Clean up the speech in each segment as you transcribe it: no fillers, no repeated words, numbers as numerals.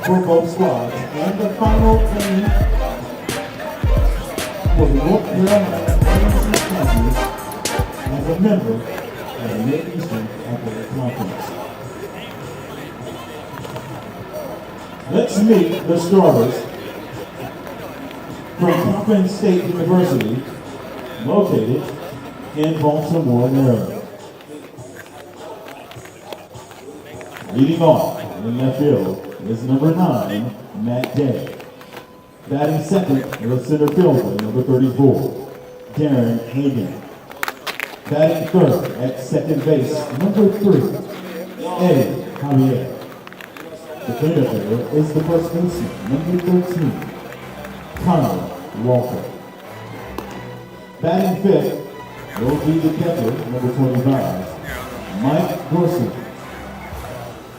for both squads. And the final team for the North Carolina AAC champions as a member of the Mid-Eastern Athletic Conference. Let's meet the starters from Coppin State University, located in Baltimore, Maryland. Leading off in left field is number 9, Matt Day. Batting second is center fielder, number 34, Darren Hagan. Batting third at second base, number 3, Eddie Javier. The cleanup hitter is the first baseman, number 13, Connor Walker. Batting fifth will be the catcher, number 25, Mike Dorsey.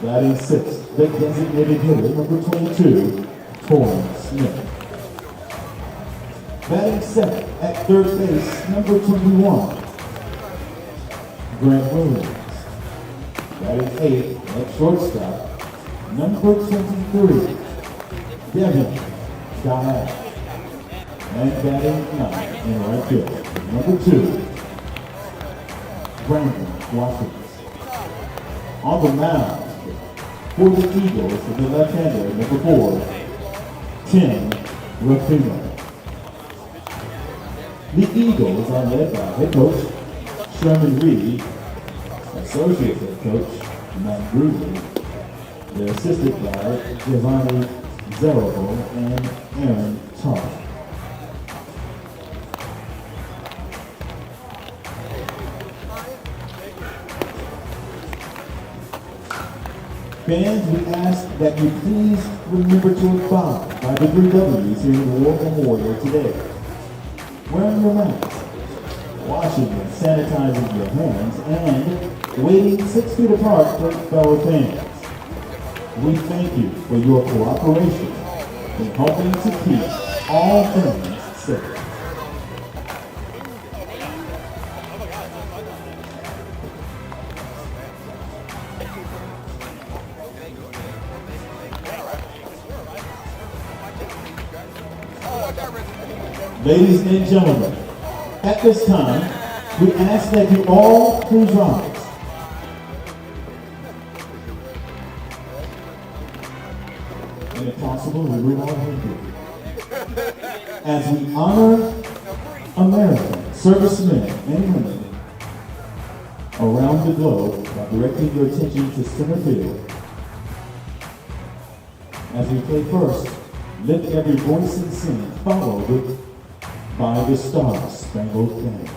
Batting sixth, the designated hitter, number 22, Torrin Smith. Batting seventh at third base, number 21, Grant Williams. Batting eighth at shortstop, number 23, Devin Dial. And batting ninth in right field, number 2, Brandon Watkins. On the mound for the Eagles, the left-hander, number 4, Tim Rafino. The Eagles are led by head coach Sherman Reed, associate head coach Matt Gruden. They're assisted by Giovanni Zerabo and Aaron Todd. Fans, we ask that you please remember to abide by the 3 W's here in the War Memorial today. Wearing your mask, washing and sanitizing your hands, and waiting 6 feet apart from fellow fans. We thank you for your cooperation in helping to keep all things safe. Ladies and gentlemen, at this time, we ask that you all please rise. And if possible, remove our headgear. As we honor American servicemen and women around the globe by directing your attention to center field. As we play first, lift every voice and sing, followed by the Star-Spangled Banner.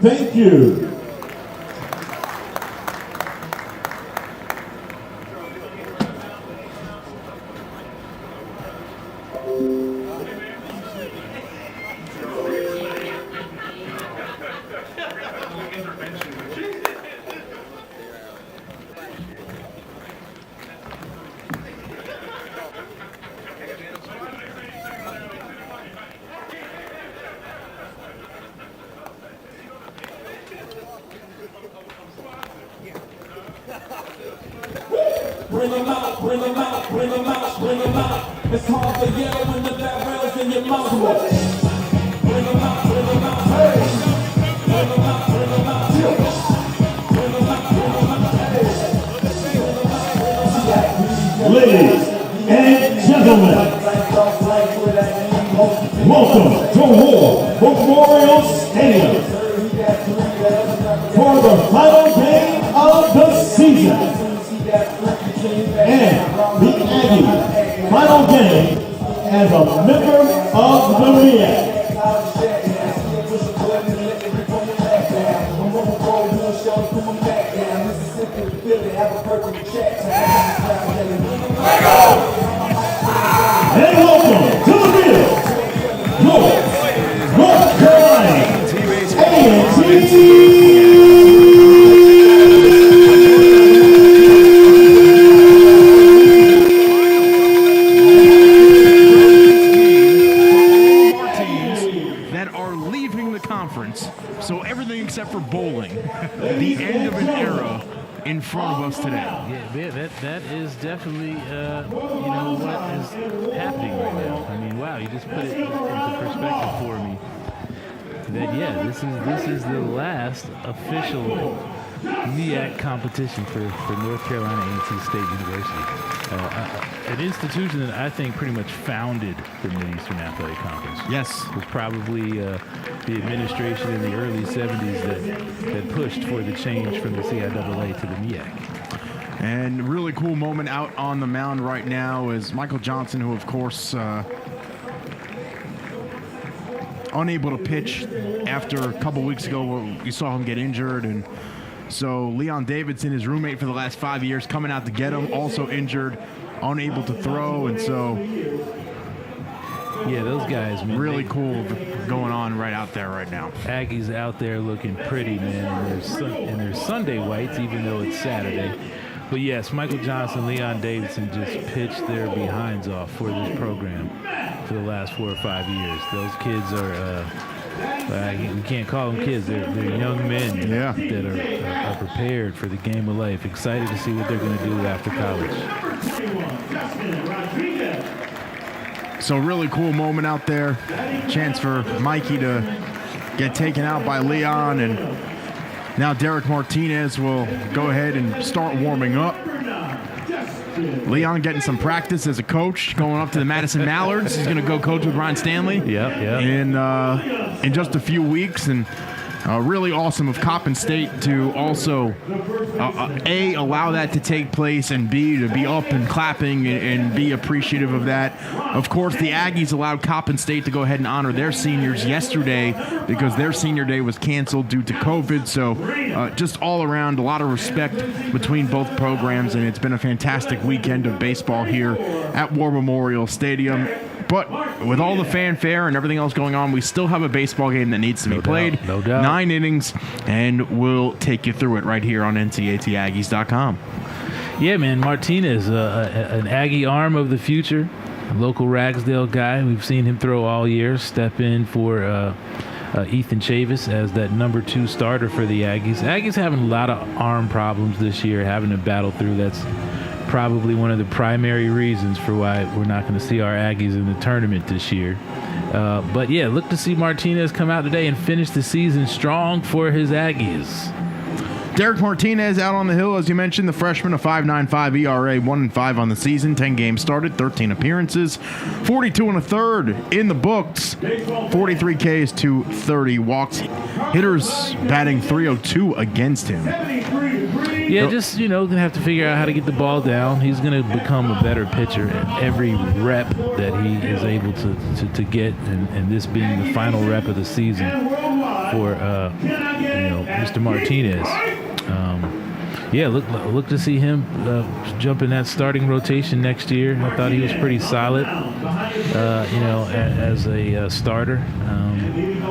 Thank you. Bring them out, bring them out, bring them out, bring them out. It's hard to yell when the barrel's in your mouth. Bring them out, bring them out, hey. Bring them out, bring them out, bring them out, bring them out, hey. Ladies and gentlemen, welcome to War Memorial Stadium for the final game of the season. And the Aggies' final game as a member of the Ncats. And welcome to the field, North Carolina A&T. So everything except for bowling, the end of an era in front of us today. Yeah, that is definitely, you know, what is happening right now. I mean, wow, you just put it into perspective for me. That this is the last official MEAC competition for North Carolina A&T State University, an institution that I think pretty much founded the Mid-Eastern Athletic Conference. Yes. It was probably the administration in the early 70s that pushed for the change from the CIAA to the MEAC. And really cool moment out on the mound right now is Michael Johnson, who of course unable to pitch after a couple weeks ago where we saw him get injured, and so Leon Davidson, his roommate for the last 5 years, coming out to get him, also injured, unable to throw, and so yeah, those guys, man, really cool going on right out there right now. Aggies out there looking pretty, man, and their Sunday whites, even though it's Saturday. But yes, Michael Johnson, Leon Davidson just pitched their behinds off for this program for the last 4 or 5 years. Those kids are, we can't call them kids. They're young men that are prepared for the game of life, excited to see what they're going to do after college. So really cool moment out there. Chance for Mikey to get taken out by Leon, and now Derek Martinez will go ahead and start warming up. Leon getting some practice as a coach, going up to the Madison Mallards. He's going to go coach with Ryan Stanley. In just a few weeks, and really awesome of Coppin State to also A, allow that to take place, and B, to be up and clapping and be appreciative of that. Of course, the Aggies allowed Coppin State to go ahead and honor their seniors yesterday because their senior day was canceled due to COVID. So just all around, a lot of respect between both programs, and it's been a fantastic weekend of baseball here at War Memorial Stadium. But with all the fanfare and everything else going on, we still have a baseball game that needs to be played. No doubt. 9 innings, and we'll take you through it right here on NCATAggies.com. Yeah, man, Martinez, an Aggie arm of the future, a local Ragsdale guy. We've seen him throw all year, step in for Ethan Chavis as that number 2 starter for the Aggies. Aggies having a lot of arm problems this year, having to battle through. That's probably one of the primary reasons for why we're not going to see our Aggies in the tournament this year. But yeah, look to see Martinez come out today and finish the season strong for his Aggies. Derek Martinez out on the hill, as you mentioned, the freshman, a 5.95 ERA, 1-5 on the season, 10 games started, 13 appearances, 42 1/3 in the books, 43 Ks to 30 walks. Hitters batting .302 against him. Yeah, just, going to have to figure out how to get the ball down. He's going to become a better pitcher at every rep that he is able to get, and this being the final rep of the season for Mr. Martinez. Yeah, look to see him jump in that starting rotation next year. I thought he was pretty solid, as a starter.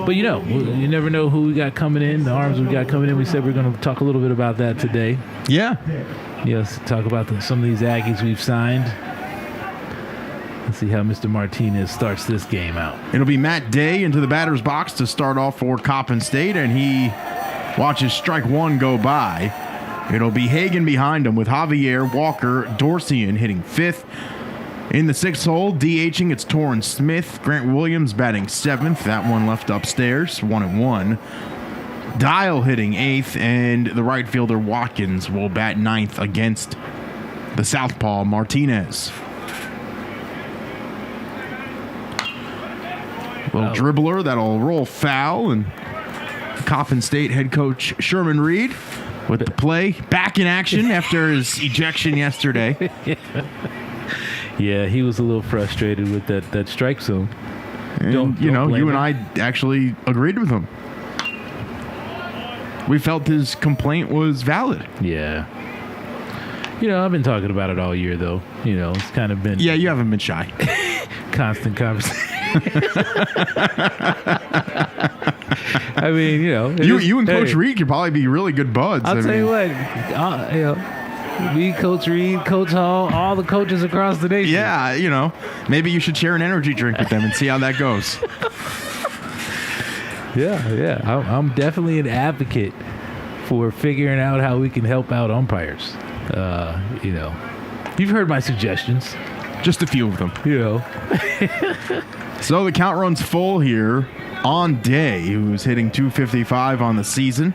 But you never know who we got coming in, the arms we got coming in. We said we're going to talk a little bit about that today. Yeah. Yes, talk about some of these Aggies we've signed. Let's see how Mr. Martinez starts this game out. It'll be Matt Day into the batter's box to start off for Coppin State, and he watches strike one go by. It'll be Hagan behind him with Javier, Walker, Dorsian hitting fifth. In the sixth hole, DHing, it's Torrance Smith. Grant Williams batting seventh. That one left upstairs, 1-1. Dial hitting eighth, and the right fielder Watkins will bat ninth against the southpaw Martinez. Little dribbler that'll roll foul, and Coppin State head coach Sherman Reed with the play back in action after his ejection yesterday. Yeah, he was a little frustrated with that strike zone. And, you and I actually agreed with him. We felt his complaint was valid. Yeah. I've been talking about it all year, though. It's kind of been... Yeah, you haven't been shy. Constant conversation. I mean, you and Coach Reed could probably be really good buds. I'll tell you what, me, Coach Reed, Coach Hall, all the coaches across the nation. Yeah, maybe you should share an energy drink with them and see how that goes. Yeah. I'm definitely an advocate for figuring out how we can help out umpires. You've heard my suggestions. Just a few of them. So the count runs full here on Day, who's hitting .255 on the season.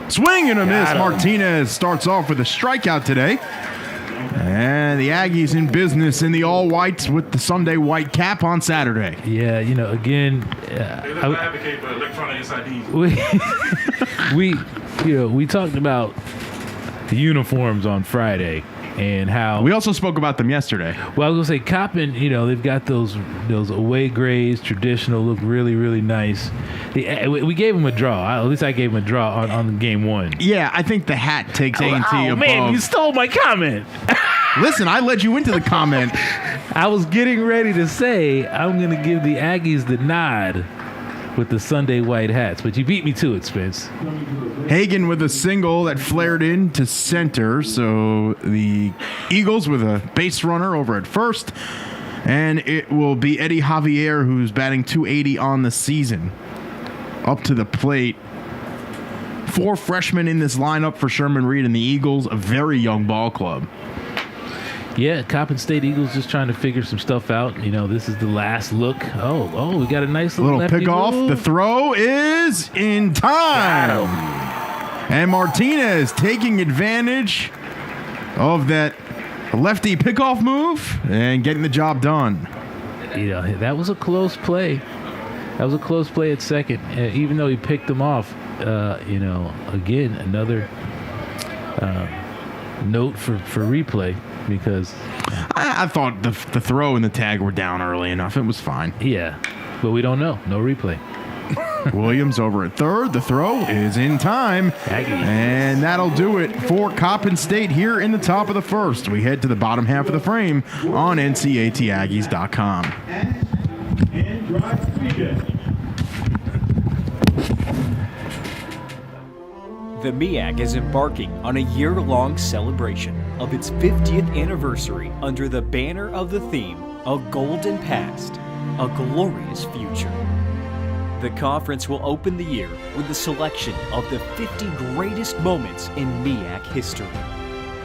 Swing and a miss. Martinez starts off with a strikeout today. And the Aggies in business in the all-whites with the Sunday white cap on Saturday. Yeah, again... I advocate for electronic SIDs. We talked about the uniforms on Friday and how... We also spoke about them yesterday. Well, I was going to say, Coppin, they've got those away grays, traditional, look really, really nice. We gave them a draw. At least I gave them a draw on game one. Yeah, I think the hat takes A&T above. Man, you stole my comment. Listen, I led you into the comment. I was getting ready to say I'm going to give the Aggies the nod with the Sunday white hats, but you beat me to it, Spence. Hagan with a single that flared in to center, so the Eagles with a base runner over at first, and it will be Eddie Javier, who's batting .280 on the season, up to the plate. 4 freshmen in this lineup for Sherman Reed and the Eagles, a very young ball club. Yeah, Coppin State Eagles just trying to figure some stuff out. This is the last look. Oh, we got a nice little pickoff. The throw is in time. And Martinez taking advantage of that lefty pickoff move and getting the job done. That was a close play. That was a close play at second, even though he picked them off. Again, another note for replay. Because I thought the throw and the tag were down early enough. It was fine. Yeah, but we don't know. No replay. Williams over at third. The throw is in time. And that'll do it for Coppin State here in the top of the first. We head to the bottom half of the frame on NCATAggies.com. And drive weekend. The MEAC is embarking on a year-long celebration of its 50th anniversary under the banner of the theme, A Golden Past, A Glorious Future. The conference will open the year with a selection of the 50 greatest moments in MEAC history,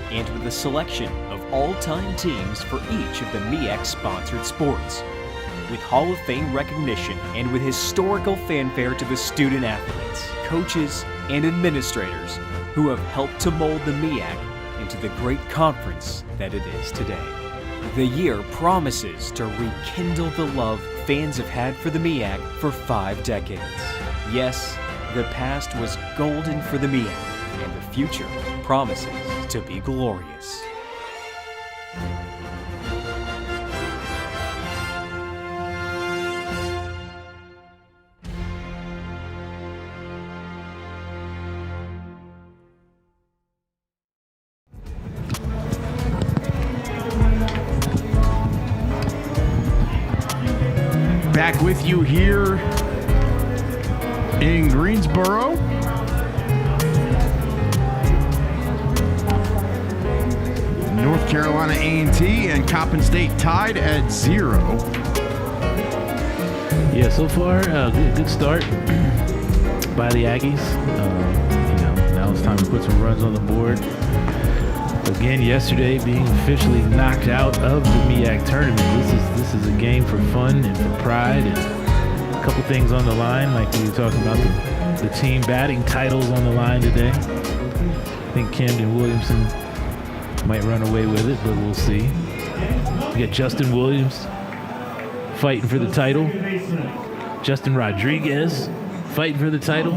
and with a selection of all-time teams for each of the MEAC-sponsored sports, with Hall of Fame recognition and with historical fanfare to the student athletes, coaches, and administrators who have helped to mold the MEAC into the great conference that it is today. The year promises to rekindle the love fans have had for the MEAC for 5 decades. Yes, the past was golden for the MEAC, and the future promises to be glorious. Back with you here in Greensboro. North Carolina A&T and Coppin State tied at 0. Yeah, so far, good start by the Aggies. Now it's time to put some runs on the board. Again, yesterday being officially knocked out of the MEAC tournament. This is a game for fun and for pride, and a couple things on the line, like we were talking about the team batting titles on the line today. I think Camden Williamson might run away with it, but we'll see. We got Justin Williams fighting for the title. Justin Rodriguez fighting for the title.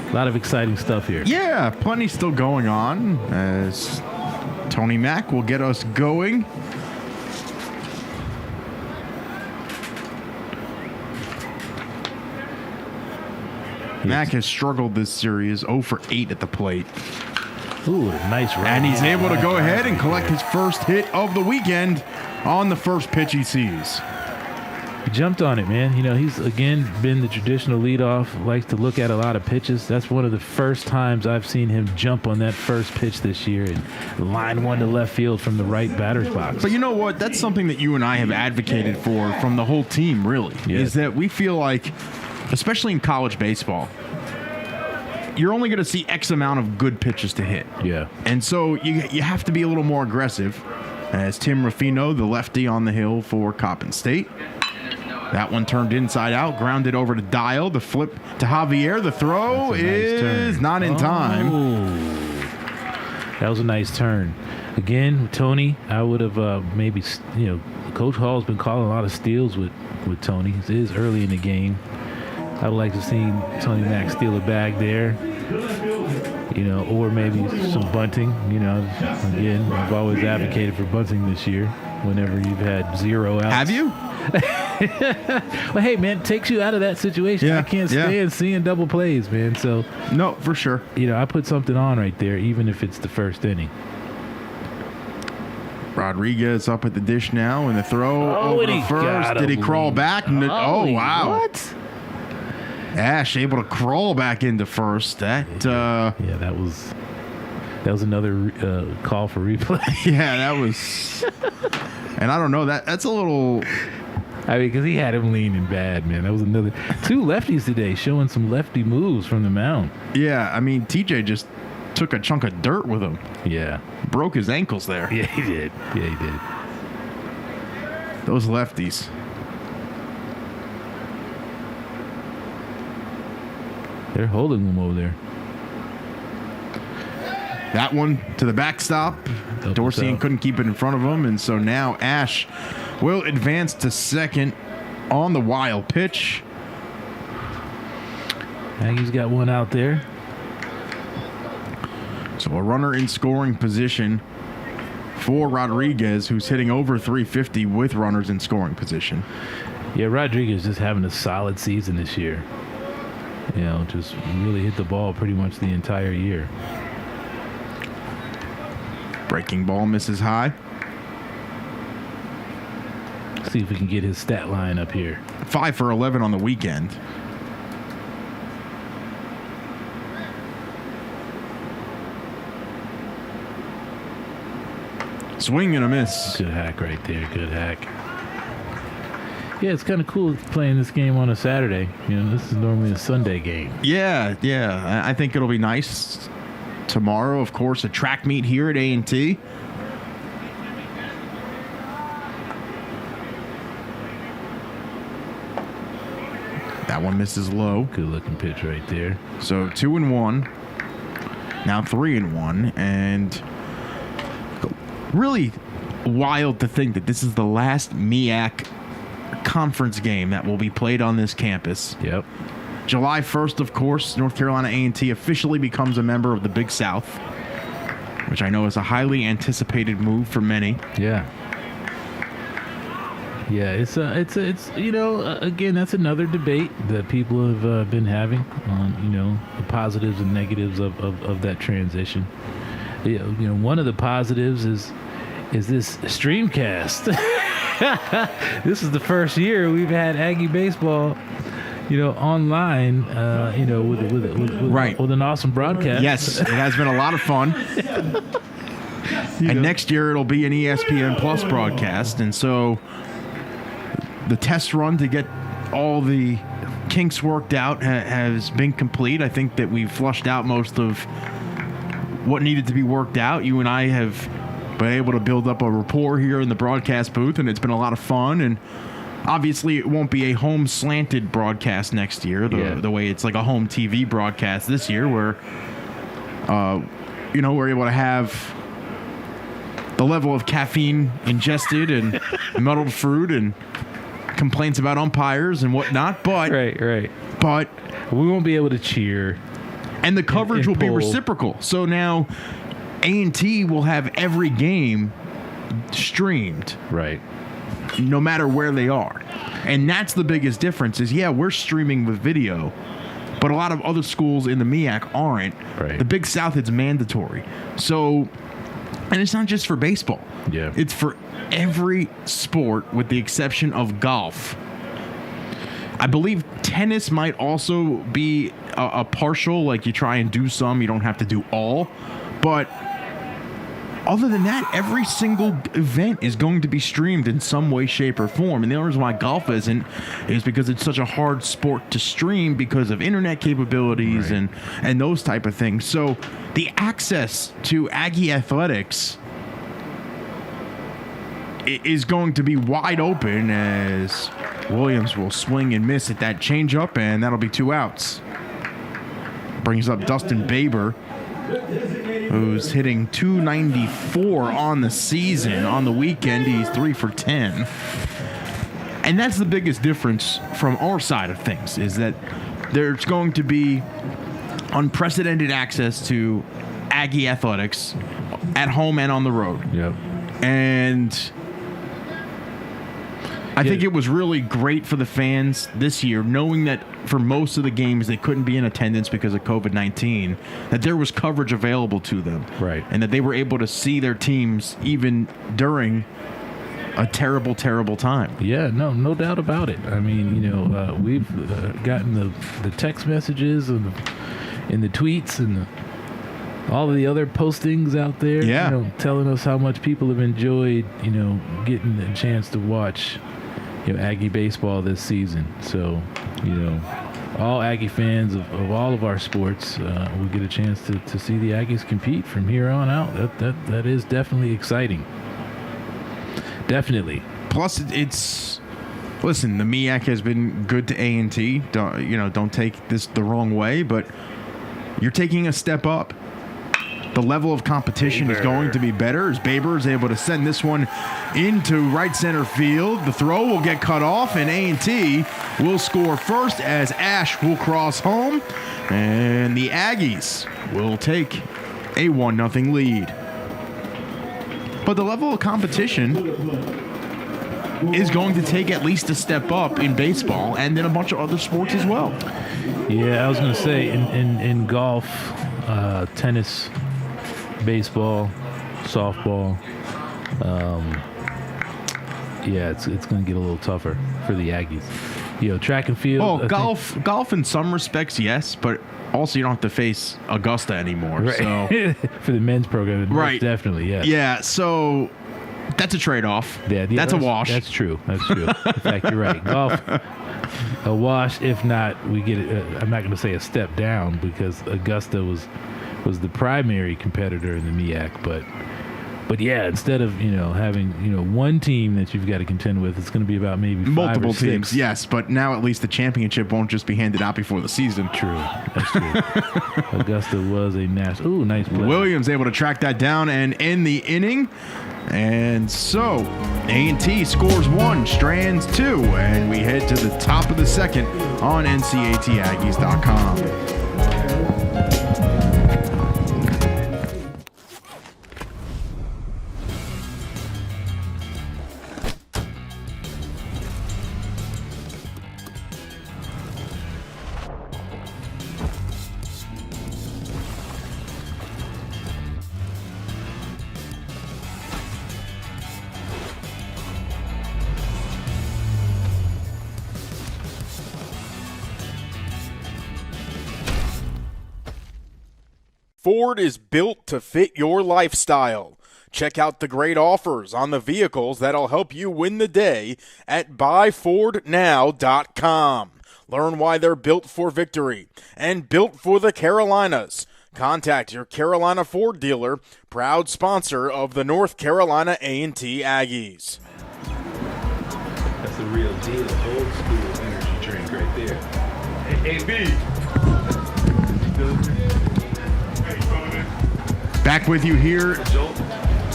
A lot of exciting stuff here. Yeah, plenty still going on as Tony Mack will get us going. Mack has struggled this series, 0 for 8 at the plate. Ooh, nice run. And he's able to go ahead and collect his first hit of the weekend on the first pitch he sees. He jumped on it, man. He's, again, been the traditional leadoff, likes to look at a lot of pitches. That's one of the first times I've seen him jump on that first pitch this year and line one to left field from the right batter's box. But you know what? That's something that you and I have advocated for from the whole team, really, is that we feel like, especially in college baseball, you're only going to see X amount of good pitches to hit. Yeah. And so you have to be a little more aggressive. As Tim Ruffino, the lefty on the hill for Coppin State. That one turned inside out, grounded over to Dial. The flip to Javier. The throw is not in time. That was a nice turn. Again, Tony, I would have maybe, Coach Hall's been calling a lot of steals with Tony. It is early in the game. I would like to see Tony Mack steal a bag there, or maybe some bunting. Again, I've always advocated for bunting this year whenever you've had 0 outs. Have you? Well, hey, man, it takes you out of that situation. Yeah, I can't stand seeing double plays, man. So, no, for sure. I put something on right there, even if it's the first inning. Rodriguez up at the dish now, and the throw over to first. Did he crawl back? Oh, wow. What? Ash able to crawl back into first. That was another call for replay. Yeah, that was. And I don't know, that's a little. I mean, because he had him leaning bad, man. That was another 2 lefties today showing some lefty moves from the mound. Yeah, I mean, TJ just took a chunk of dirt with him. Yeah, broke his ankles there. Yeah, he did. Those lefties. They're holding him over there. That one to the backstop. Dorsey couldn't keep it in front of him, and so now Ash will advance to second on the wild pitch. Aggie's got one out there. So a runner in scoring position for Rodriguez, who's hitting over 350 with runners in scoring position. Yeah, Rodriguez just having a solid season this year. Just really hit the ball pretty much the entire year. Breaking ball misses high. See if we can get his stat line up here. 5 for 11 on the weekend. Swing and a miss. Good hack right there. Good hack. Yeah, it's kind of cool playing this game on a Saturday. This is normally a Sunday game. Yeah. I think it'll be nice. Tomorrow, of course, a track meet here at A&T. That one misses low. Good looking pitch right there. So 2-1. Now 3-1. And really wild to think that this is the last MEAC conference game that will be played on this campus. Yep. July 1st, of course, North Carolina A&T officially becomes a member of the Big South, which I know is a highly anticipated move for many. Yeah. Yeah, it's again, that's another debate that people have been having on, the positives and negatives of that transition. One of the positives is this streamcast. This is the first year we've had Aggie baseball, online, Right. with an awesome broadcast. Yes, it has been a lot of fun. And next year it'll be an ESPN Plus broadcast. And so the test run to get all the kinks worked out has been complete. I think that we've flushed out most of what needed to be worked out. You and I have been able to build up a rapport here in the broadcast booth, and it's been a lot of fun. And obviously it won't be a home slanted broadcast next year, the way it's like a home TV broadcast this year, where we're able to have the level of caffeine ingested and muddled fruit and complaints about umpires and whatnot, but Right. But we won't be able to cheer. And the coverage and will be pull. reciprocal. So now A&T will have every game streamed, Right. no matter where they are. And that's the biggest difference is, we're streaming with video, but a lot of other schools in the MEAC aren't. Right. The Big South, it's mandatory. So, and it's not just for baseball. Yeah. It's for every sport with the exception of golf. I believe tennis might also be a partial, like you try and do some, you don't have to do all. But other than that, every single event is going to be streamed in some way, shape, or form. And the only reason why golf isn't is because it's such a hard sport to stream because of internet capabilities Right. and those type of things. So the access to Aggie athletics is going to be wide open as Williams will swing and miss at that changeup, and that'll be 2 outs. Brings up Dustin Baber, who's hitting .294 on the season. On the weekend, he's 3 for 10. And that's the biggest difference from our side of things, is that there's going to be unprecedented access to Aggie athletics at home and on the road. Yep. And I think it was really great for the fans this year, knowing that for most of the games they couldn't be in attendance because of COVID-19, that there was coverage available to them. Right. And that they were able to see their teams even during a terrible, terrible time. Yeah, no doubt about it. I mean, we've gotten the text messages and the tweets and all of the other postings out there, telling us how much people have enjoyed, getting a chance to watch, Aggie baseball this season. So, all Aggie fans of all of our sports will get a chance to see the Aggies compete from here on out. That is definitely exciting. Definitely. Plus, listen, the MEAC has been good to A&T. Don't take this the wrong way, but you're taking a step up. The level of competition is going to be better as Baber is able to send this one into right center field. The throw will get cut off, and A&T will score first as Ash will cross home, and the Aggies will take a 1-0 lead. But the level of competition is going to take at least a step up in baseball and in a bunch of other sports as well. Yeah, I was going to say in golf, tennis, baseball, softball, it's going to get a little tougher for the Aggies. Track and field. Oh, golf in some respects, yes, but also you don't have to face Augusta anymore. Right. So for the men's program, right, definitely, yeah. Yeah, so that's a trade-off. Yeah, that's a wash. That's true. In fact, you're right. Golf, a wash. If not, we get. I'm not going to say a step down because Augusta was the primary competitor in the MEAC, but yeah, instead of having one team that you've got to contend with, it's going to be about maybe multiple 5 or 6. teams. Yes, but now at least the championship won't just be handed out before the season. True, that's true. Augusta was a national. Ooh, nice play. Williams able to track that down and end the inning. And so A&T scores 1, Strands 2, and we head to the top of the second on NCATAggies.com. Ford is built to fit your lifestyle. Check out the great offers on the vehicles that'll help you win the day at buyfordnow.com. Learn why they're built for victory and built for the Carolinas. Contact your Carolina Ford dealer, proud sponsor of the North Carolina A&T Aggies. That's the real deal. Old school energy drink right there. Hey, B. Back with you here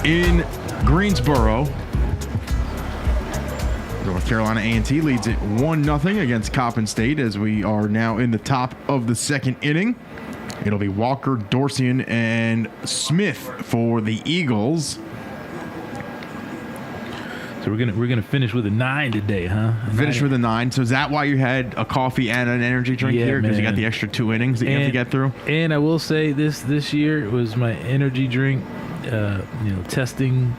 in Greensboro. North Carolina A&T leads it 1-0 against Coppin State as we are now in the top of the second inning. It'll be Walker, Dorsian, and Smith for the Eagles. So we're gonna finish with a 9 today, huh? Finish with a 9. So is that why you had a coffee and an energy drink Yeah, here? Because you got man. the extra 2 innings that you have to get through? And I will say this year was my energy drink, testing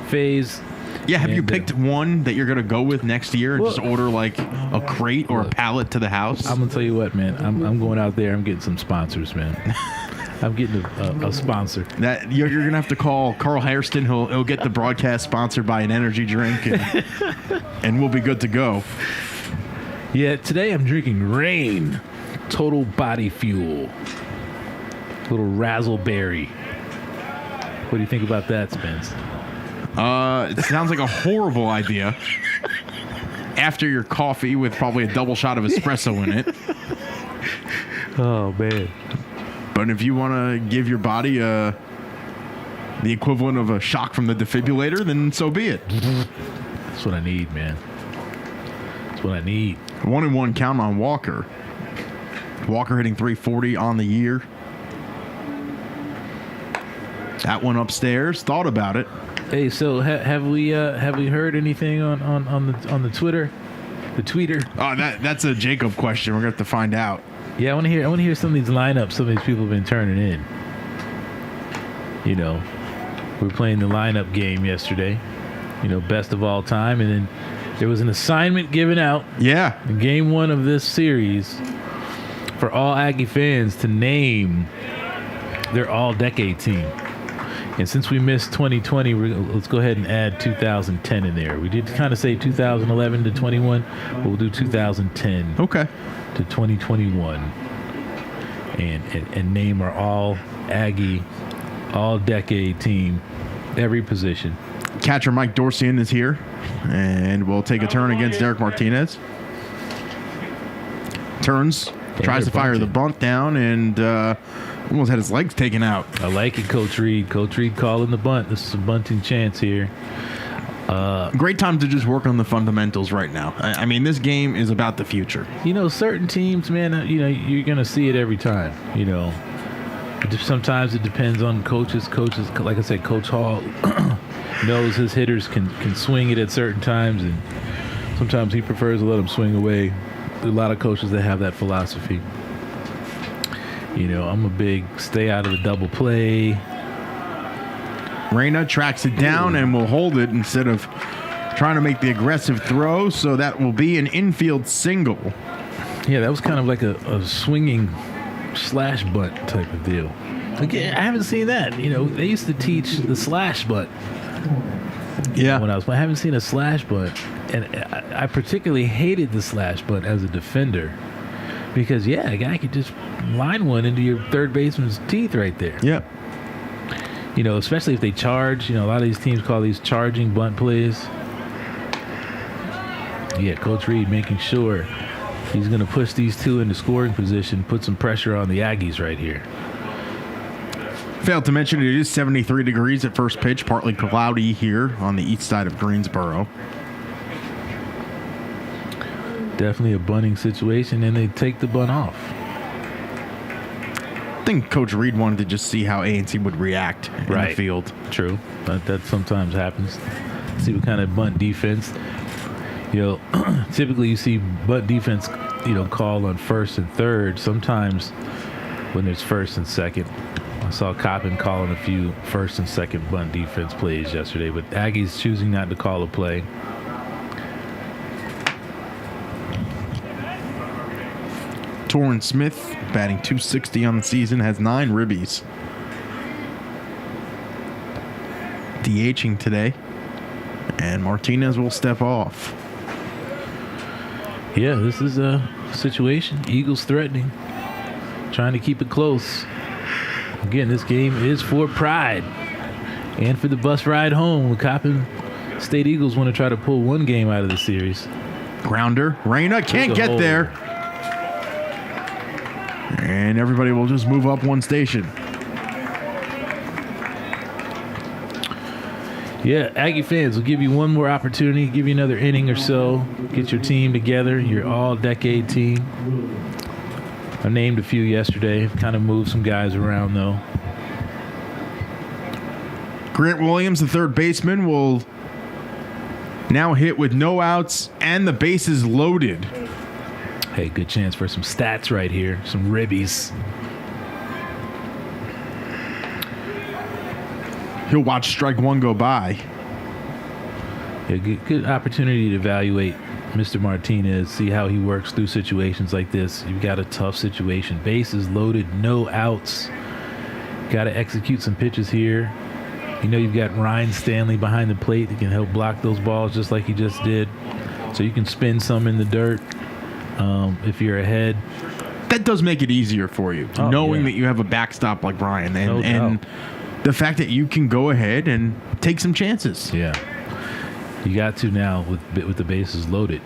phase. Yeah, have you And, picked one that you're going to go with next year and just order like a crate or a pallet to the house? I'm gonna tell you what, man. I'm going out there. I'm getting some sponsors, man. I'm getting a sponsor. That you're going to have to call Carl Hairston. He'll get the broadcast sponsored by an energy drink, and we'll be good to go. Yeah, today I'm drinking Rain Total Body Fuel. Little razzleberry. What do you think about that, Spence? It sounds like a horrible idea. After your coffee with probably a double shot of espresso in it. Oh, man. But if you want to give your body the equivalent of a shock from the defibrillator, then so be it. That's what I need, man. That's what I need. 1-1 count on Walker. Walker hitting .340 on the year. That one upstairs. Thought about it. Hey, so have we heard anything on the Twitter, the tweeter? Oh, that's a Jacob question. We're gonna have to find out. Yeah, I want to hear some of these lineups. Some of these people have been turning in. We were playing the lineup game yesterday. Best of all time, and then there was an assignment given out. Yeah. In game 1 of this series for all Aggie fans to name their all-decade team. And since we missed 2020, let's go ahead and add 2010 in there. We did kind of say 2011 to 21, but we'll do 2010 Okay. to 2021 and name our all Aggie, all-decade team, every position. Catcher Mike Dorsian is here, and we'll take a turn against Derek Martinez. Turns, tries to fire the bunt down, and almost had his legs taken out. I like it, Coach Reed. Coach Reed calling the bunt. This is a bunting chance here. Great time to just work on the fundamentals right now. I mean, this game is about the future. Certain teams, man, you're going to see it every time. Sometimes it depends on coaches. Coaches, like I said, Coach Hall knows his hitters can swing it at certain times, and sometimes he prefers to let them swing away. A lot of coaches that have that philosophy. I'm a big stay out of the double play. Reyna tracks it down and will hold it instead of trying to make the aggressive throw, so that will be an infield single. Yeah, that was kind of like a swinging slash bunt type of deal. Again, I haven't seen that. They used to teach the slash bunt. Yeah. When I haven't seen a slash bunt, and I particularly hated the slash bunt as a defender because a guy could just line one into your third baseman's teeth right there. Yep. Especially if they charge. A lot of these teams call these charging bunt plays. Yeah, Coach Reed making sure he's going to push these two into scoring position, put some pressure on the Aggies right here. Failed to mention it is 73 degrees at first pitch, partly cloudy here on the east side of Greensboro. Definitely a bunting situation, and they take the bunt off. I think Coach Reed wanted to just see how A&T would react in the field. True. That sometimes happens. See what kind of bunt defense. Typically you see bunt defense, called on first and third. Sometimes when there's first and second. I saw Coppin calling a few first and second bunt defense plays yesterday, but Aggies choosing not to call a play. Torrin Smith, batting .260 on the season, has 9 ribbies. DHing today. And Martinez will step off. Yeah, this is a situation. Eagles threatening. Trying to keep it close. Again, this game is for pride. And for the bus ride home. The Coppin State Eagles want to try to pull one game out of the series. Grounder. Reyna can't get there. And everybody will just move up one station. Yeah, Aggie fans will give you one more opportunity, give you another inning or so, get your team together, your all-decade team. I named a few yesterday, kind of moved some guys around, though. Grant Williams, the third baseman, will now hit with no outs and the bases loaded. Hey, good chance for some stats right here, some ribbies. He'll watch strike one go by. Yeah, good opportunity to evaluate Mr. Martinez, see how he works through situations like this. You've got a tough situation. Bases loaded, no outs. Got to execute some pitches here. You know you've got Ryan Stanley behind the plate that can help block those balls just like he just did. So you can spin some in the dirt if you're ahead. That does make it easier for you, knowing that you have a backstop like Ryan. And the fact that you can go ahead and take some chances. Yeah. You got to now with the bases loaded.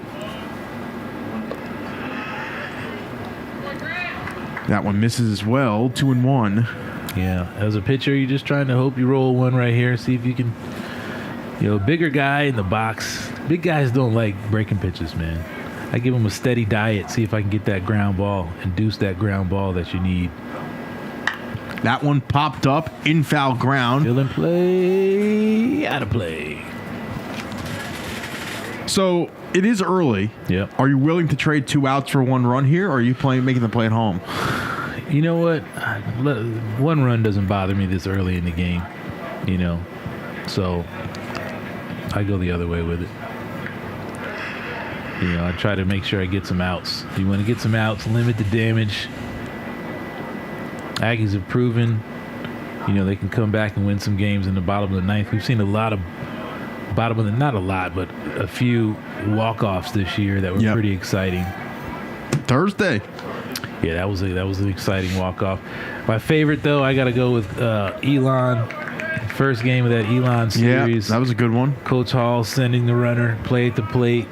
That one misses as well, 2-1. Yeah, as a pitcher, you're just trying to hope you roll one right here, see if you can, bigger guy in the box. Big guys don't like breaking pitches, man. I give them a steady diet, see if I can get that ground ball, induce that ground ball that you need. That one popped up in foul ground. Still in play, out of play. So it is early. Yep. Are you willing to trade 2 outs for 1 run here, or are you making the play at home? You know what? 1 run doesn't bother me this early in the game, So I go the other way with it. I try to make sure I get some outs. You want to get some outs, limit the damage. Aggies have proven, they can come back and win some games in the bottom of the 9th. We've seen a lot of not a lot, but a few walk-offs this year that were pretty exciting. Thursday. Yeah, that was an exciting walk-off. My favorite, though, I got to go with Elon. First game of that Elon series. Yeah, that was a good one. Coach Hall sending the runner, play at the plate,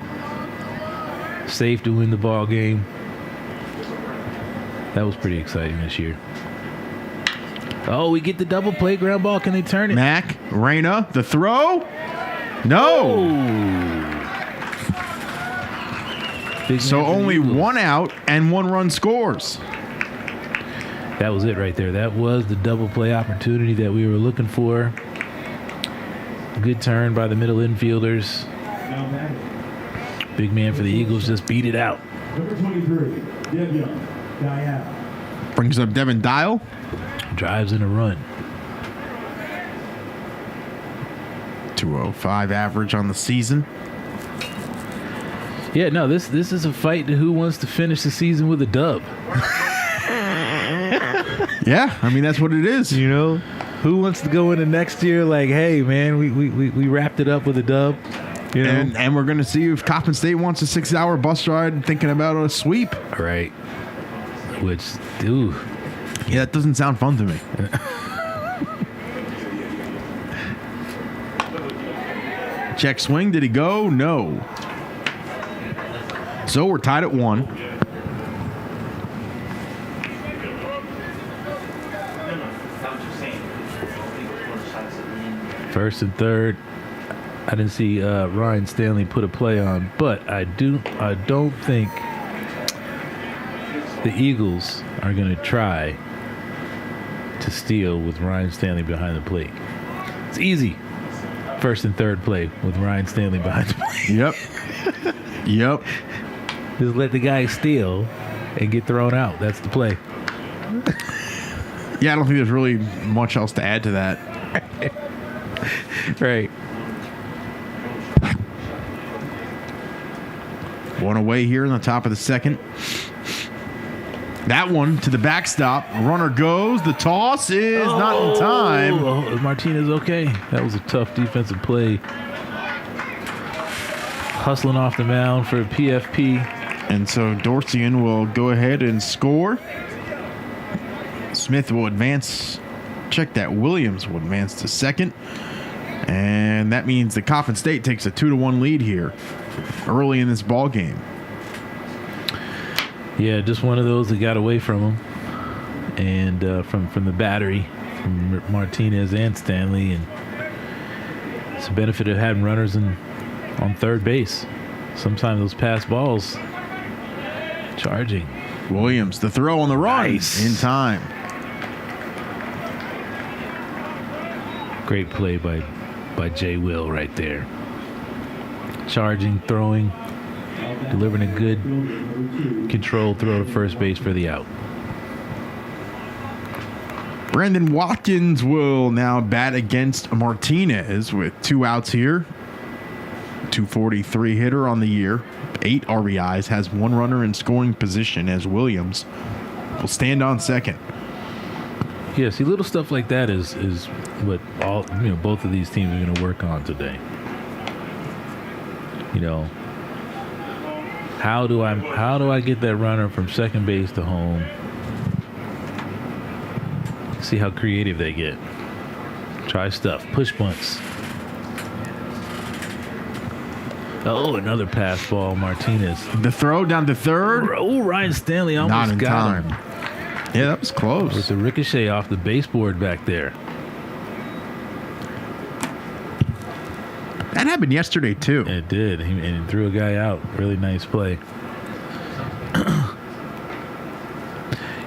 safe to win the ball game. That was pretty exciting this year. Oh, we get the double play ground ball. Can they turn it? Mac, Reyna, the throw. No. So only 1 out and 1 run scores. That was it right there. That was the double play opportunity that we were looking for. Good turn by the middle infielders. Big man for the Eagles just beat it out. Number 23, Dial. Brings up Devin Dial. Drives in a run. 205 average on the season. Yeah, no, this is a fight to who wants to finish the season with a dub. Yeah, I mean, that's what it is. Who wants to go into next year like, hey, man, we wrapped it up with a dub. And we're going to see if Coppin State wants a 6-hour bus ride thinking about a sweep. Right. Which, ooh. Yeah, that doesn't sound fun to me. Check swing. Did he go? No. So we're tied at 1. First and third. I didn't see Ryan Stanley put a play on, but I don't think the Eagles are going to try to steal with Ryan Stanley behind the plate. It's easy. First and third play with Ryan Stanley behind the plate. Yep. Just let the guy steal and get thrown out. That's the play. Yeah, I don't think there's really much else to add to that. Right. 1 away here in the top of the second. That one to the backstop. Runner goes. The toss is not in time. Oh, Martinez okay. That was a tough defensive play. Hustling off the mound for PFP. And so Dorsian will go ahead and score. Smith will advance. Check that. Williams will advance to second. And that means the Coppin State takes a 2-1 lead here early in this ball game. Yeah, just one of those that got away from him. And from the battery, from Martinez and Stanley. And it's a benefit of having runners on third base. Sometimes those pass balls charging. Williams, the throw on the run. Nice. In time. Great play by Jay Will right there. Charging, throwing, delivering a good controlled throw to first base for the out. Brandon Watkins will now bat against Martinez with 2 outs here. 243 hitter on the year. 8 RBIs, has 1 runner in scoring position as Williams will stand on second. Yeah, see, little stuff like that is what all both of these teams are going to work on today. How do I get that runner from second base to home? See how creative they get. Try stuff, push bunts. Oh, another pass ball, Martinez. The throw down to third. Oh, Ryan Stanley almost Not in got time. him. Yeah, that was close. With the ricochet off the baseboard back there. That happened yesterday, too. It did. And he threw a guy out. Really nice play.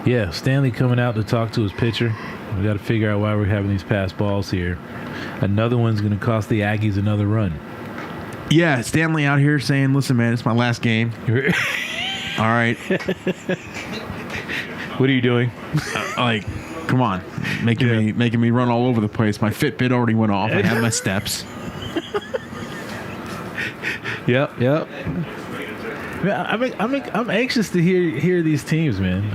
Yeah, Stanley coming out to talk to his pitcher. We got to figure out why we're having these pass balls here. Another one's going to cost the Aggies another run. Yeah, Stanley out here saying, listen, man, it's my last game. All right. What are you doing? Come on. Making me run all over the place. My Fitbit already went off. I have my steps. Yep. I'm anxious to hear these teams, man.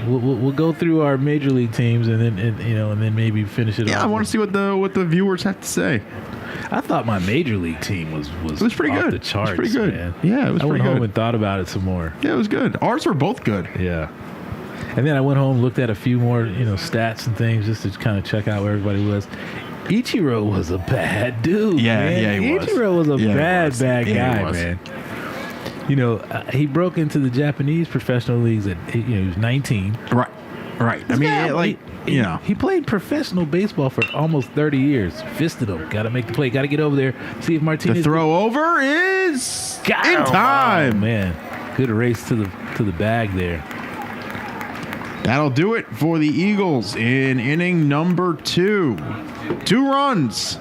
We'll go through our major league teams and then maybe finish it off. Yeah, I want to see what the viewers have to say. I thought my major league team was pretty off good. the charts. It was pretty good. Man. Yeah, it was I pretty went home good. and thought about it some more. Yeah, it was good. Ours were both good. Yeah. And then I went home, looked at a few more, stats and things just to kind of check out where everybody was. Ichiro was a bad dude. Man. He was. Ichiro was a bad guy, he was. man. He broke into the Japanese professional leagues at he was 19. Right. I mean, he played professional baseball for almost 30 years. Fisted him. Got to make the play. Got to get over there. See if Martinez. The throw over is Got in him. time. Oh, man, good race to the bag there. That'll do it for the Eagles in inning number 2. 2 runs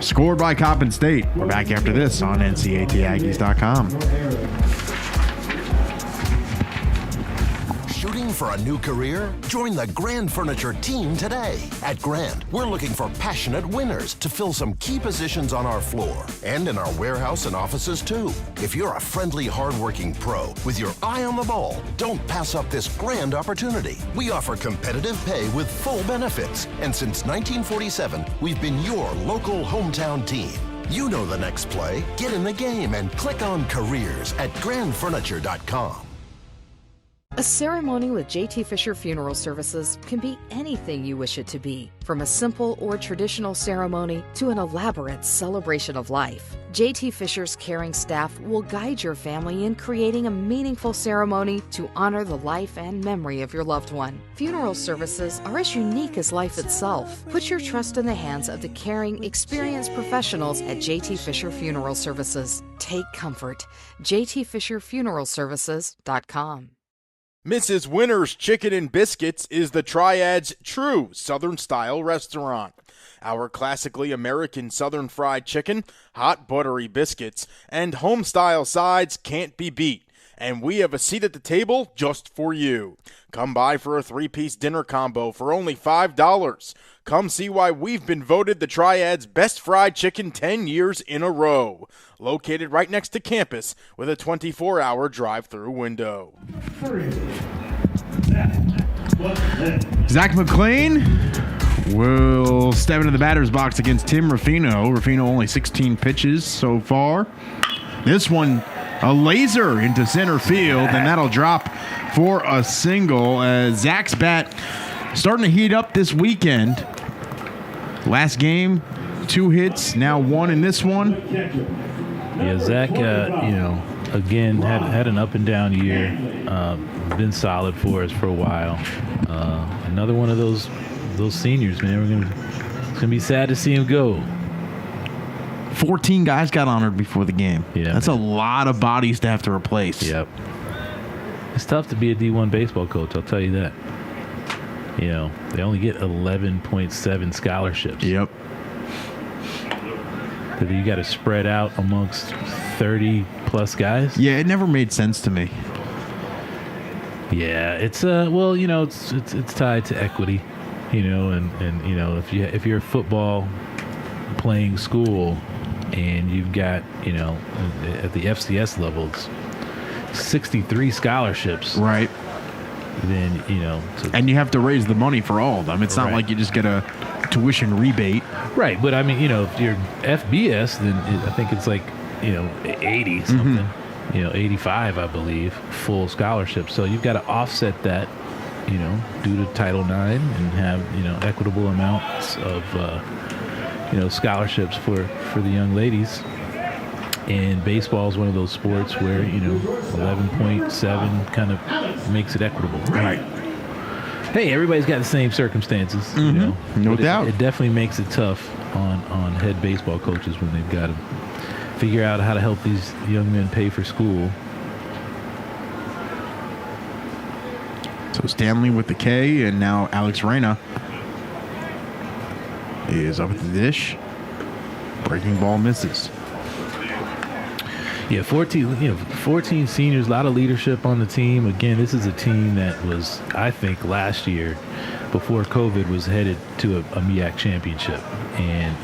scored by Coppin State. We're back after this on NCATAggies.com. Shooting for a new career? Join the Grand Furniture team today. At Grand, we're looking for passionate winners to fill some key positions on our floor and in our warehouse and offices too. If you're a friendly, hardworking pro with your eye on the ball, don't pass up this grand opportunity. We offer competitive pay with full benefits, and since 1947, we've been your local hometown team. You know the next play. Get in the game and click on careers at grandfurniture.com. A ceremony with J.T. Fisher Funeral Services can be anything you wish it to be, from a simple or traditional ceremony to an elaborate celebration of life. J.T. Fisher's caring staff will guide your family in creating a meaningful ceremony to honor the life and memory of your loved one. Funeral services are as unique as life itself. Put your trust in the hands of the caring, experienced professionals at J.T. Fisher Funeral Services. Take comfort. JTFisherFuneralServices.com. Mrs. Winter's Chicken and Biscuits is the Triad's true Southern-style restaurant. Our classically American Southern fried chicken, hot buttery biscuits, and home-style sides can't be beat. And we have a seat at the table just for you. Come by for a 3-piece dinner combo for only $5. Come see why we've been voted the Triad's best fried chicken 10 years in a row. Located right next to campus with a 24-hour drive-through window. 3. Zach McLean will step into the batter's box against Tim Ruffino. Ruffino only 16 pitches so far. This one, a laser into center field, and that'll drop for a single. Zach's bat starting to heat up this weekend. Last game, 2 hits, now 1 in this one. Yeah, Zach, again, had an up and down year. Been solid for us for a while. Another one of those seniors, man. It's gonna be sad to see him go. 14 guys got honored before the game. Yeah, that's a lot of bodies to have to replace. Yep. It's tough to be a D1 baseball coach, I'll tell you that. They only get 11.7 scholarships. Yep. That you got to spread out amongst 30 plus guys. Yeah, it never made sense to me. Yeah, it's it's tied to equity, and if you're a football playing school and you've got at the FCS level it's 63 scholarships, right? Then and you have to raise the money for all of them. It's not like you just get a tuition rebate, right? But I mean, if you're FBS, then I think it's like 80 something. 85, I believe, full scholarship. So you've got to offset that, due to Title IX and have, equitable amounts of, scholarships for the young ladies. And baseball is one of those sports where, 11.7 kind of makes it equitable. Right. Hey, everybody's got the same circumstances, No doubt. It definitely makes it tough on head baseball coaches when they've got to figure out how to help these young men pay for school. So Stanley with the K, and now Alex Reyna is up at the dish. Breaking ball misses. Yeah, 14 seniors, a lot of leadership on the team. Again, this is a team that was, I think, last year, before COVID, was headed to a MEAC championship, and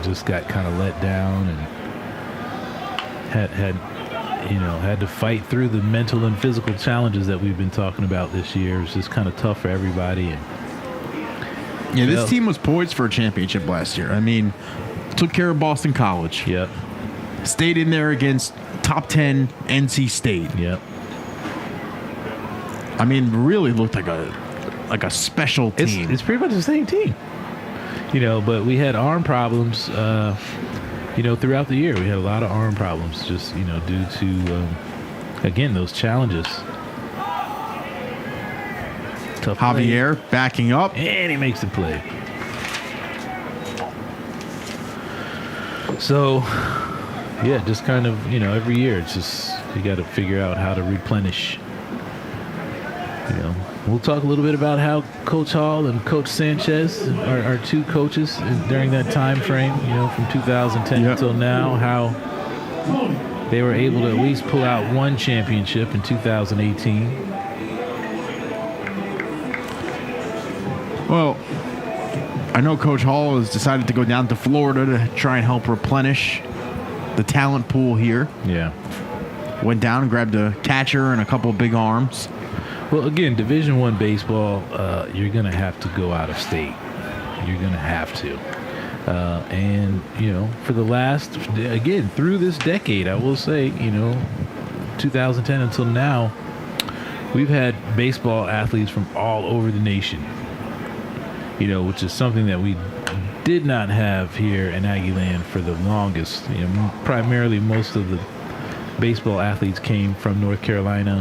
just got kind of let down and had to fight through the mental and physical challenges that we've been talking about this year. It's just kind of tough for everybody. And this team was poised for a championship last year. I mean, took care of Boston College. Yep. Stayed in there against top 10 NC State. Yep. I mean, really looked like a special team. It's pretty much the same team. But we had arm problems. Throughout the year, we had a lot of arm problems just, due to, again, those challenges. Tough Javier play. backing up. And he makes the play. So, yeah, just kind of, every year, it's just, you got to figure out how to replenish. We'll talk a little bit about how Coach Hall and Coach Sanchez are two coaches during that time frame, from 2010 until now, how they were able to at least pull out one championship in 2018. Well, I know Coach Hall has decided to go down to Florida to try and help replenish the talent pool here. Yeah. Went down and grabbed a catcher and a couple of big arms. Well, again, Division I baseball, you're going to have to go out of state. You're going to have to. And, for the last, again, through this decade, I will say, 2010 until now, we've had baseball athletes from all over the nation, which is something that we did not have here in Aggie Land for the longest. Primarily most of the baseball athletes came from North Carolina,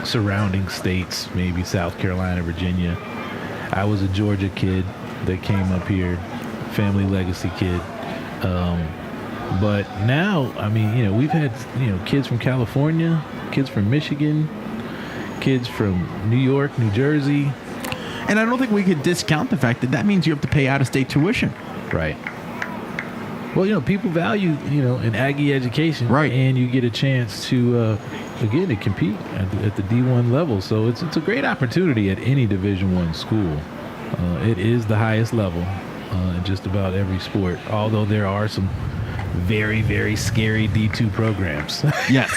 surrounding states, maybe South Carolina, Virginia. I was a Georgia kid that came up here, family legacy kid. But now, I mean, we've had, kids from California, kids from Michigan, kids from New York, New Jersey. And I don't think we could discount the fact that means you have to pay out-of-state tuition. Right. Well, people value, an Aggie education. Right. And you get a chance to, again, to compete at the D1 level. So it's a great opportunity at any Division I school. It is the highest level in just about every sport, although there are some very, very scary D2 programs. Yes.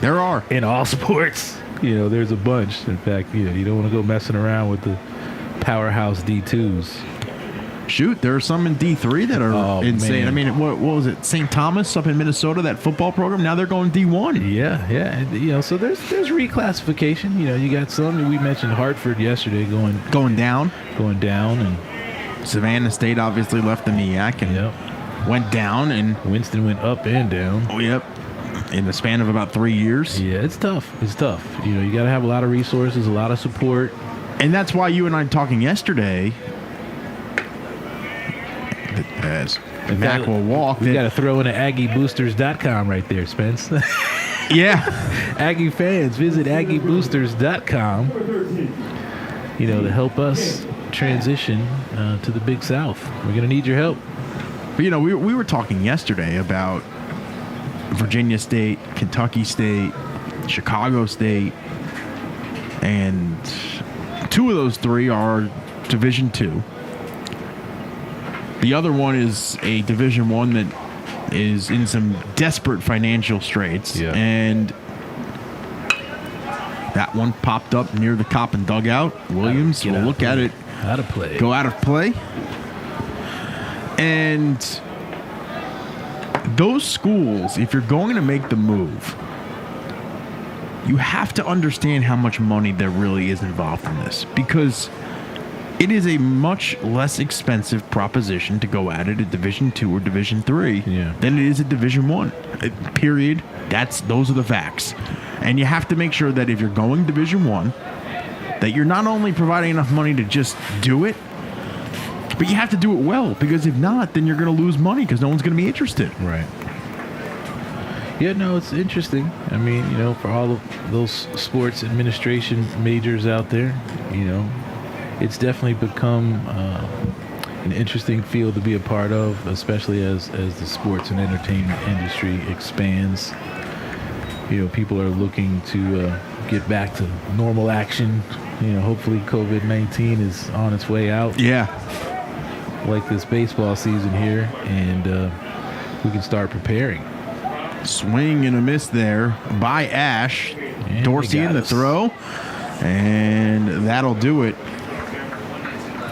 There are. In all sports. there's a bunch. In fact, you don't want to go messing around with the powerhouse D2s. Shoot, there are some in D3 that are insane. Man. I mean, what was it? St. Thomas up in Minnesota, that football program. Now they're going D1. Yeah. And, so there's reclassification. You got some. We mentioned Hartford yesterday going down, and Savannah State obviously left the MEAC and went down, and Winston went up and down. Oh, yep. In the span of about 3 years. Yeah, it's tough. You got to have a lot of resources, a lot of support. And that's why you and I talking yesterday, as Mac will walk. We got to throw in AggieBoosters.com right there, Spence. Yeah. Aggie fans, visit AggieBoosters.com, to help us transition to the Big South. We're going to need your help. But, we were talking yesterday about Virginia State, Kentucky State, Chicago State, and 2 of those 3 are Division II. The other one is a Division I that is in some desperate financial straits, and that one popped up near the Coppin dugout. Williams will look at it. Go out of play. And those schools, if you're going to make the move, you have to understand how much money there really is involved in this, because it is a much less expensive proposition to go at it at Division II or Division III than it is at Division I. Period. Those are the facts. And you have to make sure that if you're going Division I, that you're not only providing enough money to just do it, but you have to do it well, because if not, then you're going to lose money because no one's going to be interested. Right. Yeah, no, it's interesting. I mean, for all of those sports administration majors out there, it's definitely become an interesting field to be a part of, especially as the sports and entertainment industry expands. People are looking to get back to normal action. Hopefully COVID-19 is on its way out. Yeah. Like this baseball season here, and we can start preparing. Swing and a miss there by Ash. And Dorsey in the throw, and that'll do it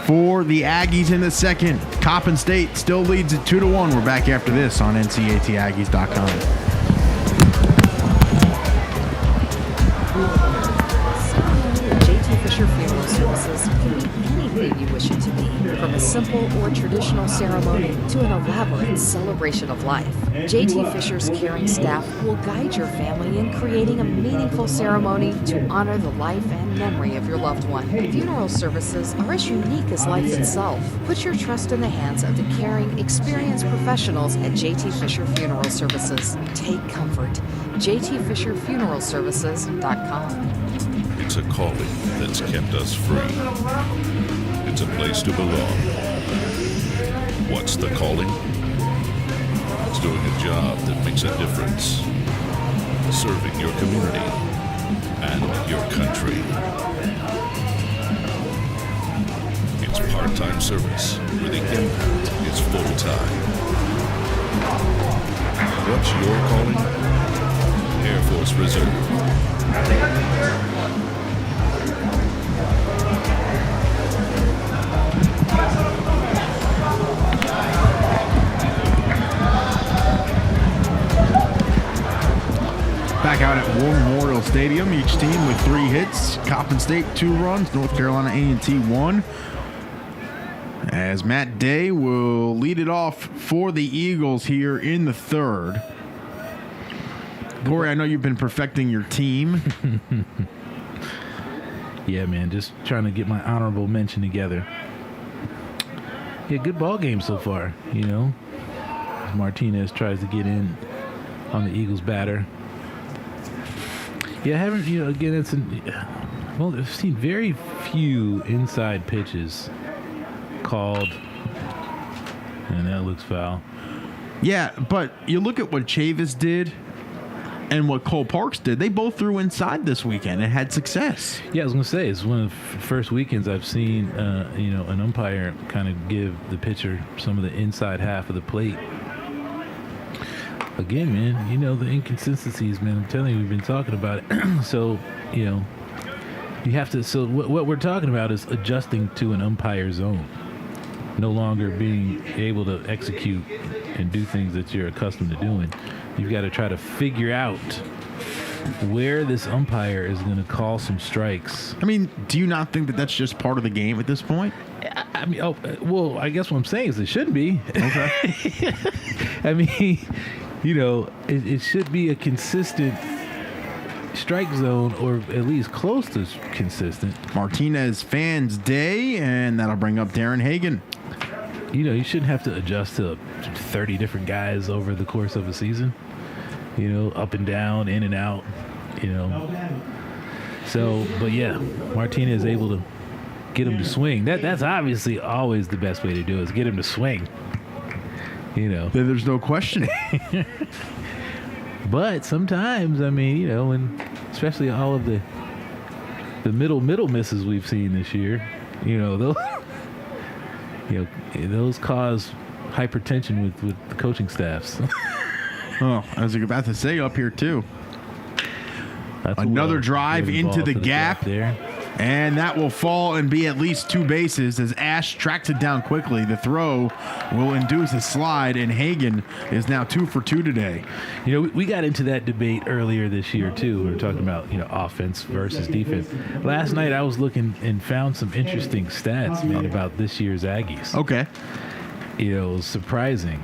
for the Aggies in the second. Coppin State still leads it 2-1. We're back after this on NCATAggies.com. Funeral services can be anything you wish it to be, from a simple or traditional ceremony to an elaborate celebration of life. J.T. Fisher's caring staff will guide your family in creating a meaningful ceremony to honor the life and memory of your loved one. Funeral services are as unique as life itself. Put your trust in the hands of the caring, experienced professionals at J.T. Fisher Funeral Services. Take comfort. JTFisherFuneralServices.com. It's a calling that's kept us free. It's a place to belong. What's the calling? It's doing a job that makes a difference. Serving your community and your country. It's part-time service where the impact is full-time. What's your calling? Air Force Reserve. Back out at War Memorial Stadium, each team with 3 hits. Coppin State 2 runs, North Carolina A&T 1. As Matt Day will lead it off for the Eagles here in the third. Corey, I know you've been perfecting your team. Yeah, man, just trying to get my honorable mention together. Yeah, good ball game so far, Martinez tries to get in on the Eagles batter. Yeah, I haven't, again, I've seen very few inside pitches called, and that looks foul. Yeah, but you look at what Chavis did and what Cole Parks did. They both threw inside this weekend and had success. Yeah, I was going to say, it's one of the first weekends I've seen, an umpire kind of give the pitcher some of the inside half of the plate. again, man, you know, the inconsistencies, man. I'm telling you, we've been talking about it. So, you know, you have to. So what we're talking about is adjusting to an umpire zone. No longer being able to execute and do things that you're accustomed to doing. You've got to try to figure out where this umpire is going to call some strikes. I mean, do you not think that that's just part of the game at this point? I mean, well, I guess what I'm saying is it should be. Okay. I mean, you know, it should be a consistent strike zone, or at least close to consistent. Martinez fans day, and that'll bring up Darren Hagen. You know, you shouldn't have to adjust to 30 different guys over the course of a season. You know, up and down, in and out, you know. So, but yeah, Martinez is able to get him to swing. That's obviously always the best way to do it, is get him to swing. You know. There's no question. But sometimes, I mean, you know, and especially all of the middle misses we've seen this year, you know, those cause hypertension with the coaching staffs. Oh, I was about to say up here too. That's another drive into the gap there. And that will fall and be at least 2 bases as Ash tracks it down quickly. The throw will induce a slide, and Hagen is now 2 for 2 today. You know, we got into that debate earlier this year, too. We were talking about, you know, offense versus defense. Last night I was looking and found some interesting stats, man, about this year's Aggies. Okay. You know, it was surprising.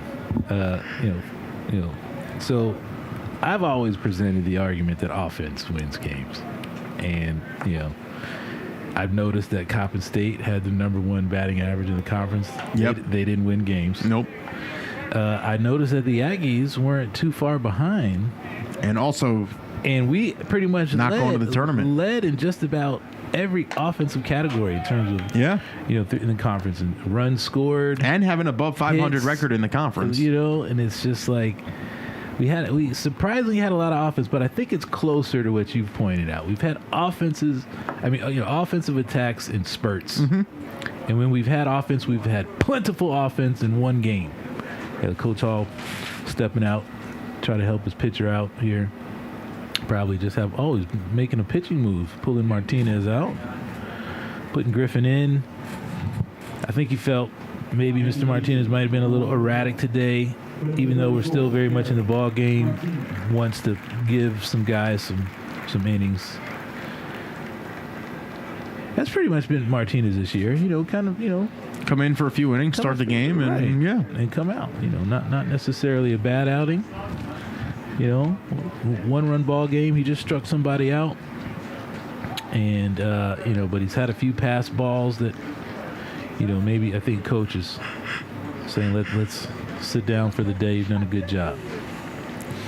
You know, so I've always presented the argument that offense wins games. And, you know, I've noticed that Coppin State had the #1 batting average in the conference. Yep. They didn't win games. Nope. I noticed that the Aggies weren't too far behind. And we pretty much going to the tournament. Led in just about every offensive category in terms of, you know, in the conference, and runs scored. And have an above 500 hits, record in the conference. You know, and it's just like, we surprisingly had a lot of offense, but I think it's closer to what you've pointed out. We've had offensive attacks in spurts. Mm-hmm. And when we've had offense, we've had plentiful offense in one game. Coach Hall stepping out, trying to help his pitcher out here. Probably just he's making a pitching move, pulling Martinez out, putting Griffin in. I think he felt maybe Mr. Martinez might have been a little erratic today. Even though we're still very much in the ball game, wants to give some guys some innings. That's pretty much been Martinez this year. You know, kind of, you know, come in for a few innings, start the game, and and come out. You know, not necessarily a bad outing. You know, 1-run ball game. He just struck somebody out, and you know, but he's had a few pass balls that, you know, maybe I think coach is saying let's sit down for the day. You've done a good job.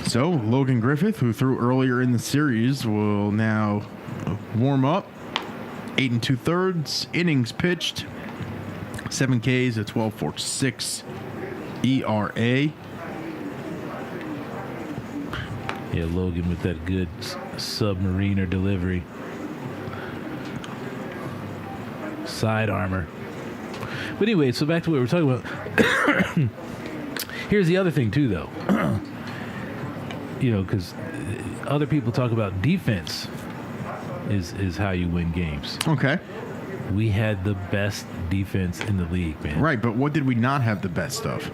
So Logan Griffith, who threw earlier in the series, will now warm up. 8 2/3 innings pitched, 7 Ks, a 12.46 ERA. Yeah, Logan with that good submariner delivery. Side armor. But anyway, so back to what we're talking about. Here's the other thing, too, though. You know, because other people talk about defense is how you win games. Okay. We had the best defense in the league, man. Right, but what did we not have the best of?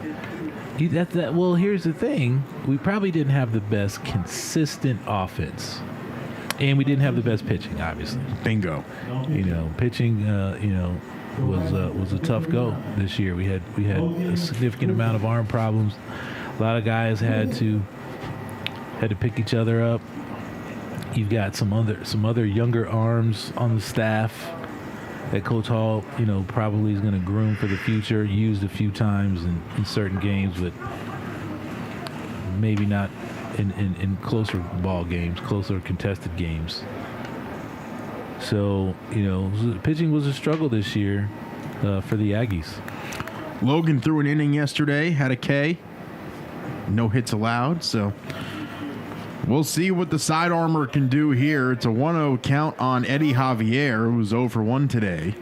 Well, here's the thing. We probably didn't have the best consistent offense. And we didn't have the best pitching, obviously. Bingo. You know, pitching, you know, was a tough go this year. We had a significant amount of arm problems. A lot of guys had to pick each other up. You've got some other younger arms on the staff that Coach Hall, you know, probably is going to groom for the future. Used a few times in certain games, but maybe not in closer ball games, closer contested games. So, you know, pitching was a struggle this year for the Aggies. Logan threw an inning yesterday, had a K. No hits allowed, so we'll see what the side armor can do here. It's a 1-0 count on Eddie Javier, who's 0 for 1 today.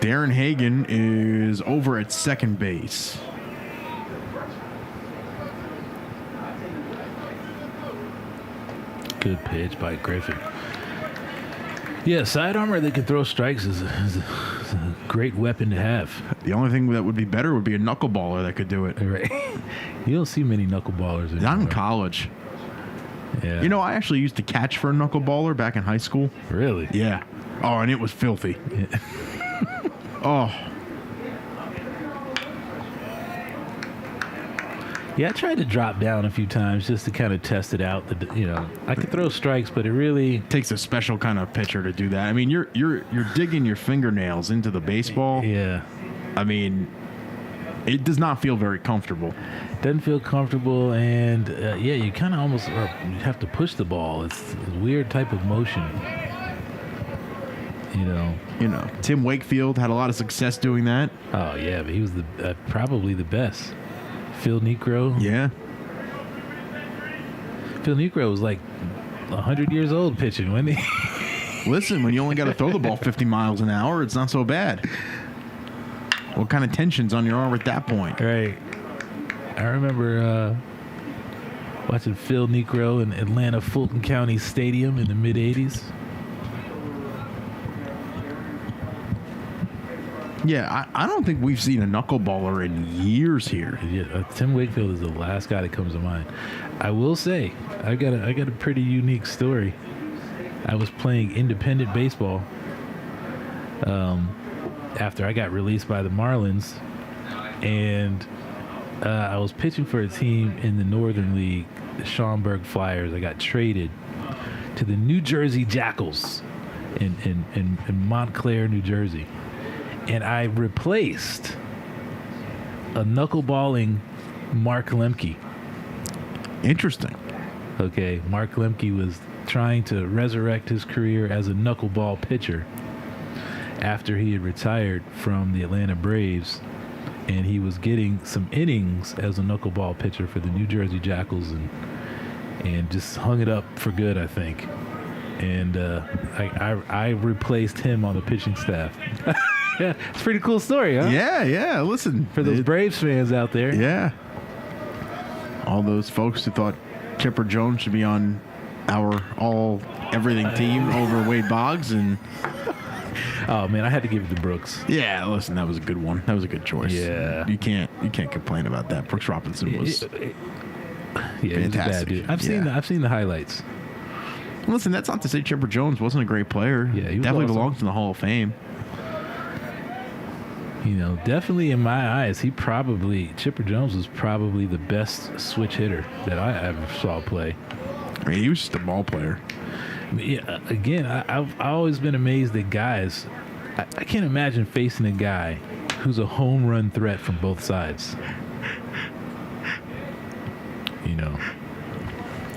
Darren Hagen is over at second base. Good pitch by Griffin. Yeah, side armor that can throw strikes is a great weapon to have. The only thing that would be better would be a knuckleballer that could do it. Right. You don't see many knuckleballers anymore. Not in college. Yeah. You know, I actually used to catch for a knuckleballer back in high school. Really? Yeah. Oh, and it was filthy. Yeah. Oh. Yeah, I tried to drop down a few times just to kind of test it out. I could throw strikes, but it really takes a special kind of pitcher to do that. I mean, you're digging your fingernails into the baseball. Yeah. I mean, it does not feel very comfortable. Doesn't feel comfortable, and you kind of almost you have to push the ball. It's a weird type of motion. You know, Tim Wakefield had a lot of success doing that. Oh yeah, but he was probably the best. Phil Necro. Yeah. Phil Necro was like 100 years old pitching, wasn't he? Listen, when you only got to throw the ball 50 miles an hour, it's not so bad. What kind of tension's on your arm at that point? Right. I remember watching Phil Necro in Atlanta Fulton County Stadium in the mid-'80s. Yeah, I don't think we've seen a knuckleballer in years here. Yeah, Tim Wakefield is the last guy that comes to mind. I will say, I got a pretty unique story. I was playing independent baseball after I got released by the Marlins, and I was pitching for a team in the Northern League, the Schaumburg Flyers. I got traded to the New Jersey Jackals in Montclair, New Jersey. And I replaced a knuckleballing Mark Lemke. Interesting. Okay, Mark Lemke was trying to resurrect his career as a knuckleball pitcher after he had retired from the Atlanta Braves, and he was getting some innings as a knuckleball pitcher for the New Jersey Jackals, and just hung it up for good, I think. And I replaced him on the pitching staff. Yeah, it's a pretty cool story, huh? Yeah. Listen, for those Braves fans out there. Yeah. All those folks who thought Chipper Jones should be on our everything team over Wade Boggs, and oh man, I had to give it to Brooks. Yeah, listen, that was a good one. That was a good choice. Yeah, you can't complain about that. Brooks Robinson was fantastic. He was a bad dude. I've seen the highlights. Listen, that's not to say Chipper Jones wasn't a great player. Yeah, he definitely awesome. belongs in the Hall of Fame. Definitely in my eyes, Chipper Jones was probably the best switch hitter that I ever saw play. I mean, he was just a ball player. Yeah, again, I've always been amazed at guys. I can't imagine facing a guy who's a home run threat from both sides.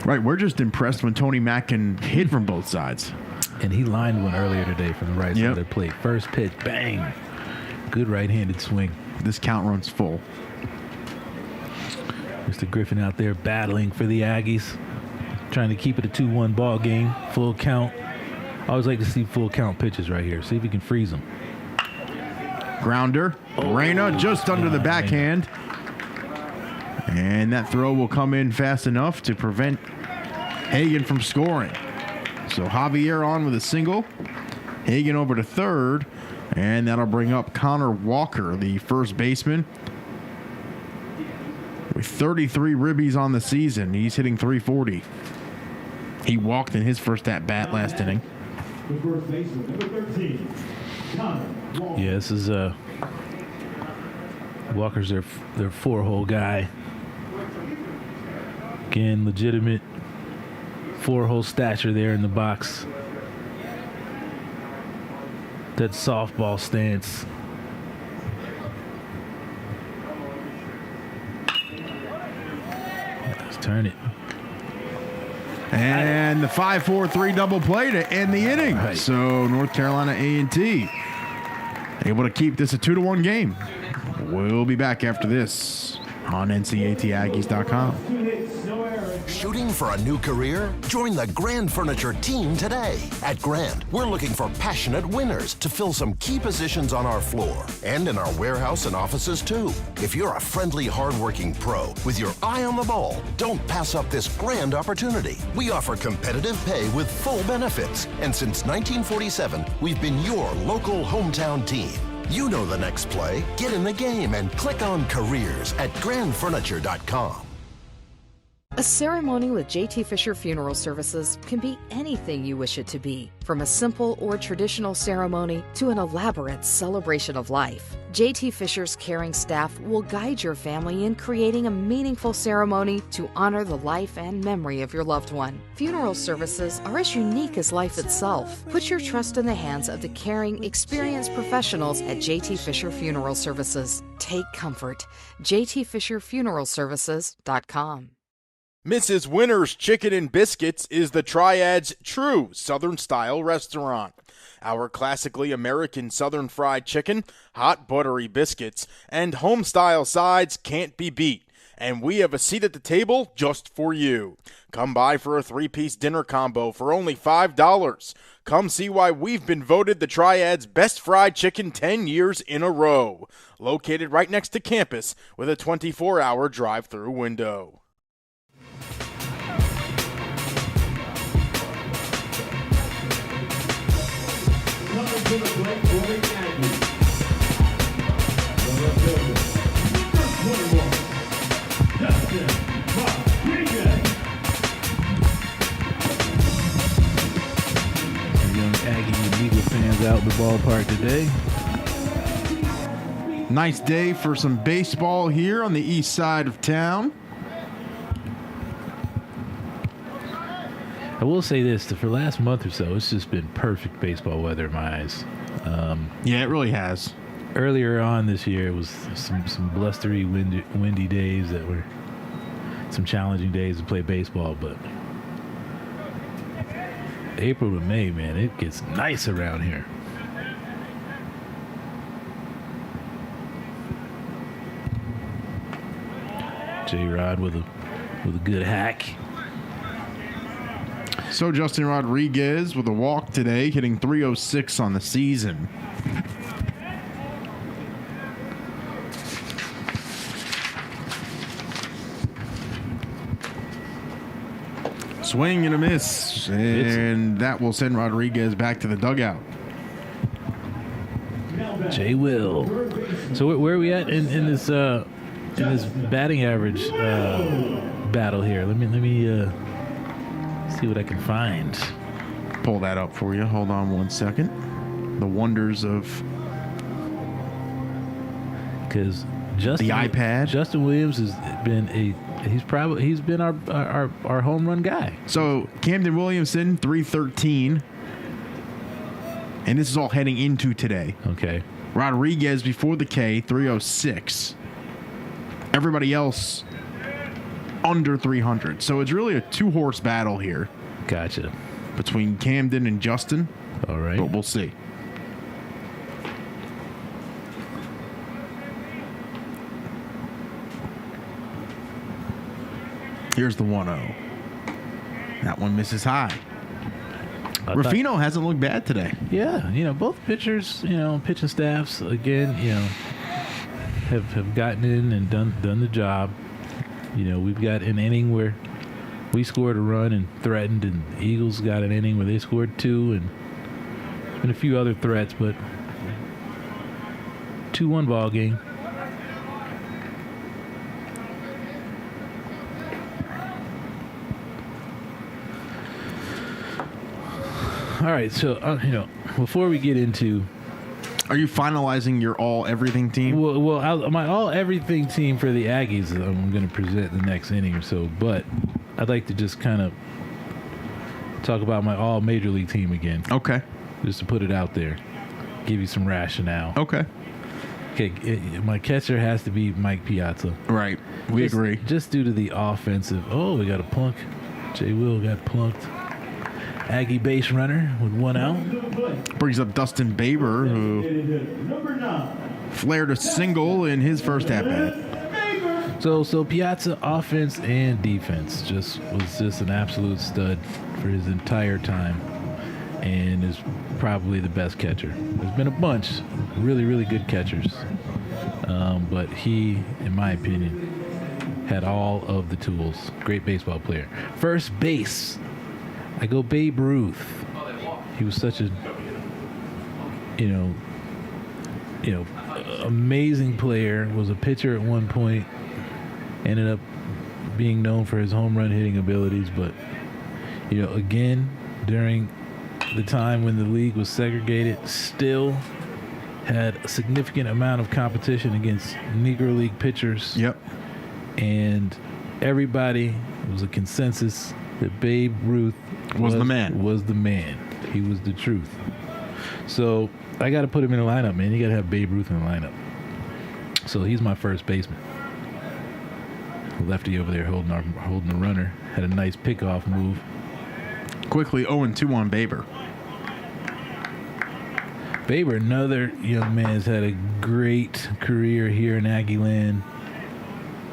Right, we're just impressed when Tony Mack can hit from both sides. And he lined one earlier today from the right side of the plate. First pitch, bang. Good right-handed swing. This count runs full. Mr. Griffin out there battling for the Aggies, trying to keep it a 2-1 ball game. Full count. I always like to see full count pitches right here. See if he can freeze them. Grounder. Reyna just under the backhand. And that throw will come in fast enough to prevent Hagan from scoring. So Javier on with a single. Hagan over to third. And that'll bring up Connor Walker, the first baseman. With 33 ribbies on the season, he's hitting .340. He walked in his first at-bat last inning. The first baseman, number 13, Connor Walker. Yeah, this is Walker's their 4-hole guy. Again, legitimate 4-hole stature there in the box. That softball stance. Let's turn it. And the 5-4-3 double play to end the inning. Right. So North Carolina A&T able to keep this a 2-1 game. We'll be back after this on NCATAggies.com. Shooting for a new career? Join the Grand Furniture team today. At Grand, we're looking for passionate winners to fill some key positions on our floor and in our warehouse and offices too. If you're a friendly, hardworking pro with your eye on the ball, don't pass up this grand opportunity. We offer competitive pay with full benefits, and since 1947, we've been your local hometown team. You know the next play. Get in the game and click on careers at grandfurniture.com. A ceremony with JT Fisher Funeral Services can be anything you wish it to be, from a simple or traditional ceremony to an elaborate celebration of life. JT Fisher's caring staff will guide your family in creating a meaningful ceremony to honor the life and memory of your loved one. Funeral services are as unique as life itself. Put your trust in the hands of the caring, experienced professionals at JT Fisher Funeral Services. Take comfort. JTFisherFuneralServices.com. Mrs. Winter's Chicken and Biscuits is the Triad's true Southern-style restaurant. Our classically American Southern fried chicken, hot buttery biscuits, and home-style sides can't be beat. And we have a seat at the table just for you. Come by for a 3-piece dinner combo for only $5. Come see why we've been voted the Triad's best fried chicken 10 years in a row. Located right next to campus with a 24-hour drive-through window. Young Aggie and Eagle fans out in the ballpark today. Nice day for some baseball here on the east side of town. I will say this, for the last month or so, it's just been perfect baseball weather in my eyes. Yeah, it really has. Earlier on this year, it was some blustery, windy days that were some challenging days to play baseball, but April to May, man, it gets nice around here. J-Rod with a good hack. So Justin Rodriguez with a walk today, hitting .306 on the season. Swing and a miss, and that will send Rodriguez back to the dugout. Jay Will. So where are we at in this batting average battle here? Let me see what I can find. Pull that up for you. Hold on 1 second. The wonders of because Justin, the iPad. Justin Williams has been he's been our home run guy. So Camden Williamson 313, and this is all heading into today. Okay. Rodriguez before the K 306. Everybody else under 300. So it's really a 2-horse battle here. Gotcha. Between Camden and Justin. All right. But we'll see. Here's the 1-0. That one misses high. Ruffino hasn't looked bad today. Yeah, both pitchers, pitching staffs, again, have gotten in and done the job. We've got an inning where we scored a run and threatened, and the Eagles got an inning where they scored 2, and there's been a few other threats, but 2-1 ball game. All right, so before we get into, are you finalizing your all-everything team? Well, my all-everything team for the Aggies, I'm going to present the next inning or so, but I'd like to just kind of talk about my all-major league team again. Okay. Just to put it out there, give you some rationale. Okay. My catcher has to be Mike Piazza. Right. We agree. Just due to the offensive. Oh, we got a plunk. Jay Will got plunked. Aggie base runner with 1 out. Brings up Dustin Baber, who flared a single in his first at-bat. So Piazza, offense and defense, was just an absolute stud for his entire time, and is probably the best catcher. There's been a bunch really, really good catchers, but he, in my opinion, had all of the tools. Great baseball player. First base, I go Babe Ruth. He was such a, amazing player. Was a pitcher at one point. Ended up being known for his home run hitting abilities, but again, during the time when the league was segregated, still had a significant amount of competition against Negro League pitchers. Yep. And everybody, it was a consensus that Babe Ruth was the man. He was the truth. So I got to put him in the lineup, man. You got to have Babe Ruth in the lineup. So he's my first baseman. Lefty over there holding the runner. Had a nice pickoff move. Quickly 0-2 on Baber. Baber, another young man, has had a great career here in Aggieland.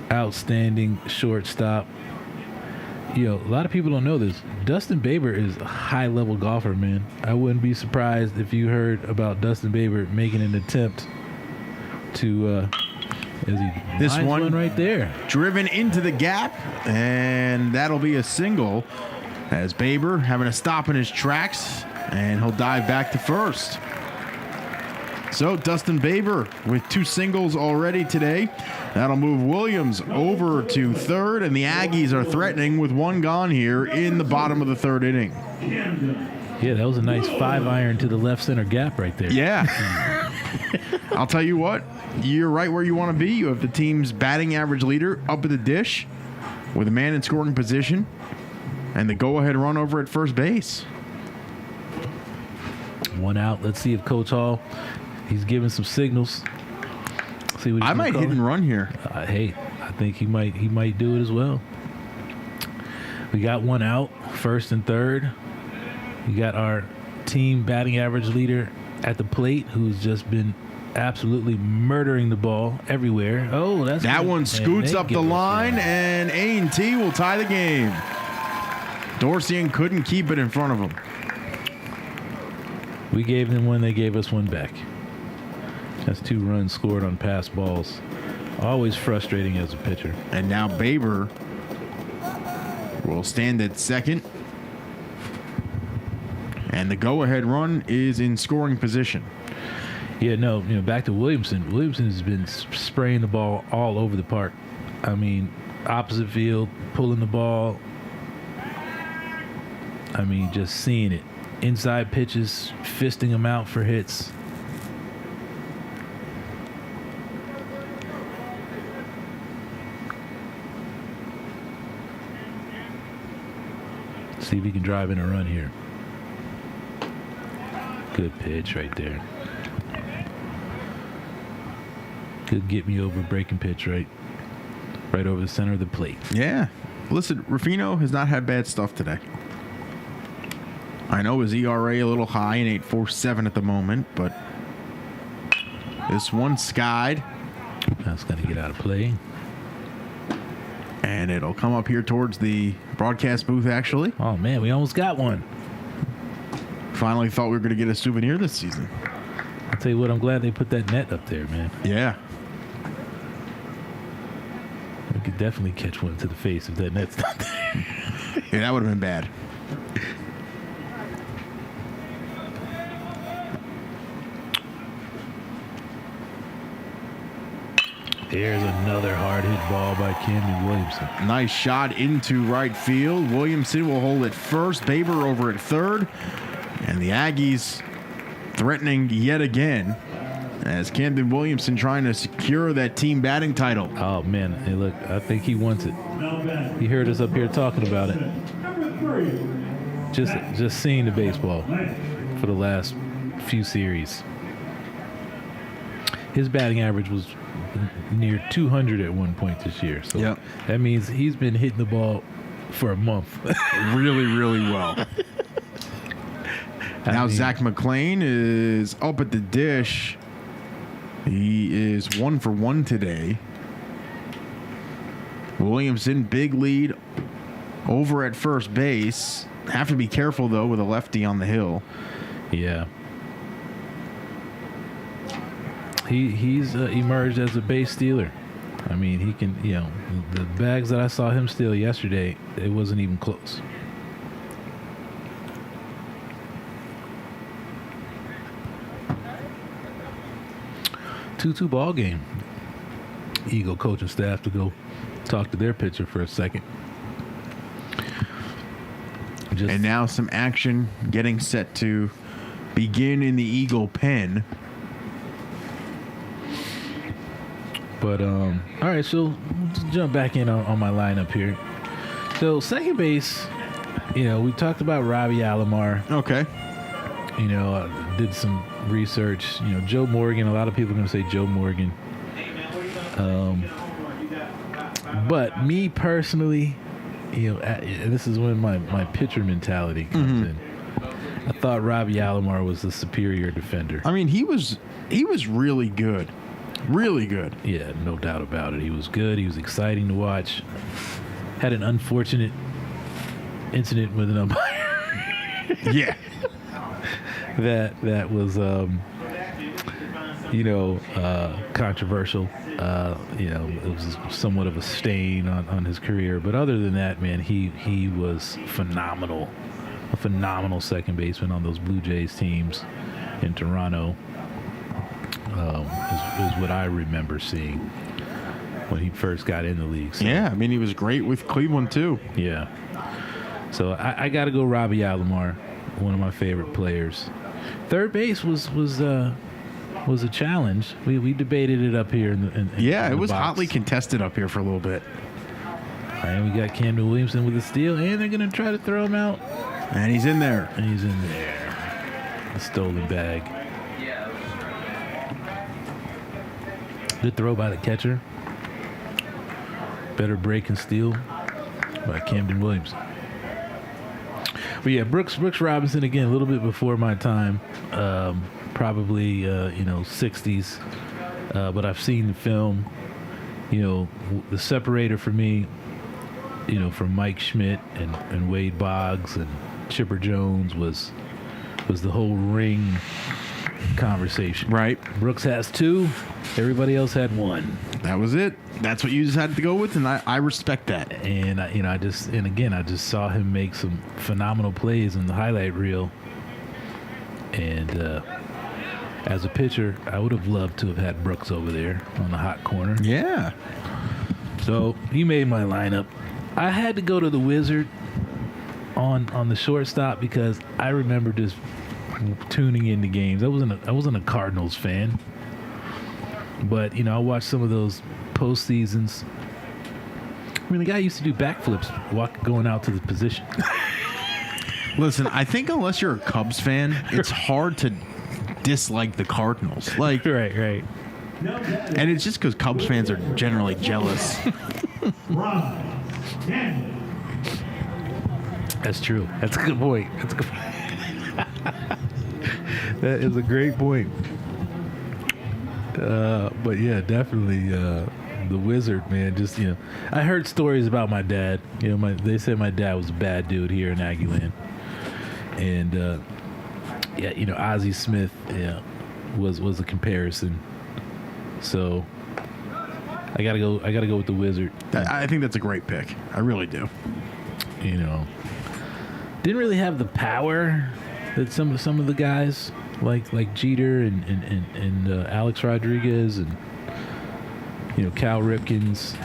Outstanding shortstop. A lot of people don't know this. Dustin Baber is a high-level golfer, man. I wouldn't be surprised if you heard about Dustin Baber making an attempt to this one right there, driven into the gap, and that'll be a single as Baber having to stop in his tracks, and he'll dive back to first. So Dustin Baber with 2 singles already today. That'll move Williams over to third, and the Aggies are threatening with 1 gone here in the bottom of the 3rd inning. Yeah, that was a nice 5-iron to the left center gap right there. Yeah. I'll tell you what, you're right where you want to be. You have the team's batting average leader up at the dish with a man in scoring position and the go-ahead run over at first base. 1 out. Let's see if Coach Hall, he's giving some signals. See what I might hit and run here. Hey, I think he might do it as well. We got 1 out, first and third. We got our team batting average leader at the plate, who's just been absolutely murdering the ball everywhere. Oh, that good. One scoots up the line, and A&T will tie the game. Dorsian couldn't keep it in front of him. We gave them 1, they gave us 1 back. That's 2 runs scored on pass balls. Always frustrating as a pitcher. And now Baber will stand at second. And the go-ahead run is in scoring position. Yeah, no, back to Williamson. Williamson has been spraying the ball all over the park. I mean, opposite field, pulling the ball. I mean, just seeing it. Inside pitches, fisting them out for hits. See if he can drive in a run here. Good pitch right there. Good get me over breaking pitch right over the center of the plate. Yeah. Listen, Ruffino has not had bad stuff today. I know his ERA a little high in 8.47 at the moment, but this one skied. That's going to get out of play. And it'll come up here towards the broadcast booth, actually. Oh, man, we almost got one. Finally thought we were going to get a souvenir this season. I'll tell you what, I'm glad they put that net up there, man. Yeah. We could definitely catch one to the face if that net's not there. Yeah, that would have been bad. There's another hard hit ball by Camden Williamson. Nice shot into right field. Williamson will hold at first. Baber over at third. And the Aggies threatening yet again as Camden Williamson trying to secure that team batting title. Oh, man. Hey, look, I think he wants it. He heard us up here talking about it. Just seeing the baseball for the last few series. His batting average was near 200 at one point this year. So that means he's been hitting the ball for a month. Really, really well. Now Zach McClain is up at the dish. He is 1 for 1 today. Williamson, big lead over at first base. Have to be careful, though, with a lefty on the hill. Yeah. He's emerged as a base stealer. I mean, he can, the bags that I saw him steal yesterday, it wasn't even close. Two ball game. Eagle coaching staff to go talk to their pitcher for a second. And now some action getting set to begin in the Eagle pen. But, all right, so let's jump back in on my lineup here. So, second base, we talked about Robbie Alomar. Okay. I did some research. Joe Morgan, a lot of people are going to say Joe Morgan. But me personally, this is when my pitcher mentality comes in. I thought Robbie Alomar was the superior defender. I mean, he was really good. Really good. Yeah, no doubt about it. He was good. He was exciting to watch. Had an unfortunate incident with an umpire. Yeah. That was, controversial. It was somewhat of a stain on his career. But other than that, man, he was phenomenal. A phenomenal second baseman on those Blue Jays teams in Toronto. Is what I remember seeing when he first got in the league. So, yeah, I mean, he was great with Cleveland, too. Yeah. So I got to go Robbie Alomar, one of my favorite players. Third base was a challenge. We debated it up here. It was hotly contested up here for a little bit. And we got Camden Williamson with a steal, and they're going to try to throw him out. And he's in there. A stolen bag. Good throw by the catcher. Better break and steal by Camden Williamson. But yeah, Brooks Robinson, again, a little bit before my time. Probably, 60s. But I've seen the film. The separator for me, from Mike Schmidt and Wade Boggs and Chipper Jones was the whole ring conversation. Right. Brooks has 2. Everybody else had 1. That was it. That's what you decided to go with, and I respect that. And I just saw him make some phenomenal plays in the highlight reel. And as a pitcher, I would have loved to have had Brooks over there on the hot corner. Yeah. So he made my lineup. I had to go to the Wizard on the shortstop because I remember just tuning into games. I wasn't a Cardinals fan, but I watched some of those postseasons. I mean, the guy used to do backflips going out to the position. Listen, I think unless you're a Cubs fan, it's hard to dislike the Cardinals. Like, right. And it's just because Cubs fans are generally jealous. That's true. That's a good point. That is a great point. But yeah, definitely the Wizard, man. Just I heard stories about my dad. They said my dad was a bad dude here in Aggieland, and Ozzie Smith, was a comparison. So I gotta go with the Wizard. I think that's a great pick. I really do. Didn't really have the power that some of the guys like Jeter and Alex Rodriguez and Cal Ripken's.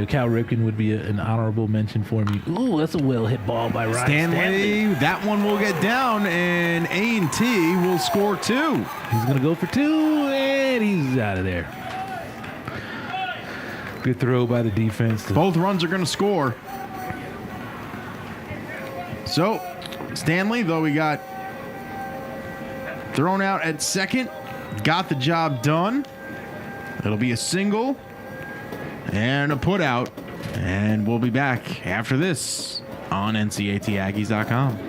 Cal Ripken would be an honorable mention for me. Ooh, that's a well hit ball by Ryan Stanley. That one will get down, and A&T will score 2. He's gonna go for 2, and he's out of there. Good throw by the defense. Both runs are going to score. So, Stanley, though he got thrown out at second, got the job done. It'll be a single and a put out. And we'll be back after this on NCATAggies.com.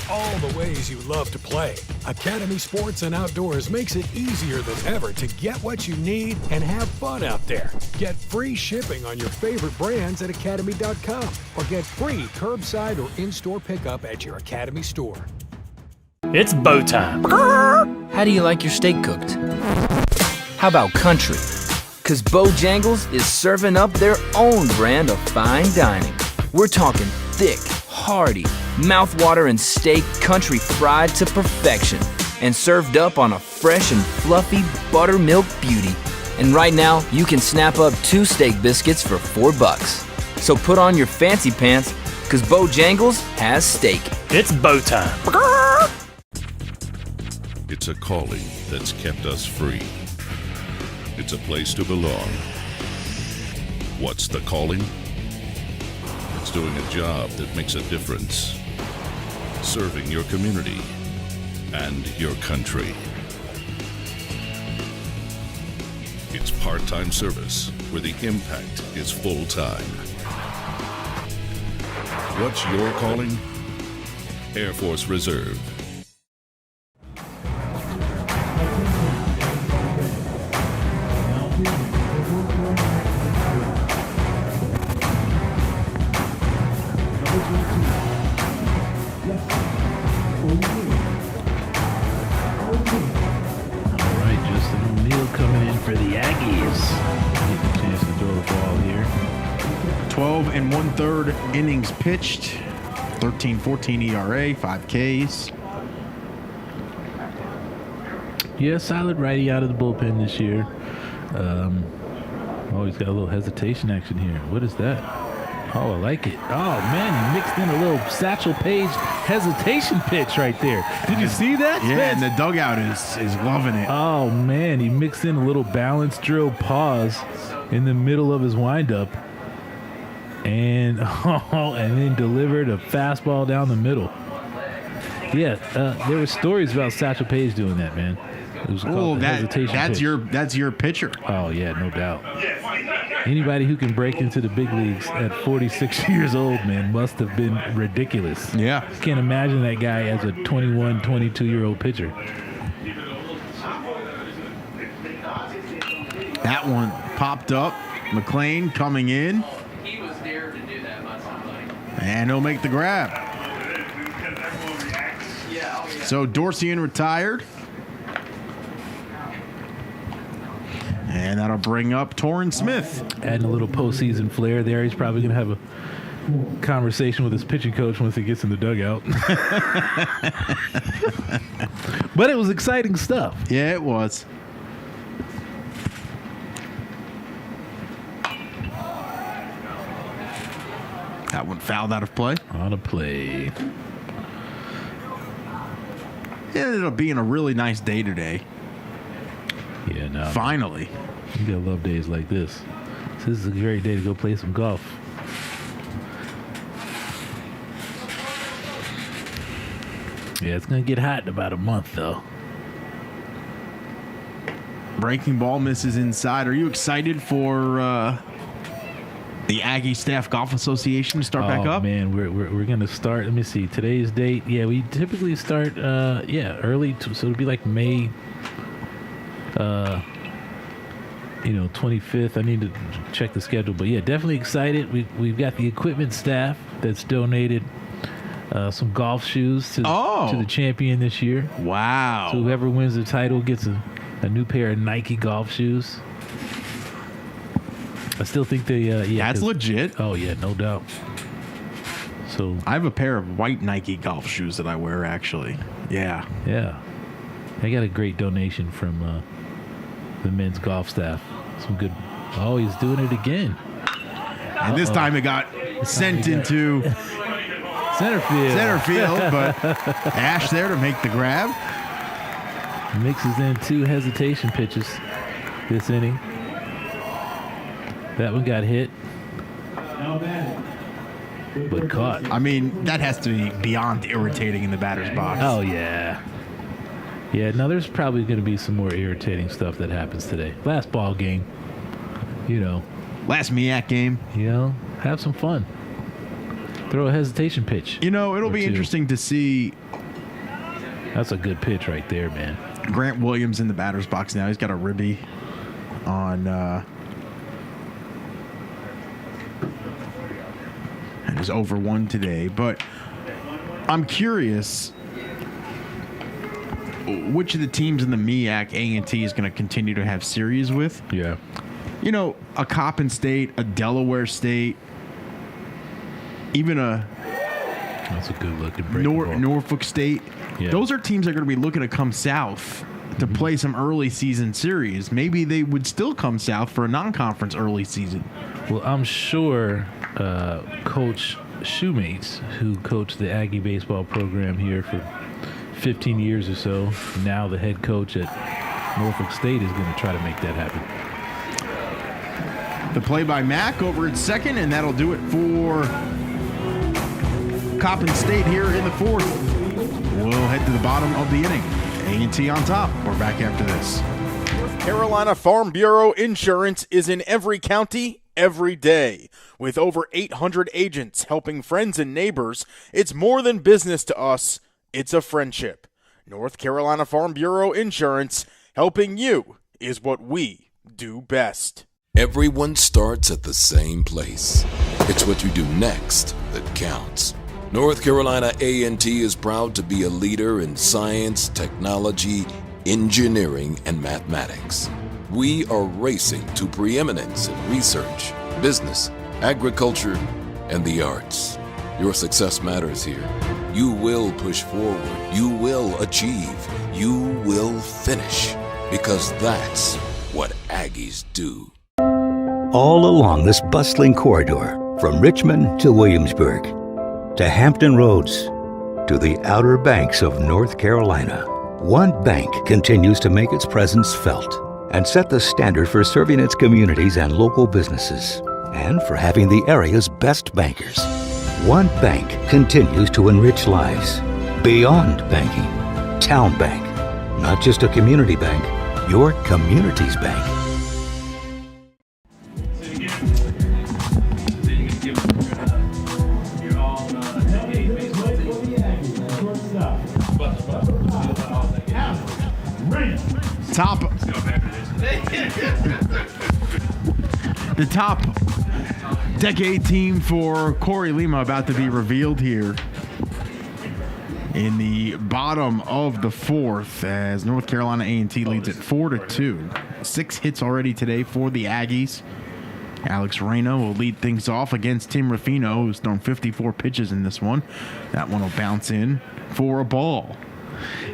all the ways you love to play. Academy Sports and Outdoors makes it easier than ever to get what you need and have fun out there. Get free shipping on your favorite brands at academy.com or get free curbside or in-store pickup at your Academy store. It's bow time. How do you like your steak cooked? How about country? Because Bojangles is serving up their own brand of fine dining. We're talking thick, hearty, mouth-watering steak country fried to perfection and served up on a fresh and fluffy buttermilk beauty. And right now, you can snap up 2 steak biscuits for $4. So put on your fancy pants, because Bojangles has steak. It's bow time. It's a calling that's kept us free. It's a place to belong. What's the calling? It's doing a job that makes a difference. Serving your community and your country. It's part-time service where the impact is full-time. What's your calling? Air Force Reserve. For the Aggies, get the chance to throw the ball here. 12 1/3 innings pitched, 13-14 ERA, 5 Ks. Yeah, solid righty out of the bullpen this year. Oh, he's got a little hesitation action here. What is that? Oh, I like it. Oh, man, he mixed in a little Satchel Paige hesitation pitch right there. Did you see that? Yeah, and the dugout is loving it. Oh, man, he mixed in a little balance drill pause in the middle of his windup and then delivered a fastball down the middle. Yeah, there were stories about Satchel Paige doing that, man. It was called the hesitation pitch. That's your pitcher. Oh, yeah, no doubt. Anybody who can break into the big leagues at 46 years old, man, must have been ridiculous. Yeah. Can't imagine that guy as a 21, 22-year-old pitcher. That one popped up. McLean coming in. He was there to do that by somebody. And he'll make the grab. So Dorsian retired. And that'll bring up Torrin Smith. Adding a little postseason flair there. He's probably going to have a conversation with his pitching coach once he gets in the dugout. But it was exciting stuff. Yeah, it was. That one fouled out of play. Out of play. It ended up being a really nice day today. Yeah, no. Finally. You gotta love days like this. So this is a great day to go play some golf. Yeah, it's gonna get hot in about a month, though. Breaking ball misses inside. Are you excited for the Aggie Staff Golf Association to start back up? Oh, man, we're gonna start. Let me see. Today's date. Yeah, we typically start early. So it'll be like May 25th. I need to check the schedule, but yeah, definitely excited. We've got the equipment staff that's donated some golf shoes to the champion this year. Wow. So whoever wins the title gets a new pair of Nike golf shoes. I still think they that's legit. Oh yeah, no doubt. So I have a pair of white Nike golf shoes that I wear, actually. Yeah. Yeah. I got a great donation from the men's golf staff. Some good. Oh, he's doing it again. And this time it got sent into center field, but Ash there to make the grab. Mixes in 2 hesitation pitches this inning. That one got hit, but caught. I mean, that has to be beyond irritating in the batter's box. Oh, yeah. Yeah, now there's probably going to be some more irritating stuff that happens today. Last ball game, Last MEAC game. Have some fun. Throw a hesitation pitch. It'll be interesting to see That's a good pitch right there, man. Grant Williams in the batter's box now. He's got a ribby on and is over 1 today. But I'm curious which of the teams in the MEAC A&T is going to continue to have series with. Yeah. You know, a Coppin State, a Delaware State, even a that's a good looking break. Norfolk State. Yeah. Those are teams that are going to be looking to come south to play some early season series. Maybe they would still come south for a non-conference early season. Well, I'm sure Coach Shoemates, who coached the Aggie baseball program here for 15 years or so, now the head coach at Norfolk State, is going to try to make that happen. The play by Mac over at second, and that'll do it for Coppin State here in the 4th. We'll head to the bottom of the inning. A&T on top. We're back after this. North Carolina Farm Bureau Insurance is in every county, every day. With over 800 agents helping friends and neighbors, it's more than business to us, it's a friendship. North Carolina Farm Bureau Insurance, helping you is what we do best. Everyone starts at the same place. It's what you do next that counts. North Carolina A&T is proud to be a leader in science, technology, engineering, and mathematics. We are racing to preeminence in research, business, agriculture, and the arts. Your success matters here. You will push forward. You will achieve. You will finish. Because that's what Aggies do. All along this bustling corridor, from Richmond to Williamsburg, to Hampton Roads, to the Outer Banks of North Carolina, one bank continues to make its presence felt and set the standard for serving its communities and local businesses, and for having the area's best bankers. One bank continues to enrich lives beyond banking. Town Bank, not just a community bank, your community's bank. The top decade team for Corey Lima about to be revealed here in the bottom of the 4th as North Carolina A&T leads at 4-2. 6 hits already today for the Aggies. Alex Reyna will lead things off against Tim Ruffino, who's thrown 54 pitches in this one. That one will bounce in for a ball.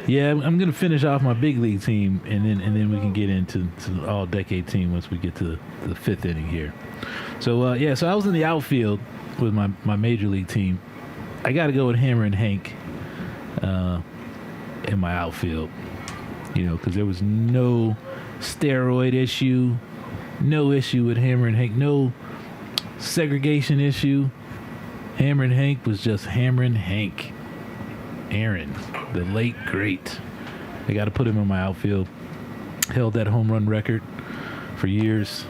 Yeah, I'm going to finish off my big league team, and then we can get into the all-decade team once we get to the 5th inning here. So, so I was in the outfield with my major league team. I got to go with Hammer and Hank in my outfield, because there was no steroid issue, no issue with Hammer and Hank, no segregation issue. Hammer and Hank was just Hammer and Hank. Aaron, the late great. I got to put him in my outfield. Held that home run record for years.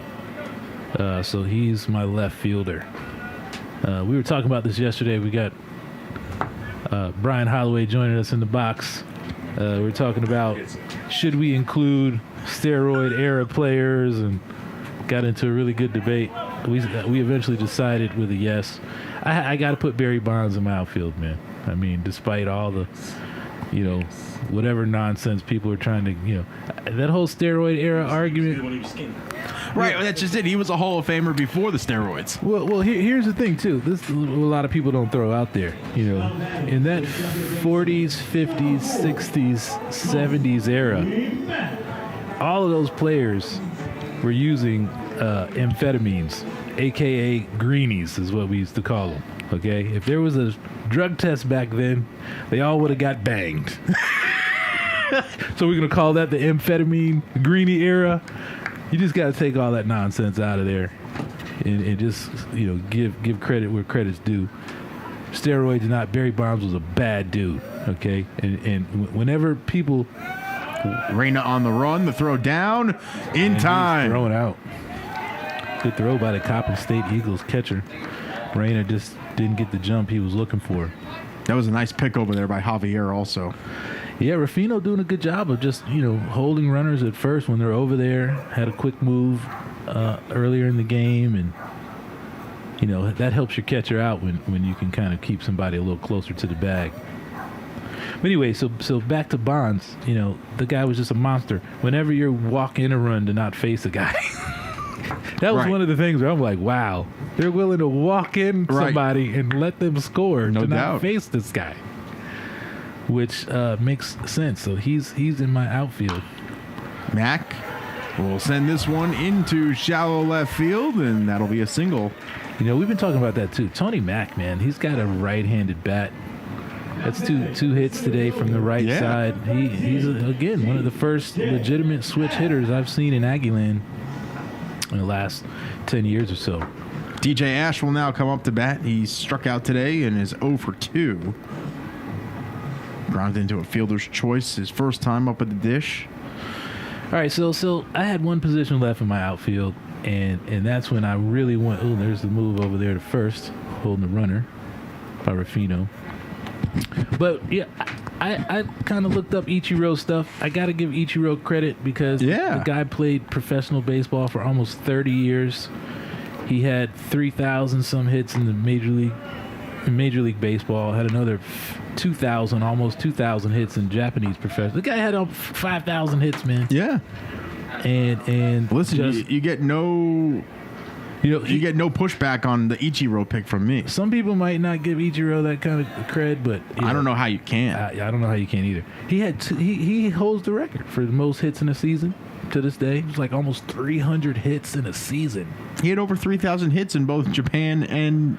So he's my left fielder. We were talking about this yesterday. We got Brian Holloway joining us in the box. We were talking about should we include steroid era players, and got into a really good debate. We eventually decided with a yes. I got to put Barry Bonds in my outfield, man. I mean, despite all the, whatever nonsense people are trying to, that whole steroid era argument. Right, that's just it. He was a Hall of Famer before the steroids. Well, here's the thing, too. This a lot of people don't throw out there. In that 40s, 50s, 60s, 70s era, all of those players were using amphetamines, a.k.a. greenies is what we used to call them. Okay, if there was a drug test back then, they all would have got banged. So we're gonna call that the amphetamine greenie era. You just gotta take all that nonsense out of there, and just give credit where credit's due. Steroids or not, Barry Bonds was a bad dude. Okay, and whenever people, Reyna on the run, the throw down in time, throwing out. Good throw by the Coppin State Eagles catcher. Reyna just didn't get the jump he was looking for. That was a nice pick over there by Javier also. Yeah, Ruffino doing a good job of just, holding runners at first when they're over there. Had a quick move earlier in the game, and, that helps your catcher out when you can kind of keep somebody a little closer to the bag. But anyway, so back to Bonds, the guy was just a monster. Whenever you walk in a run to not face a guy, that was one of the things where I'm like, wow, they're willing to walk in somebody and let them score to not face this guy, which makes sense. So he's in my outfield. Mac will send this one into shallow left field, and that'll be a single. We've been talking about that too. Tony Mack, man, he's got a right-handed bat. That's two hits today from the right side. He's again, one of the first legitimate switch hitters I've seen in Aggieland in the last 10 years or so. DJ Ash will now come up to bat. He struck out today and is 0 for 2. Grounded into a fielder's choice, his first time up at the dish. All right, so I had one position left in my outfield, and that's when I really went, there's the move over there to first, holding the runner by Ruffino. But, yeah, I kind of looked up Ichiro stuff. I got to give Ichiro credit because the guy played professional baseball for almost 30 years. He had 3,000 some hits in the Major League Baseball. Had another 2,000, almost 2,000 hits in Japanese professional. The guy had 5,000 hits, man. Yeah. And listen, you get no... You get no pushback on the Ichiro pick from me. Some people might not give Ichiro that kind of cred, but I don't know how you can. I don't know how you can either. He holds the record for the most hits in a season to this day. It was like almost 300 hits in a season. He had over 3,000 hits in both Japan and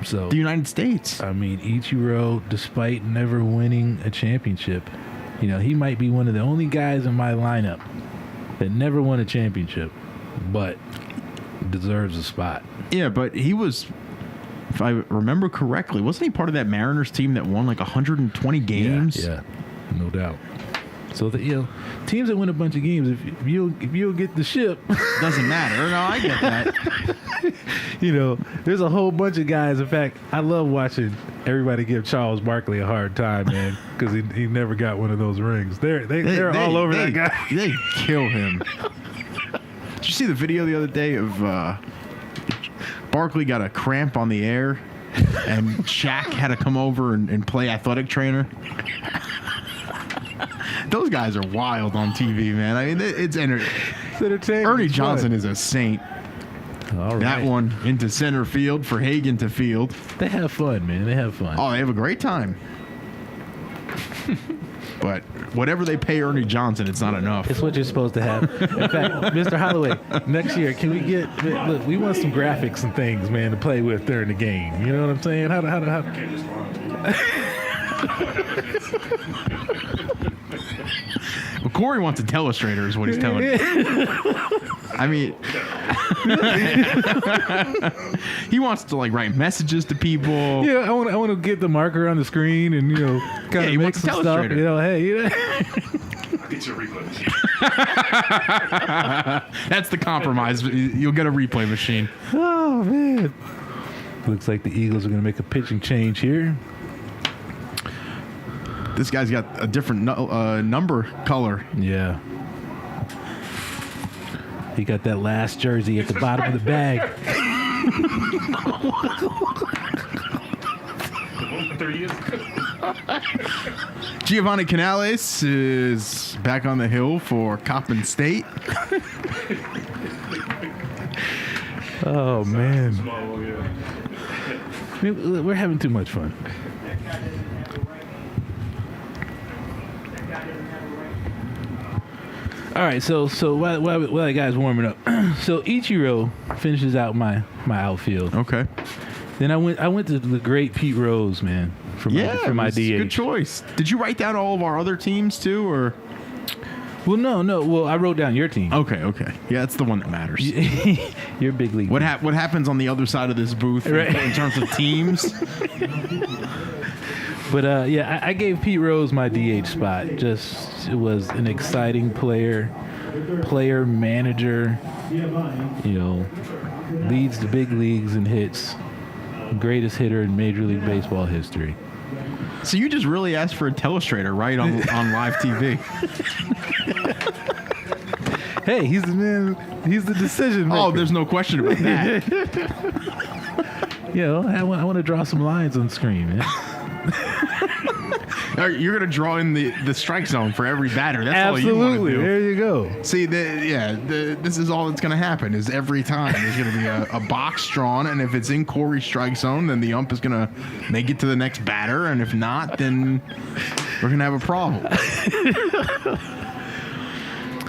so the United States. I mean, Ichiro, despite never winning a championship, he might be one of the only guys in my lineup that never won a championship, but deserves a spot. Yeah, but he was, if I remember correctly, wasn't he part of that Mariners team that won like 120 games? Yeah, no doubt. So teams that win a bunch of games, if you don't get the ship, doesn't matter. No, I get that. There's a whole bunch of guys. In fact, I love watching everybody give Charles Barkley a hard time, man, because he never got one of those rings. They're all over that guy. They kill him. Did you see the video the other day of Barkley got a cramp on the air and Shaq had to come over and play athletic trainer? Those guys are wild on TV, man. I mean, it's entertaining. Ernie Johnson is a saint. All right. That one into center field for Hagen to field. They have fun, man. They have fun. Oh, they have a great time. But whatever they pay Ernie Johnson, it's not enough. It's what you're supposed to have. In fact, Mr. Holloway, next year, can we look, we want some graphics and things, man, to play with during the game. You know what I'm saying? How? Well, Corey wants a telestrator is what he's telling me. I mean, he wants to write messages to people. Yeah, I want to get the marker on the screen and kind of make some stuff. Hey, I'll get you a replay machine. That's the compromise. You'll get a replay machine. Oh man! Looks like the Eagles are going to make a pitching change here. This guy's got a different number color. Yeah. He got that last jersey at the bottom of the bag. 30 years ago. Giovanni Canales is back on the hill for Coppin State. Oh, man. Small, yeah. We're having too much fun. All right, so while the guy's warming up, so Ichiro finishes out my outfield. Okay. Then I went to the great Pete Rose, man, for my DH. Good choice. Did you write down all of our other teams too, or? Well, no. Well, I wrote down your team. Okay. Yeah, that's the one that matters. Your big league. What happens on the other side of this booth in terms of teams? But I gave Pete Rose my DH spot. It was an exciting player, manager. Leads the big leagues in hits. Greatest hitter in Major League Baseball history. So you just really asked for a telestrator, right, on live TV? Hey, he's the man. He's the decision maker. Oh, there's no question about that. You know, I want to draw some lines on screen, man. You're going to draw in the strike zone for every batter. That's Absolutely. all you want to do. There you go. See, this is all that's going to happen is every time there's going to be a box drawn, and if it's in Corey's strike zone, then the ump is going to make it to the next batter, and if not, then we're going to have a problem.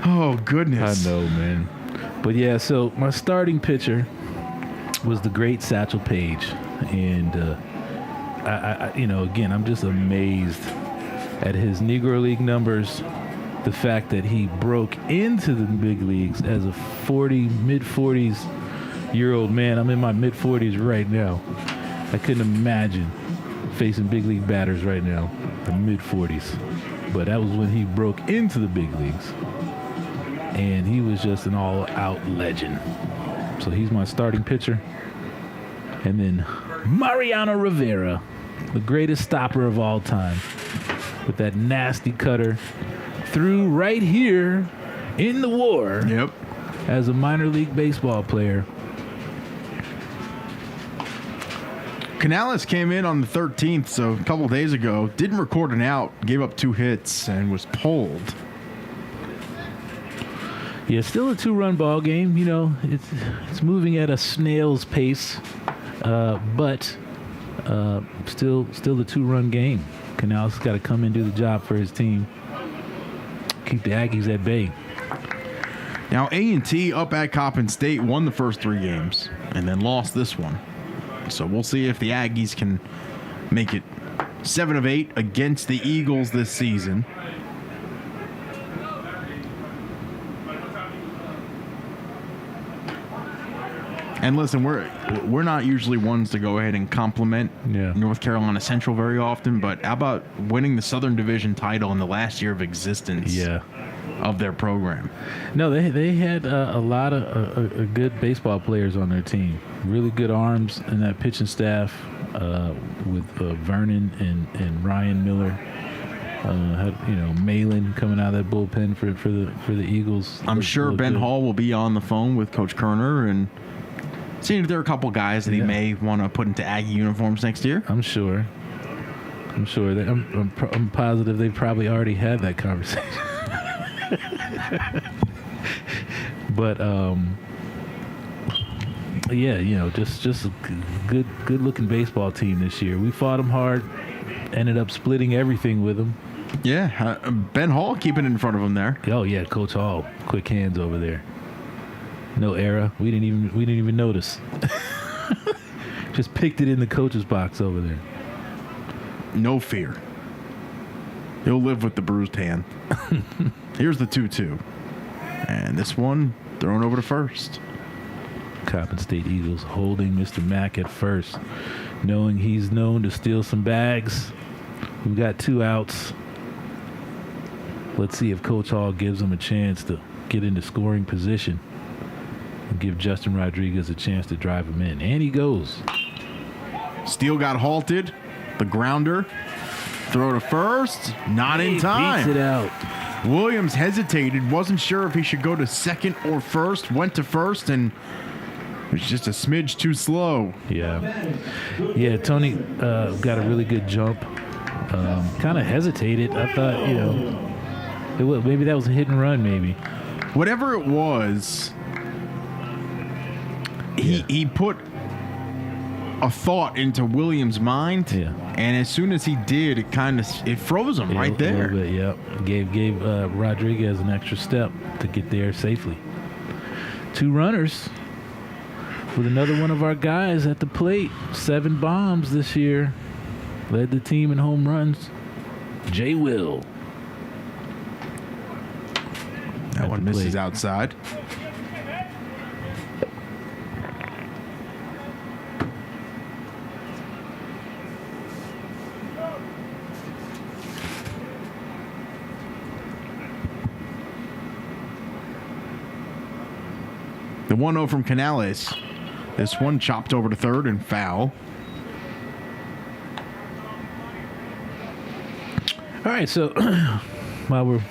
Oh, goodness. I know, man. But, yeah, so my starting pitcher was the great Satchel Paige, and I again, I'm just amazed at his Negro League numbers. The fact that he broke into the big leagues as a mid-40s-year-old man. I'm in my mid-40s right now. I couldn't imagine facing big league batters right now in mid-40s. But that was when he broke into the big leagues. And he was just an all-out legend. So he's my starting pitcher. And then Mariano Rivera, the greatest stopper of all time, with that nasty cutter, threw right here in the WAR. Yep. As a minor league baseball player. Canales came in on the 13th, so a couple days ago, didn't record an out, gave up 2 hits, and was pulled. Yeah, still a 2-run ball game. You know, it's moving at a snail's pace, but still the 2-run game. Canales has got to come in and do the job for his team. Keep the Aggies at bay. Now, A&T up at Coppin State won the first 3 games and then lost this one. So we'll see if the Aggies can make it 7 of 8 against the Eagles this season. And listen, we're not usually ones to go ahead and compliment North Carolina Central very often, but how about winning the Southern Division title in the last year of existence of their program? No, they had a lot of good baseball players on their team. Really good arms in that pitching staff with Vernon and Ryan Miller. Had Malin coming out of that bullpen for the Eagles. I'm sure Ben Hall will be on the phone with Coach Kerner and seeing if there are a couple guys that he may want to put into Aggie uniforms next year. I'm sure that I'm positive they probably already had that conversation. But just a good looking baseball team this year. We fought them hard, ended up splitting everything with them. Yeah, Ben Hall keeping it in front of him there. Oh yeah, Coach Hall, quick hands over there. No error. We didn't even notice. Just picked it in the coach's box over there. No fear. He'll live with the bruised hand. Here's the 2-2. And this one thrown over to first. Coppin State Eagles holding Mr. Mack at first, knowing he's known to steal some bags. We've got 2 outs. Let's see if Coach Hall gives him a chance to get into scoring position and give Justin Rodriguez a chance to drive him in. And he goes. Steele got halted. The grounder. Throw to first. Not in time. Beats it out. Williams hesitated. Wasn't sure if he should go to second or first. Went to first and it was just a smidge too slow. Yeah, Tony got a really good jump. Kind of hesitated. I thought, maybe that was a hit and run, maybe. Whatever it was, he put a thought into Williams' mind, and as soon as he did, it froze him right there. A little bit, Gave Rodriguez an extra step to get there safely. 2 runners with another one of our guys at the plate. 7 bombs this year. Led the team in home runs. Jay Will. That one misses outside. The 1-0 from Canales. This one chopped over to third and foul. All right, so while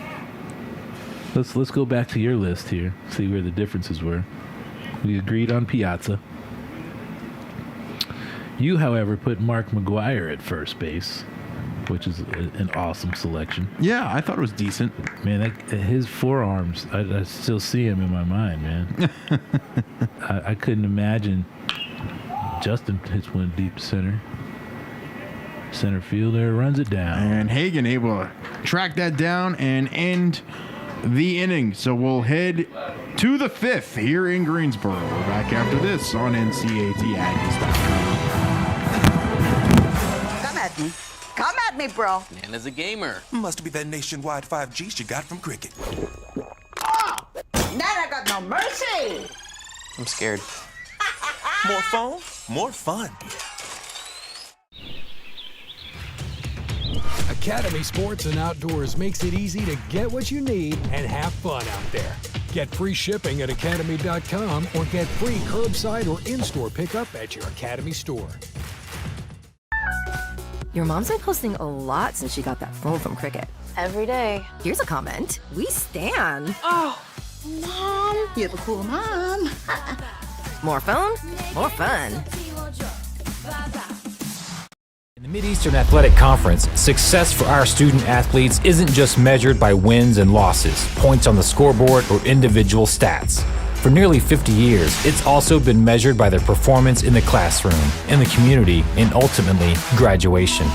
let's go back to your list here, see where the differences were. We agreed on Piazza. You, however, put Mark McGuire at first base, which is an awesome selection. Yeah, I thought it was decent. Man, his forearms, I still see him in my mind, man. I couldn't imagine Justin hits one deep center. Center fielder runs it down. And Hagan able to track that down and end the inning. So we'll head to the 5th here in Greensboro. We're back after this on NCATaggies.com. Come at me. Come at me, bro. Nana's a gamer. Must be that nationwide 5G she got from cricket. Nana got no mercy. I'm scared. More phone, more fun. Academy Sports and Outdoors makes it easy to get what you need and have fun out there. Get free shipping at academy.com or get free curbside or in-store pickup at your Academy store. Your mom's been posting a lot since she got that phone from Cricket. Every day. Here's a comment. We stan. Oh, Mom, you're the cool mom. More phone, more fun. In the Mid-Eastern Athletic Conference, success for our student athletes isn't just measured by wins and losses, points on the scoreboard, or individual stats. For nearly 50 years, it's also been measured by their performance in the classroom, in the community, and ultimately, graduation.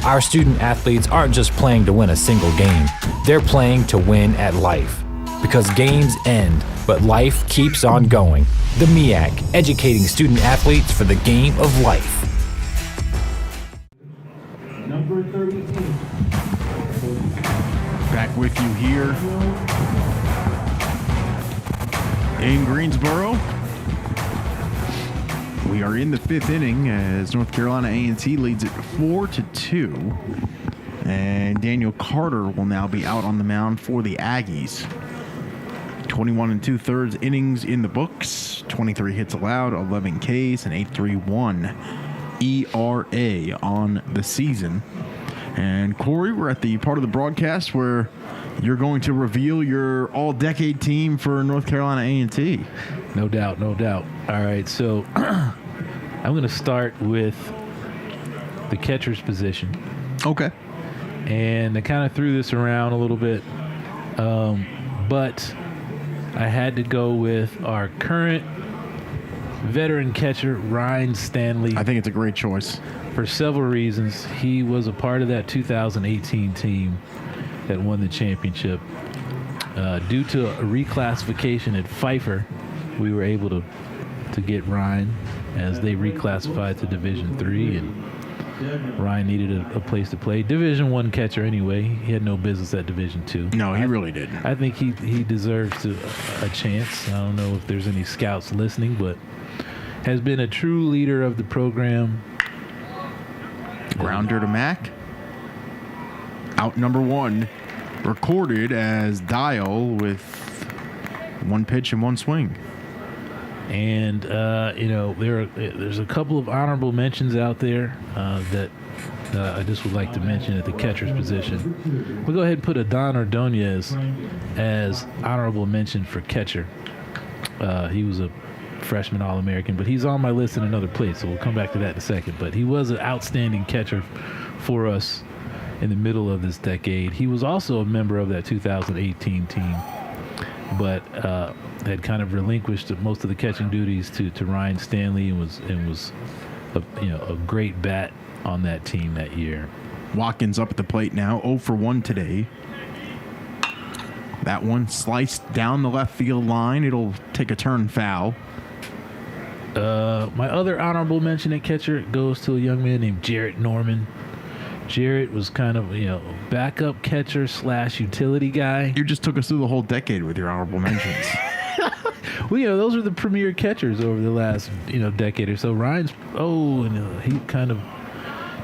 Our student athletes aren't just playing to win a single game, they're playing to win at life. Because games end, but life keeps on going. The MEAC, educating student athletes for the game of life. Number 38. Back with you here in Greensboro. We are in the 5th inning as North Carolina A&T leads it 4-2. And Daniel Carter will now be out on the mound for the Aggies. 21 2/3 innings in the books, 23 hits allowed, 11 Ks, and 8.31 ERA on the season. And Corey, we're at the part of the broadcast where you're going to reveal your all-decade team for North Carolina A&T. No doubt, no doubt. All right, so I'm going to start with the catcher's position. Okay. And I kind of threw this around a little bit, but I had to go with our current veteran catcher, Ryan Stanley. I think it's a great choice. For several reasons. He was a part of that 2018 team that won the championship. Due to a reclassification at Pfeiffer, we were able to get Ryan as they reclassified to Division III, and Ryan needed a place to play. Division I catcher anyway. He had no business at Division II. No, he really didn't. I think he deserves a chance. I don't know if there's any scouts listening, but has been a true leader of the program. Grounder to Mac. Out number 1. Recorded as Dial with 1 pitch and 1 swing. And, there's a couple of honorable mentions out there that I just would like to mention at the catcher's position. We'll go ahead and put Adon Ordonez as honorable mention for catcher. He was a freshman All-American, but he's on my list in another place, so we'll come back to that in a second. But he was an outstanding catcher for us in the middle of this decade. He was also a member of that 2018 team, but had kind of relinquished most of the catching duties to Ryan Stanley, and was a great bat on that team that year. Watkins up at the plate now, 0 for 1 today. That one sliced down the left field line. It'll take a turn foul. My other honorable mention at catcher goes to a young man named Jarrett Norman. Jarrett was kind of, backup catcher / utility guy. You just took us through the whole decade with your honorable mentions. Well, those are the premier catchers over the last, decade or so. Ryan's, he kind of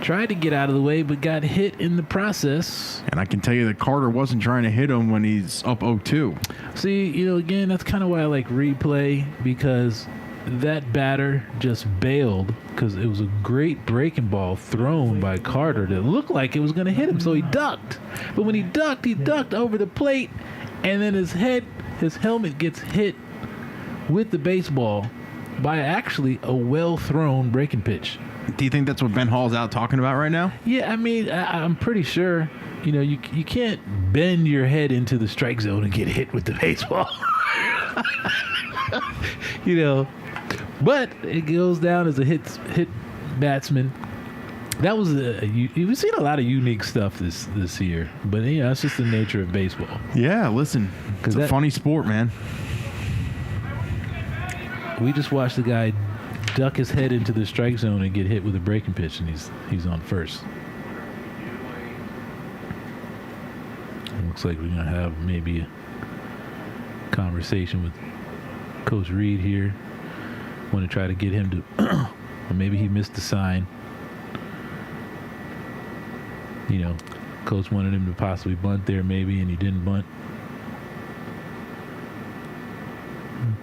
tried to get out of the way, but got hit in the process. And I can tell you that Carter wasn't trying to hit him when he's up 0-2. See, again, that's kind of why I like replay, because that batter just bailed because it was a great breaking ball thrown by Carter that looked like it was going to hit him, so he ducked. But when he ducked over the plate, and then his helmet gets hit with the baseball by actually a well-thrown breaking pitch. Do you think that's what Ben Hall's out talking about right now? Yeah, I mean, I'm pretty sure, you can't bend your head into the strike zone and get hit with the baseball. But it goes down as a hit batsman. That was we've seen a lot of unique stuff this year, but that's just the nature of baseball. Yeah, listen, it's a funny sport, man. We just watched the guy duck his head into the strike zone and get hit with a breaking pitch, and he's on first. It looks like we're gonna have maybe a conversation with Coach Reed here. Want to try to get him to, or maybe he missed the sign. Coach wanted him to possibly bunt there, maybe, and he didn't bunt.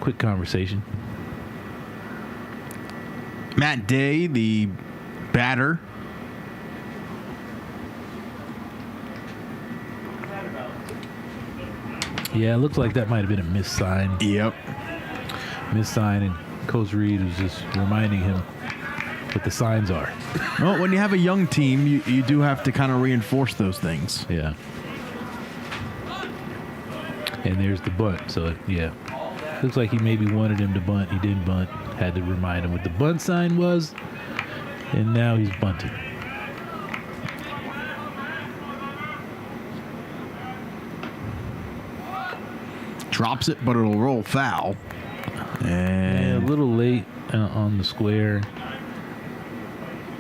Quick conversation. Matt Day, the batter. Yeah, it looks like that might have been a missed sign. Yep. Missed sign, and Coach Reed was just reminding him what the signs are. Well, when you have a young team, you do have to kind of reinforce those things. Yeah. And there's the bunt. So, yeah. Looks like he maybe wanted him to bunt. He didn't bunt. Had to remind him what the bunt sign was. And now he's bunted. Drops it, but it'll roll foul. And a little late on the square.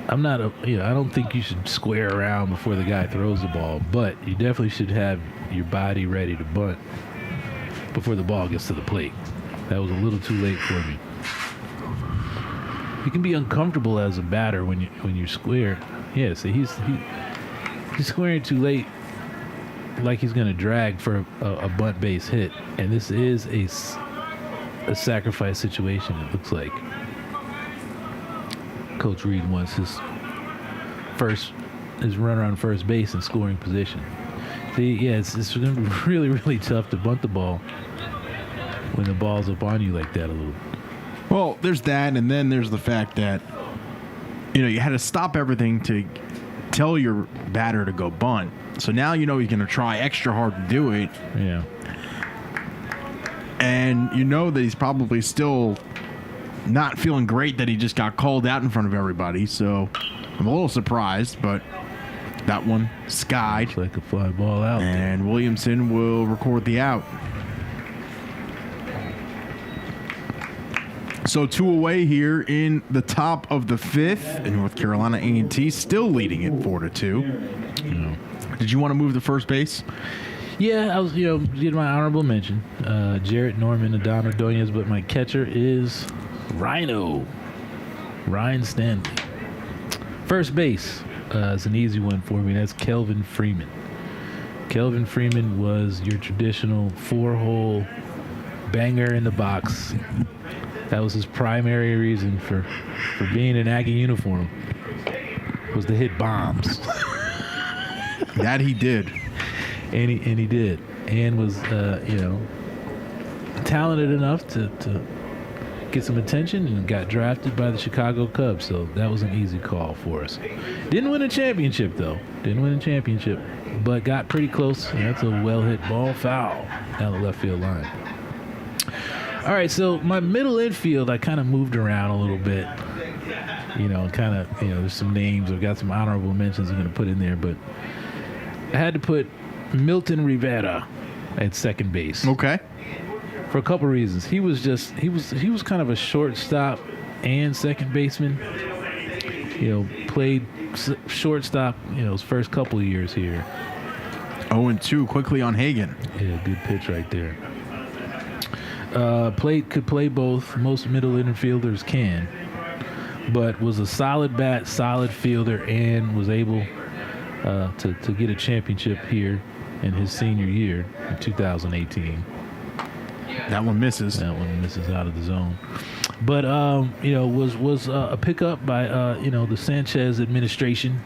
I don't think you should square around before the guy throws the ball, but you definitely should have your body ready to bunt before the ball gets to the plate. That was a little too late for me. You can be uncomfortable as a batter when you square. Yeah, see, he's squaring too late, like he's going to drag for a bunt base hit, and this is a sacrifice situation. It looks like Coach Reed wants his runner on first base in scoring position. See, yeah, it's going to be really, really tough to bunt the ball when the ball's up on you like that a little. Well, there's that, and then there's the fact that you had to stop everything to tell your batter to go bunt. So now he's going to try extra hard to do it. Yeah. And that he's probably still not feeling great that he just got called out in front of everybody. So I'm a little surprised, but that one skied. Looks like a fly ball out. And Williamson will record the out. So 2 away here in the top of the fifth, and North Carolina A&T still leading it 4-2. Did you want to move to first base? Yeah, I was, did my honorable mention, Jarrett Norman, Adon Ordonez, but my catcher is Ryan Stanley. First base is an easy one for me. That's Kelvin Freeman. Kelvin Freeman was your traditional 4-hole banger in the box. That was his primary reason for being in Aggie uniform, was to hit bombs. That he did. And he did. And was, talented enough to get some attention and got drafted by the Chicago Cubs. So that was an easy call for us. Didn't win a championship, though. But got pretty close. And that's a well-hit ball foul down the left field line. All right, so my middle infield, I kind of moved around a little bit. There's some names. I've got some honorable mentions I'm going to put in there, but I had to put Milton Rivera at second base. Okay. For a couple reasons. He was kind of a shortstop and second baseman. Played shortstop, his first couple of years here. 0-2 quickly on Hagan. Yeah, good pitch right there. Could play both. Most middle infielders can, but was a solid bat, solid fielder, and was able to get a championship here in his senior year in 2018. That one misses. That one misses out of the zone. But was a pickup by the Sanchez administration.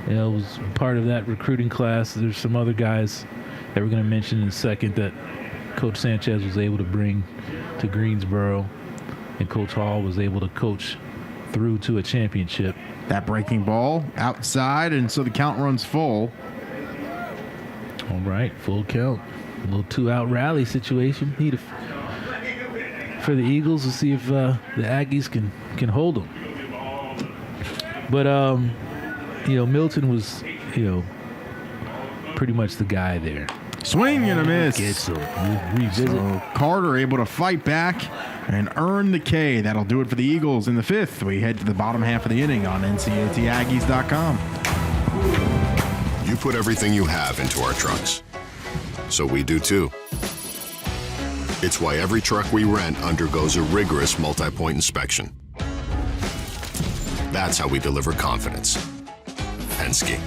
It was part of that recruiting class. There's some other guys that we're going to mention in a second that Coach Sanchez was able to bring to Greensboro, and Coach Hall was able to coach through to a championship. That breaking ball outside, and so the count runs full. All right, full count. A little 2-out rally situation. Need for the Eagles to see if the Aggies can hold them. But Milton was pretty much the guy there. Swing and a miss. Revisit. So Carter able to fight back and earn the K. That'll do it for the Eagles in the 5th. We head to the bottom half of the inning on NCATaggies.com. You put everything you have into our trucks. So we do too. It's why every truck we rent undergoes a rigorous multi-point inspection. That's how we deliver confidence. Penske.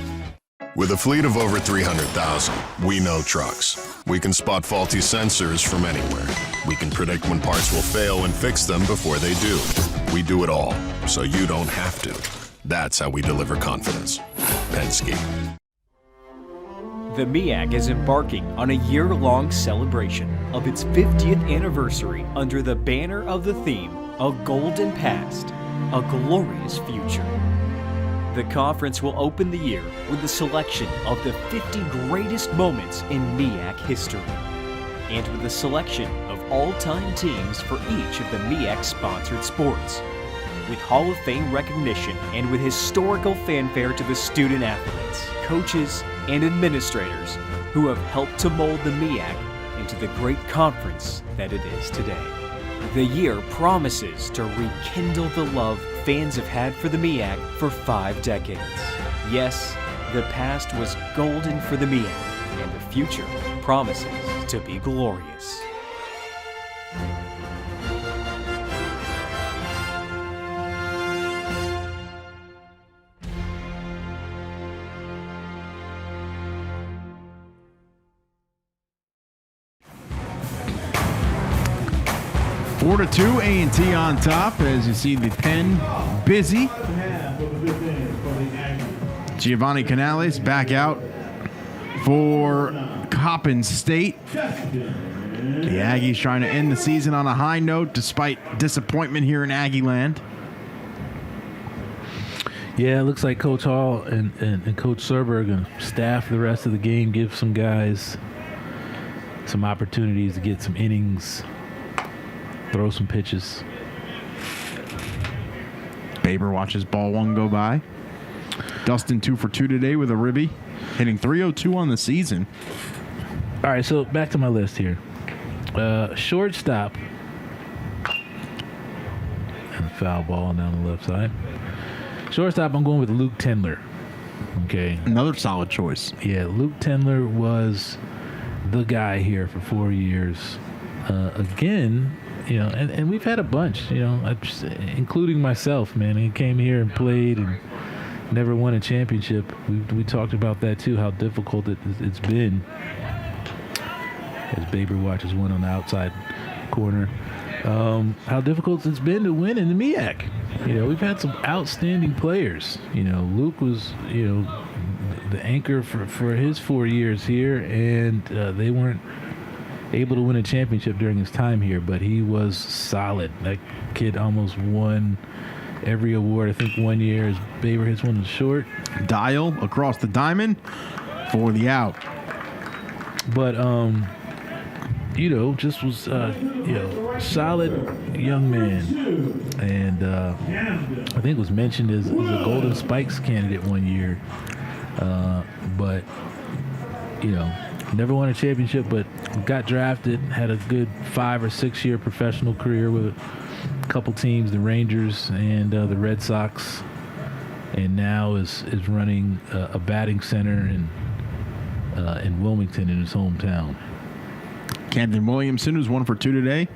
With a fleet of over 300,000, we know trucks. We can spot faulty sensors from anywhere. We can predict when parts will fail and fix them before they do. We do it all, so you don't have to. That's how we deliver confidence. Penske. The MEAC is embarking on a year-long celebration of its 50th anniversary under the banner of the theme, A Golden Past, A Glorious Future. The conference will open the year with a selection of the 50 greatest moments in MEAC history, and with a selection of all-time teams for each of the MEAC-sponsored sports, with Hall of Fame recognition and with historical fanfare to the student athletes, coaches, and administrators who have helped to mold the MEAC into the great conference that it is today. The year promises to rekindle the love fans have had for the MEAC for 5 decades. Yes, the past was golden for the MEAC, and the future promises to be glorious. Four to 2, A&T on top as you see the pen busy. Giovanni Canales back out for Coppin State. The Aggies trying to end the season on a high note despite disappointment here in Aggie land. Yeah, it looks like Coach Hall and Coach Serber are going to staff the rest of the game, give some guys some opportunities to get some innings, throw some pitches. Baber watches ball one go by. Dustin 2 for 2 today with a ribby, hitting .302 on the season. All right, so back to my list here. Shortstop. And a foul ball down the left side. Shortstop, I'm going with Luke Tendler. Okay. Another solid choice. Yeah, Luke Tendler was the guy here for 4 years. Again, and we've had a bunch, including myself, man. He came here and played and never won a championship. We talked about that too, how difficult it's been. As Baber watches one on the outside corner, how difficult it's been to win in the MEAC. We've had some outstanding players. Luke was, the anchor for his 4 years here, and they weren't able to win a championship during his time here, but he was solid. That kid almost won every award. I think 1 year as Baber hits one to short. Dial across the diamond for the out. But, just was, solid young man. And I think it was mentioned as a Golden Spikes candidate 1 year. But, never won a championship, but got drafted, had a good 5 or 6 year professional career with a couple teams, the Rangers and the Red Sox, and now is running a batting center in Wilmington in his hometown. Camden Williamson, who's 1 for 2 today.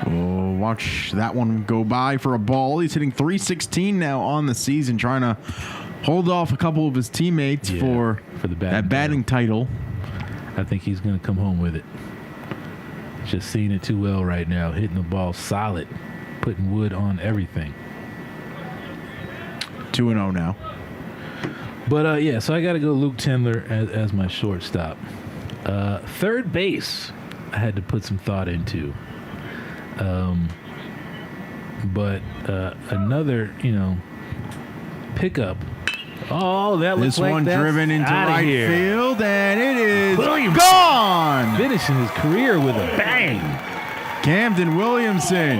We'll watch that one go by for a ball. He's hitting .316 now on the season, trying to hold off a couple of his teammates for the batting title. I think he's going to come home with it. Just seeing it too well right now, hitting the ball solid. putting wood on everything. 2-0 now. But yeah, so I got to go Luke Tendler as my shortstop. Third base, I had to put some thought into. But another, pickup. Oh, that looks This like one that's driven into outta right here. field, and it is Williamson. gone. Finishing his career with a bang. Camden Williamson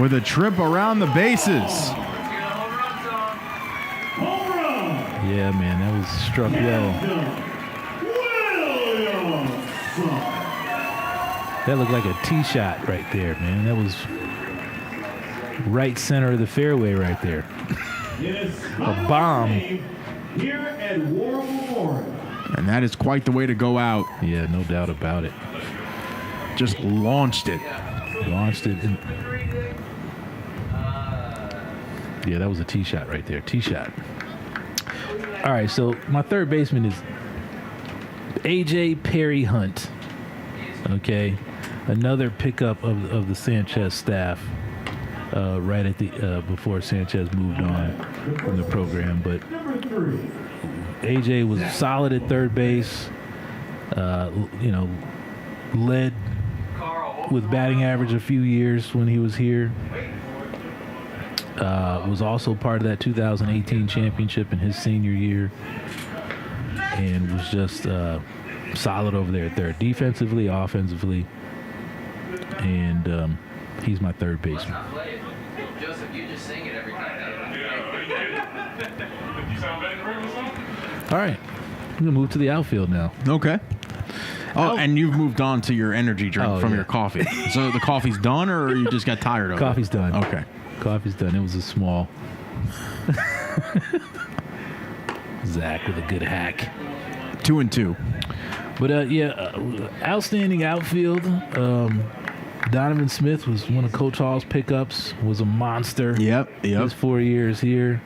with a trip around the bases. Yeah, man, that was struck well. That looked like a tee shot right there, man. That was right center of the fairway right there. A bomb. Here at War Memorial. And that is quite the way to go out. Yeah, no doubt about it. Just launched it. And yeah, that was a tee shot right there. Tee shot. All right, so my third baseman is A.J. Perry Hunt. Okay, another pickup of the Sanchez staff right at the before Sanchez moved on from the program. But A.J. was solid at third base. Led with batting average a few years when he was here. Was also part of that 2018 championship in his senior year, and was just solid over there at third, defensively, offensively, and he's my third baseman. Joseph, you just sing it every time. You sound better for him. All right, I'm gonna move to the outfield now. Okay. Oh, and you've moved on to your energy drink from your coffee. So the coffee's done, or you just got tired of it? Coffee's done. Okay. Coffee's done. It was a small. Zach with a good hack. 2-2. But outstanding outfield. Donovan Smith was one of Coach Hall's pickups. Was a monster. Yep. His 4 years here.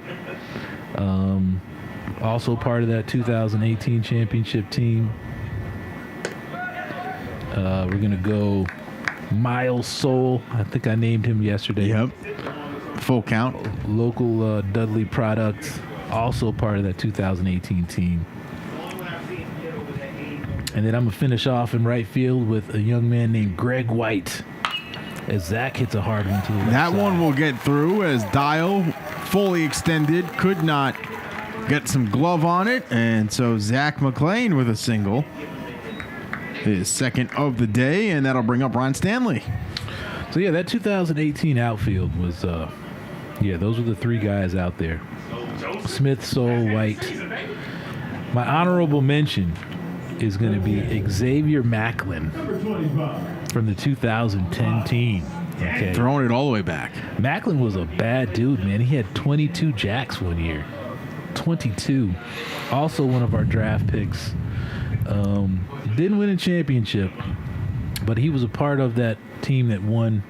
Also part of that 2018 championship team. We're gonna go Miles Soul. I think I named him yesterday. Yep. Full count. Local Dudley product. Also part of that 2018 team. And then I'm going to finish off in right field with a young man named Greg White. As Zach hits a hard one to the left That side. one will get through as Dial fully extended. Could not get some glove on it. And so Zach McClain with a single. His second of the day, and that'll bring up Ron Stanley. So, yeah, that 2018 outfield was, those were the three guys out there. Smith, Soul, White. My honorable mention is going to be Xavier Macklin from the 2010 team. Okay. Throwing it all the way back. Macklin was a bad dude, man. He had 22 jacks one year. 22. Also one of our draft picks. Didn't win a championship, but he was a part of that team that won.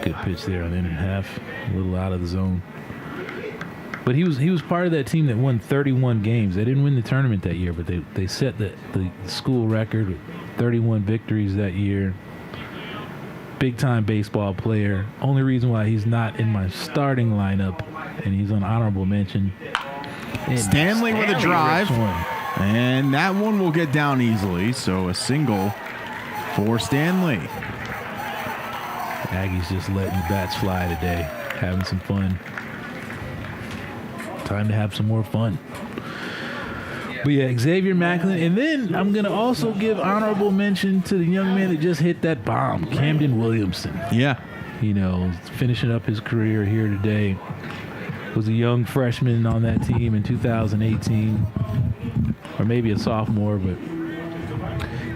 Good pitch there on in and a half, a little out of the zone. But he was part of that team that won 31 games. They didn't win the tournament that year, but they set the school record with 31 victories that year. Big-time baseball player. Only reason why he's not in my starting lineup, and he's on honorable mention. And Stanley with a drive. rips one. And that one will get down easily. So a single for Stanley. Aggies just letting the bats fly today. Having some fun. Time to have some more fun. But yeah, Xavier Macklin. And then I'm going to also give honorable mention to the young man that just hit that bomb, Camden Williamson. Yeah. Finishing up his career here today. Was a young freshman on that team in 2018. Or maybe a sophomore, but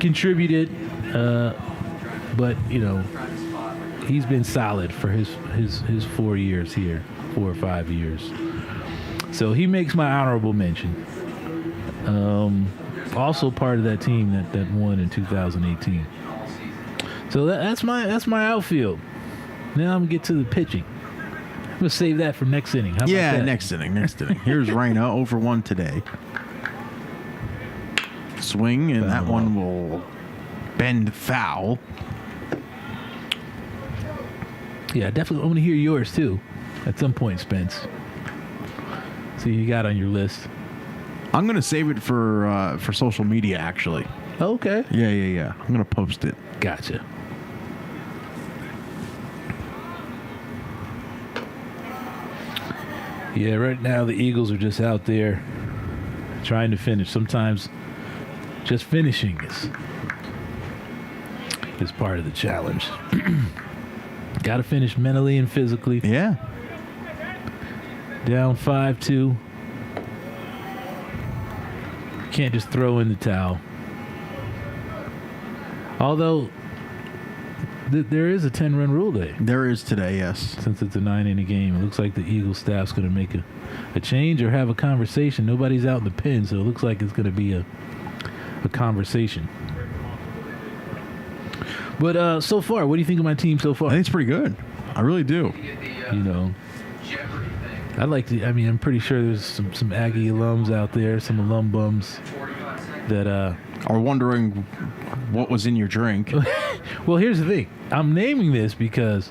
contributed. But, he's been solid for his 4 years here, 4 or 5 years. So he makes my honorable mention. Also part of that team that won in 2018. So that's my outfield. Now I'm gonna get to the pitching. I'm gonna save that for next inning. How about that? Next inning. Here's Raina 0-for-1 today. Swing, and that one will bend foul. Yeah, definitely. I want to hear yours too, at some point, Spence. See you got on your list. I'm gonna save it for social media, actually. Okay. Yeah. I'm gonna post it. Gotcha. Yeah, right now the Eagles are just out there trying to finish. Sometimes just finishing is part of the challenge. Got to finish mentally and physically. Yeah. Down 5-2. Can't just throw in the towel. Although there is a 10-run rule day. There is today, yes. Since it's a 9-inning game, it looks like the Eagles staff's going to make a change or have a conversation. Nobody's out in the pen, so it looks like it's going to be a conversation. But so far, what do you think of my team so far? I think it's pretty good. I really do. You know, I like to. I mean, I'm pretty sure there's some Aggie alums out there, some alum bums that are wondering what was in your drink. Well, here's the thing. I'm naming this because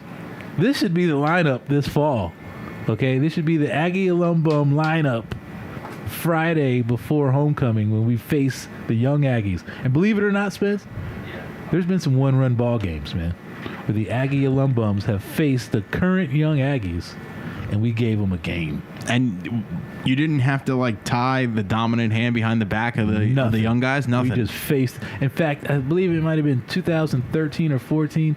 this should be the lineup this fall. Okay, this should be the Aggie alum bum lineup Friday before homecoming when we face the young Aggies. And believe it or not, Spence, there's been some one-run ball games, man, where the Aggie alum bums have faced the current young Aggies, and we gave them a game. And you didn't have to, like, tie the dominant hand behind the back of the young guys? Nothing. We just faced. In fact, I believe it might have been 2013 or 14.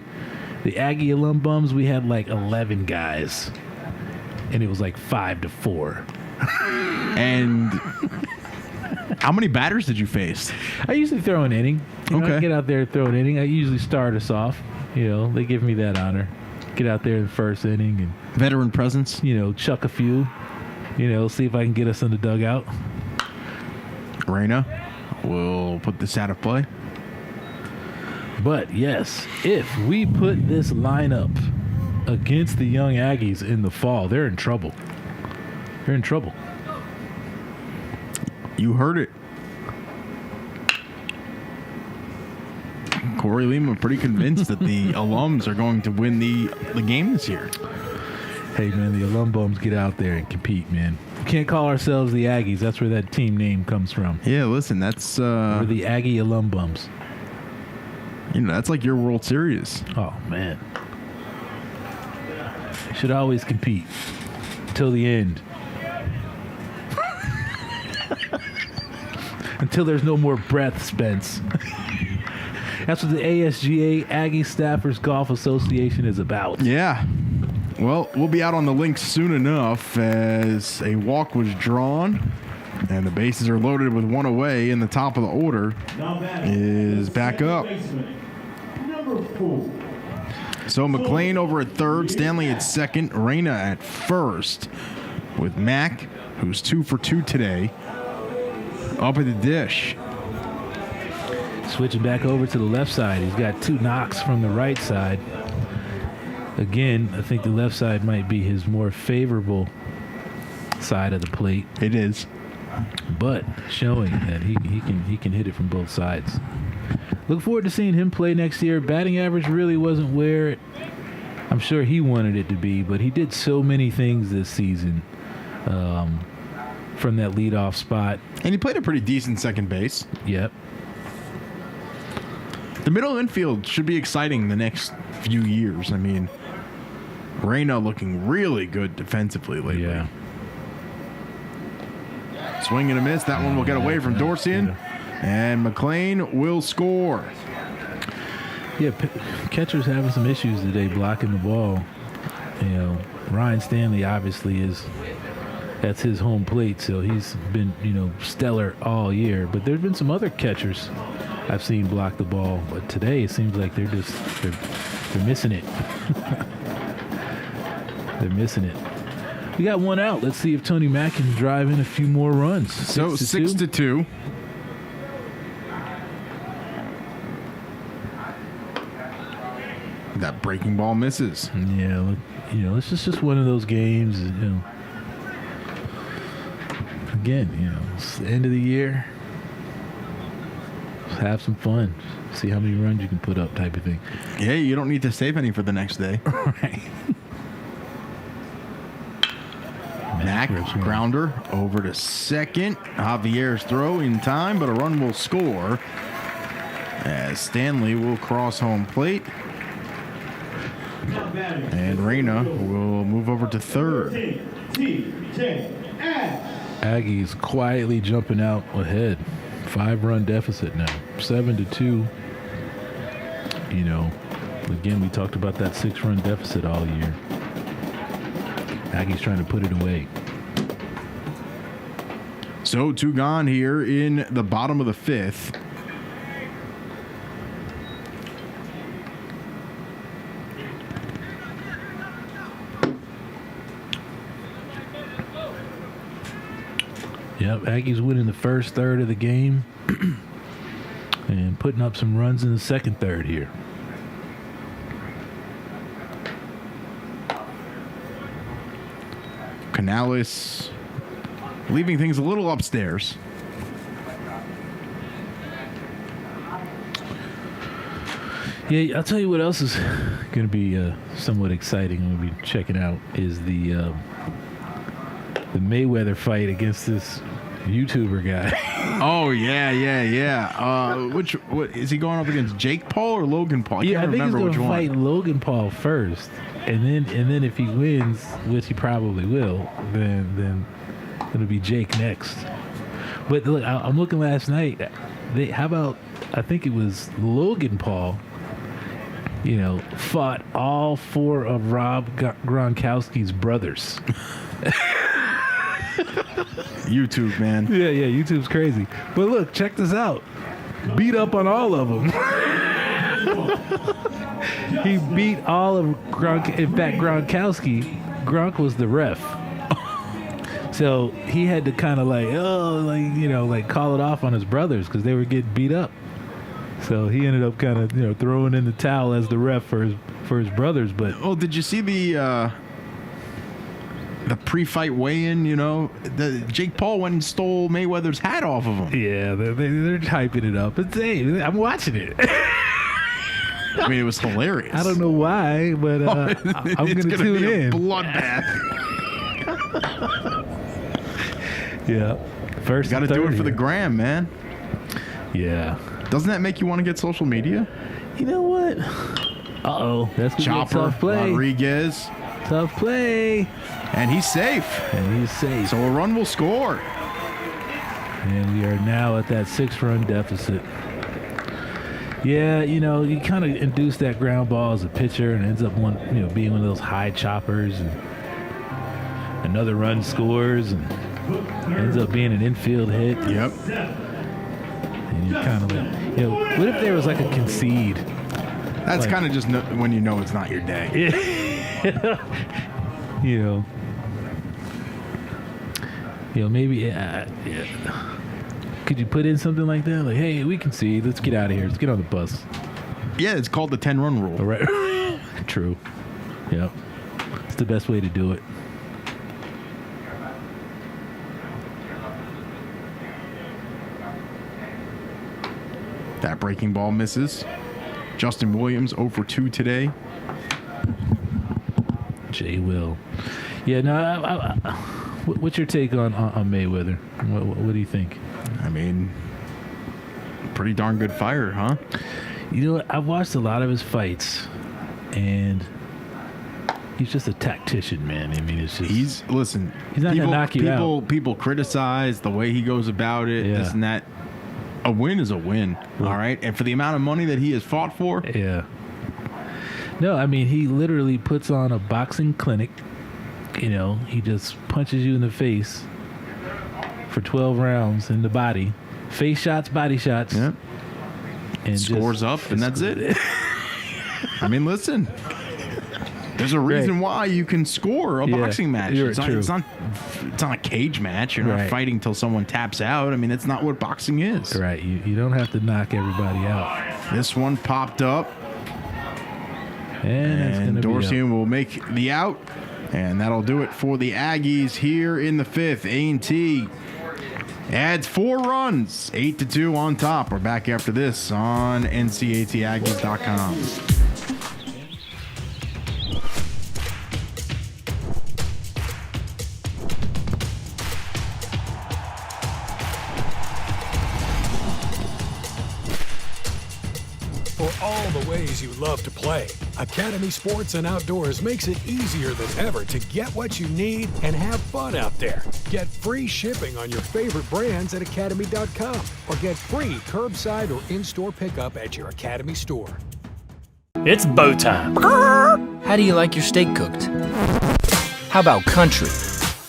The Aggie alum bums, we had, like, 11 guys. And it was, like, 5-4. And how many batters did you face? I usually throw an inning. You know, Okay. I get out there and throw an inning. I usually start us off. You know, they give me that honor. Get out there in the first inning and veteran presence. You know, chuck a few. You know, see if I can get us in the dugout. Reyna will put this out of play. But yes, if we put this lineup against the young Aggies in the fall, they're in trouble. They're in trouble. You heard it. Corey Lima pretty convinced that the alums are going to win the game this year. Hey, man, the alum bums get out there and compete, man. We can't call ourselves the Aggies. That's where that team name comes from. Yeah, listen, that's... We're the Aggie alum bums. You know, that's like your World Series. Oh, man. Should always compete till the end. Until there's no more breath, Spence. That's what the ASGA, Aggie Staffers Golf Association, is about. Yeah. Well, we'll be out on the links soon enough as a walk was drawn and the bases are loaded with one away, and the top of the order is back up. So McLean over at third, Stanley at second, Reyna at first, with Mack, who's 2 for 2 today, up at the dish. Switching back over to the left side. He's got 2 knocks from the right side. Again, I think the left side might be his more favorable side of the plate. It is. But showing that he can hit it from both sides. Look forward to seeing him play next year. Batting average really wasn't where I'm sure he wanted it to be, but he did so many things this season from that leadoff spot. And he played a pretty decent second base. Yep. The middle infield should be exciting the next few years. I mean, Reyna looking really good defensively lately. Yeah. Swing and a miss. That one will get away from Dorsian. And McLean will score. Yeah, catcher's having some issues today blocking the ball. You know, Ryan Stanley obviously that's his home plate, so he's been, stellar all year. But there's been some other catchers I've seen block the ball, but today it seems like they're missing it. They're missing it. We got one out. Let's see if Tony Mack can drive in a few more runs. So 6-2. That breaking ball misses. Yeah, this is just one of those games. Again, it's the end of the year. have some fun. See how many runs you can put up type of thing. Yeah, you don't need to save any for the next day. Right. Mack, grounder over to second. Javier's throw in time, but a run will score as Stanley will cross home plate. And Reyna will move over to third. Aggies quietly jumping out ahead. 5-run deficit now. 7-2. You know, again, we talked about that 6-run deficit all year. Aggies trying to put it away. So 2 gone here in the bottom of the 5th. Yep, Aggies winning the first third of the game and putting up some runs in the second third here. Canales leaving things a little upstairs. Yeah, I'll tell you what else is going to be somewhat exciting. We'll be checking out is the Mayweather fight against this YouTuber guy. Oh yeah. What is he going up against? Jake Paul or Logan Paul? I I can't think he's remember going which to one. fight Logan Paul first, and then if he wins, which he probably will, then it'll be Jake next. But look, I'm looking last night. How about I think it was Logan Paul. You know, fought all 4 of Rob Gronkowski's brothers. YouTube, man. Yeah, YouTube's crazy. But look, check this out. Beat up on all of them. He beat all of Gronk. In fact, Gronk was the ref. So he had to kind of like call it off on his brothers because they were getting beat up. So he ended up kind of, throwing in the towel as the ref for his brothers. But did you see the pre-fight weigh-in? Jake Paul went and stole Mayweather's hat off of him. Yeah, they're hyping it up. But hey, I'm watching it. I mean, it was hilarious. I don't know why, but I'm going to tune in. Bloodbath. Yeah, first. Got to do it for the gram, man. Yeah. Doesn't that make you want to get social media? You know what? That's gonna Chopper, be a tough play. Rodriguez. Tough play. And he's safe. So a run will score. And we are now at that 6-run deficit. Yeah, you kind of induce that ground ball as a pitcher and ends up being one of those high choppers, and another run scores and ends up being an infield hit. Yep. And you kind of like, what if there was like a concede? That's kind of just when you know it's not your day. Maybe. Could you put in something like that? Like, hey, we concede. Let's get out of here. Let's get on the bus. Yeah, it's called the 10-run rule. All right. True. Yep. It's the best way to do it. That breaking ball misses. Justin Williams 0 for 2 today. Jay Will. Yeah, no, what's your take on Mayweather? What do you think? I mean, pretty darn good fighter, huh? You know what? I've watched a lot of his fights, and he's just a tactician, man. I mean, it's just... He's not going to knock you out. People criticize the way he goes about it, this and that. A win is a win, all right? And for the amount of money that he has fought for... Yeah. No, I mean, he literally puts on a boxing clinic. He just punches you in the face for 12 rounds in the body. Face shots, body shots. Yep. And scores up, and that's it. I mean, listen. There's a reason why you can score a boxing match. It's not a cage match. You're not fighting till someone taps out. I mean, that's not what boxing is. Right. You don't have to knock everybody out. This one popped up. And Dorsian will make the out. And that'll do it for the Aggies here in the 5th. A&T Adds 4 runs, 8-2 on top. We're back after this on NCATAggies.com. For all the ways you love to play, Academy Sports and Outdoors makes it easier than ever to get what you need and have fun out there. Get free shipping on your favorite brands at Academy.com or get free curbside or in-store pickup at your Academy store. It's bow time. How do you like your steak cooked? How about country?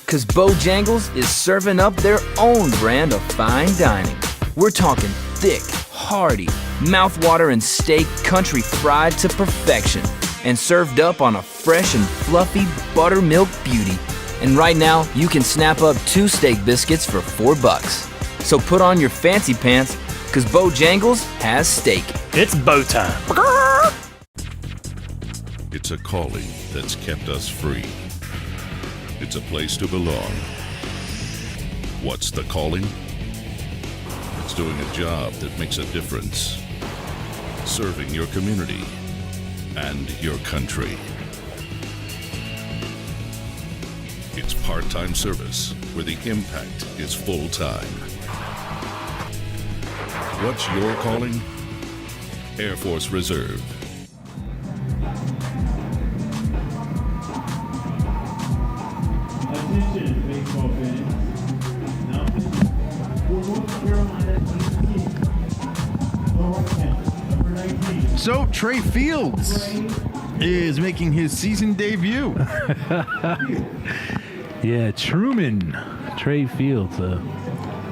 Because Bojangles is serving up their own brand of fine dining. We're talking thick, hearty, mouth-watering steak country fried to perfection and served up on a fresh and fluffy buttermilk beauty. And right now, you can snap up 2 steak biscuits for $4. So put on your fancy pants, because Bojangles has steak. It's bow time. It's a calling that's kept us free. It's a place to belong. What's the calling? It's doing a job that makes a difference. Serving your community and your country. It's part-time service where the impact is full-time. What's your calling? Air Force Reserve. Attention, baseball fans. Now, for North Carolina number 19. So Trey Fields is making his season debut. Yeah, Truman. Trey Fields, a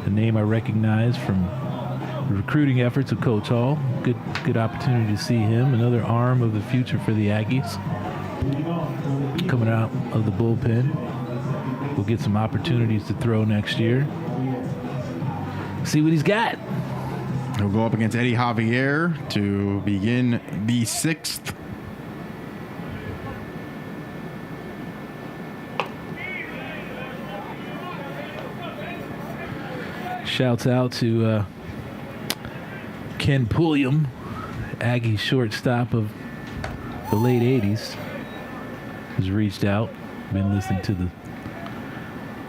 name I recognize from the recruiting efforts of Coach Hall. Good opportunity to see him. Another arm of the future for the Aggies. Coming out of the bullpen. We'll get some opportunities to throw next year. See what he's got. He'll go up against Eddie Javier to begin the 6th. Shouts out to Ken Pulliam, Aggie shortstop of the late 80s, who's reached out. Been listening to the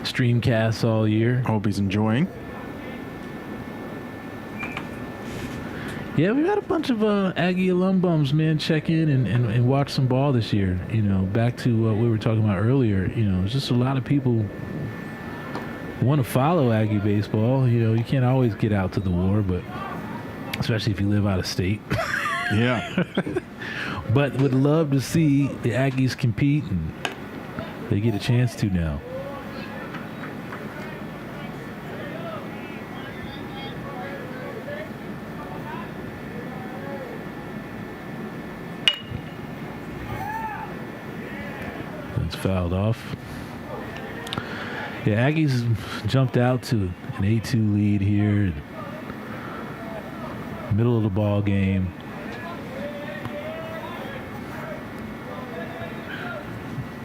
streamcasts all year. Hope he's enjoying. Yeah, we got a bunch of Aggie alum bums, man, check in and watch some ball this year. You know, back to what we were talking about earlier. You know, there's just a lot of people want to follow Aggie baseball. You know, you can't always get out to the war, but especially if you live out of state. Yeah. But would love to see the Aggies compete, and they get a chance to now. That's fouled off. Yeah, Aggies jumped out to an 8-2 lead here. Middle of the ball game.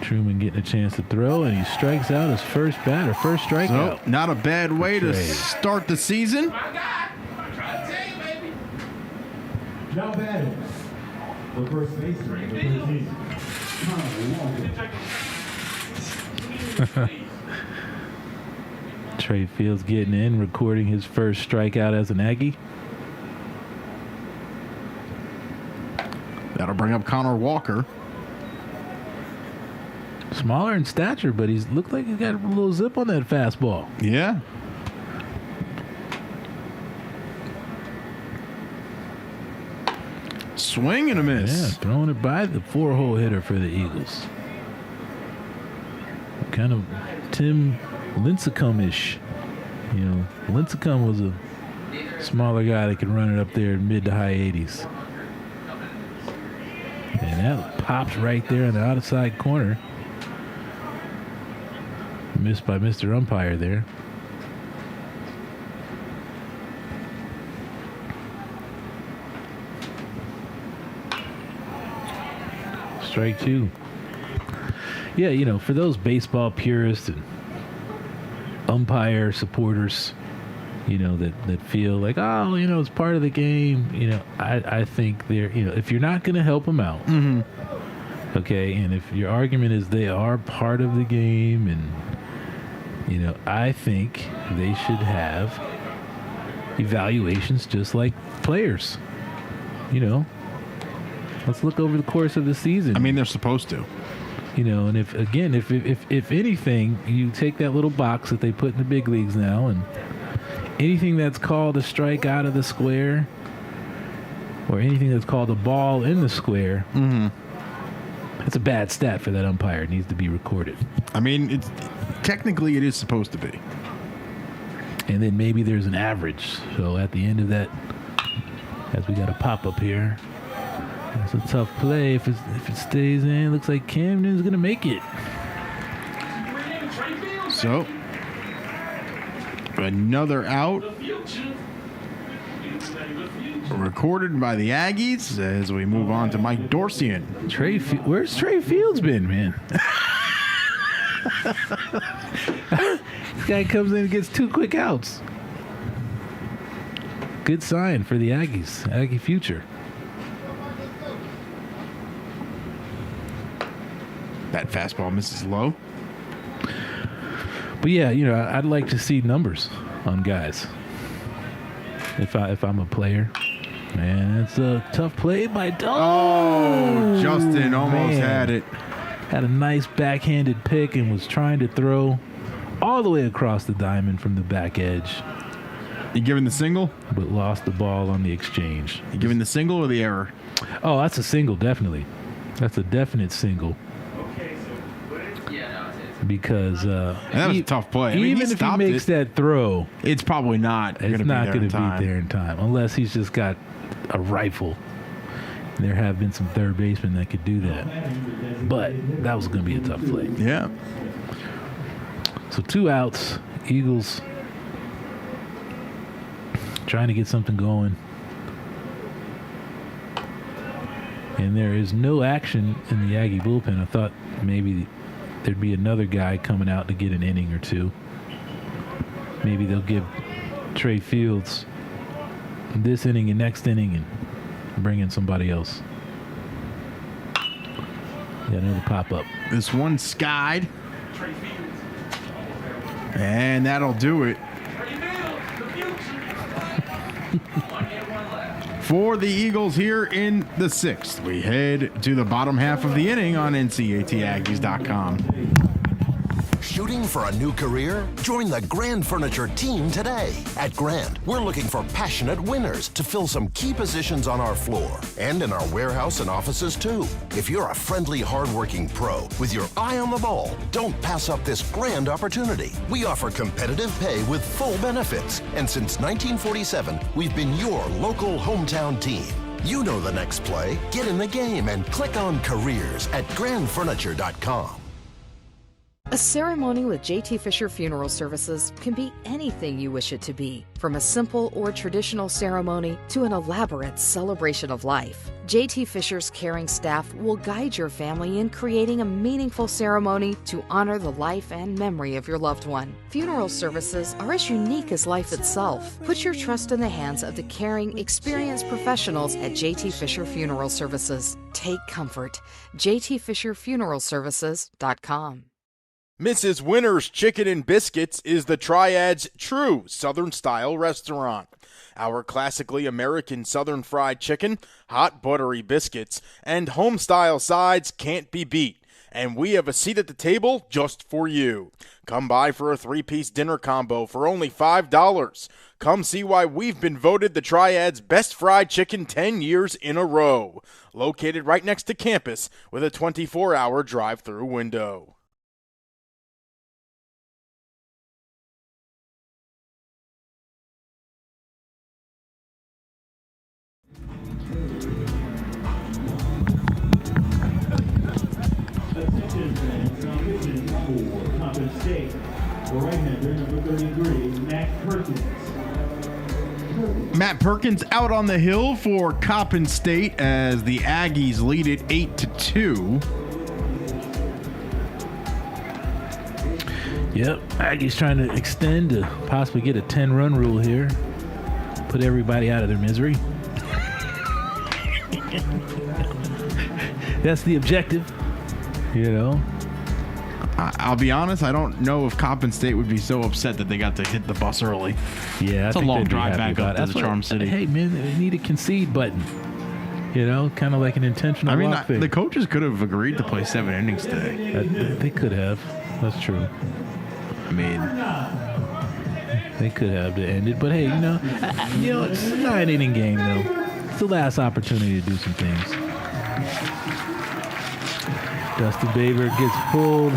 Truman getting a chance to throw, and he strikes out his first batter, first strikeout. So, not a bad way to start the season. Now batting for first baseman, number 13. Trey Fields getting in, recording his first strikeout as an Aggie. That'll bring up Connor Walker. Smaller in stature, but he's looked like he's got a little zip on that fastball. Yeah. Swing and a miss. Yeah, throwing it by the 4-hole hitter for the Eagles. Kind of Tim Lincecum-ish. You know, Lincecum was a smaller guy that could run it up there in mid to high 80s. And that pops right there in the outside corner. Missed by Mr. Umpire there. Strike 2. Yeah, you know, for those baseball purists and umpire supporters, that feel like, oh, it's part of the game. I think they're, if you're not going to help them out, okay, and if your argument is they are part of the game, and I think they should have evaluations just like players. Let's look over the course of the season. I mean, they're supposed to. And if anything, you take that little box that they put in the big leagues now, and anything that's called a strike out of the square, or anything that's called a ball in the square, that's a bad stat for that umpire. It needs to be recorded. I mean, technically it is supposed to be. And then maybe there's an average. So at the end of that, as we got a pop-up here, that's a tough play. If it stays in, looks like Camden's going to make it. So, another out. Recorded by the Aggies as we move on to Mike Dorsian. Where's Trey Fields been, man? This guy comes in and gets 2 quick outs. Good sign for the Aggies. Aggie future. That fastball misses low. But yeah, I'd like to see numbers on guys. If I'm a player. Man, it's a tough play by Oh, Justin almost had it. Had a nice backhanded pick and was trying to throw all the way across the diamond from the back edge. You giving the single? But lost the ball on the exchange. You giving the single or the error? Oh, that's a single, definitely. That's a definite single. Because that was a tough play. Even if he makes that throw, it's probably not going to be there in time, unless he's just got a rifle. There have been some third basemen that could do that, but that was going to be a tough play. Yeah. So 2 outs. Eagles trying to get something going, and there is no action in the Aggie bullpen. I thought maybe there'd be another guy coming out to get an inning or 2. Maybe they'll give Trey Fields this inning and next inning and bring in somebody else. Yeah, another pop-up. This one skied. And that'll do it. For the Eagles here in the 6th. We head to the bottom half of the inning on NCATAggies.com. Shooting for a new career? Join the Grand Furniture team today. At Grand, we're looking for passionate winners to fill some key positions on our floor and in our warehouse and offices too. If you're a friendly, hardworking pro with your eye on the ball, don't pass up this grand opportunity. We offer competitive pay with full benefits, and since 1947, we've been your local hometown team. You know the next play. Get in the game and click on careers at grandfurniture.com. A ceremony with JT Fisher Funeral Services can be anything you wish it to be, from a simple or traditional ceremony to an elaborate celebration of life. JT Fisher's caring staff will guide your family in creating a meaningful ceremony to honor the life and memory of your loved one. Funeral services are as unique as life itself. Put your trust in the hands of the caring, experienced professionals at JT Fisher Funeral Services. Take comfort. JTFisherFuneralServices.com. Mrs. Winter's Chicken and Biscuits is the Triad's true Southern-style restaurant. Our classically American Southern fried chicken, hot buttery biscuits, and home-style sides can't be beat. And we have a seat at the table just for you. Come by for a 3-piece dinner combo for only $5. Come see why we've been voted the Triad's best fried chicken 10 years in a row. Located right next to campus with a 24-hour drive-through window. Coppin State, the right-hander, number 33, Matt Perkins. Matt Perkins out on the hill for Coppin State as the Aggies lead it 8-2. Yep, Aggie's trying to extend to possibly get a 10-run rule here. Put everybody out of their misery. That's the objective, you know. I'll be honest, I don't know if Coppin State would be so upset that they got to hit the bus early. Yeah, it's a long drive back up to the Charm City. Hey, man, they need a concede button. You know, kind of like an intentional walk thing. The coaches could have agreed to play 7 innings today. They could have. That's true. I mean, they could have to end it, but hey, you know, it's a 9-inning game though. It's the last opportunity to do some things. Dustin Baber gets pulled.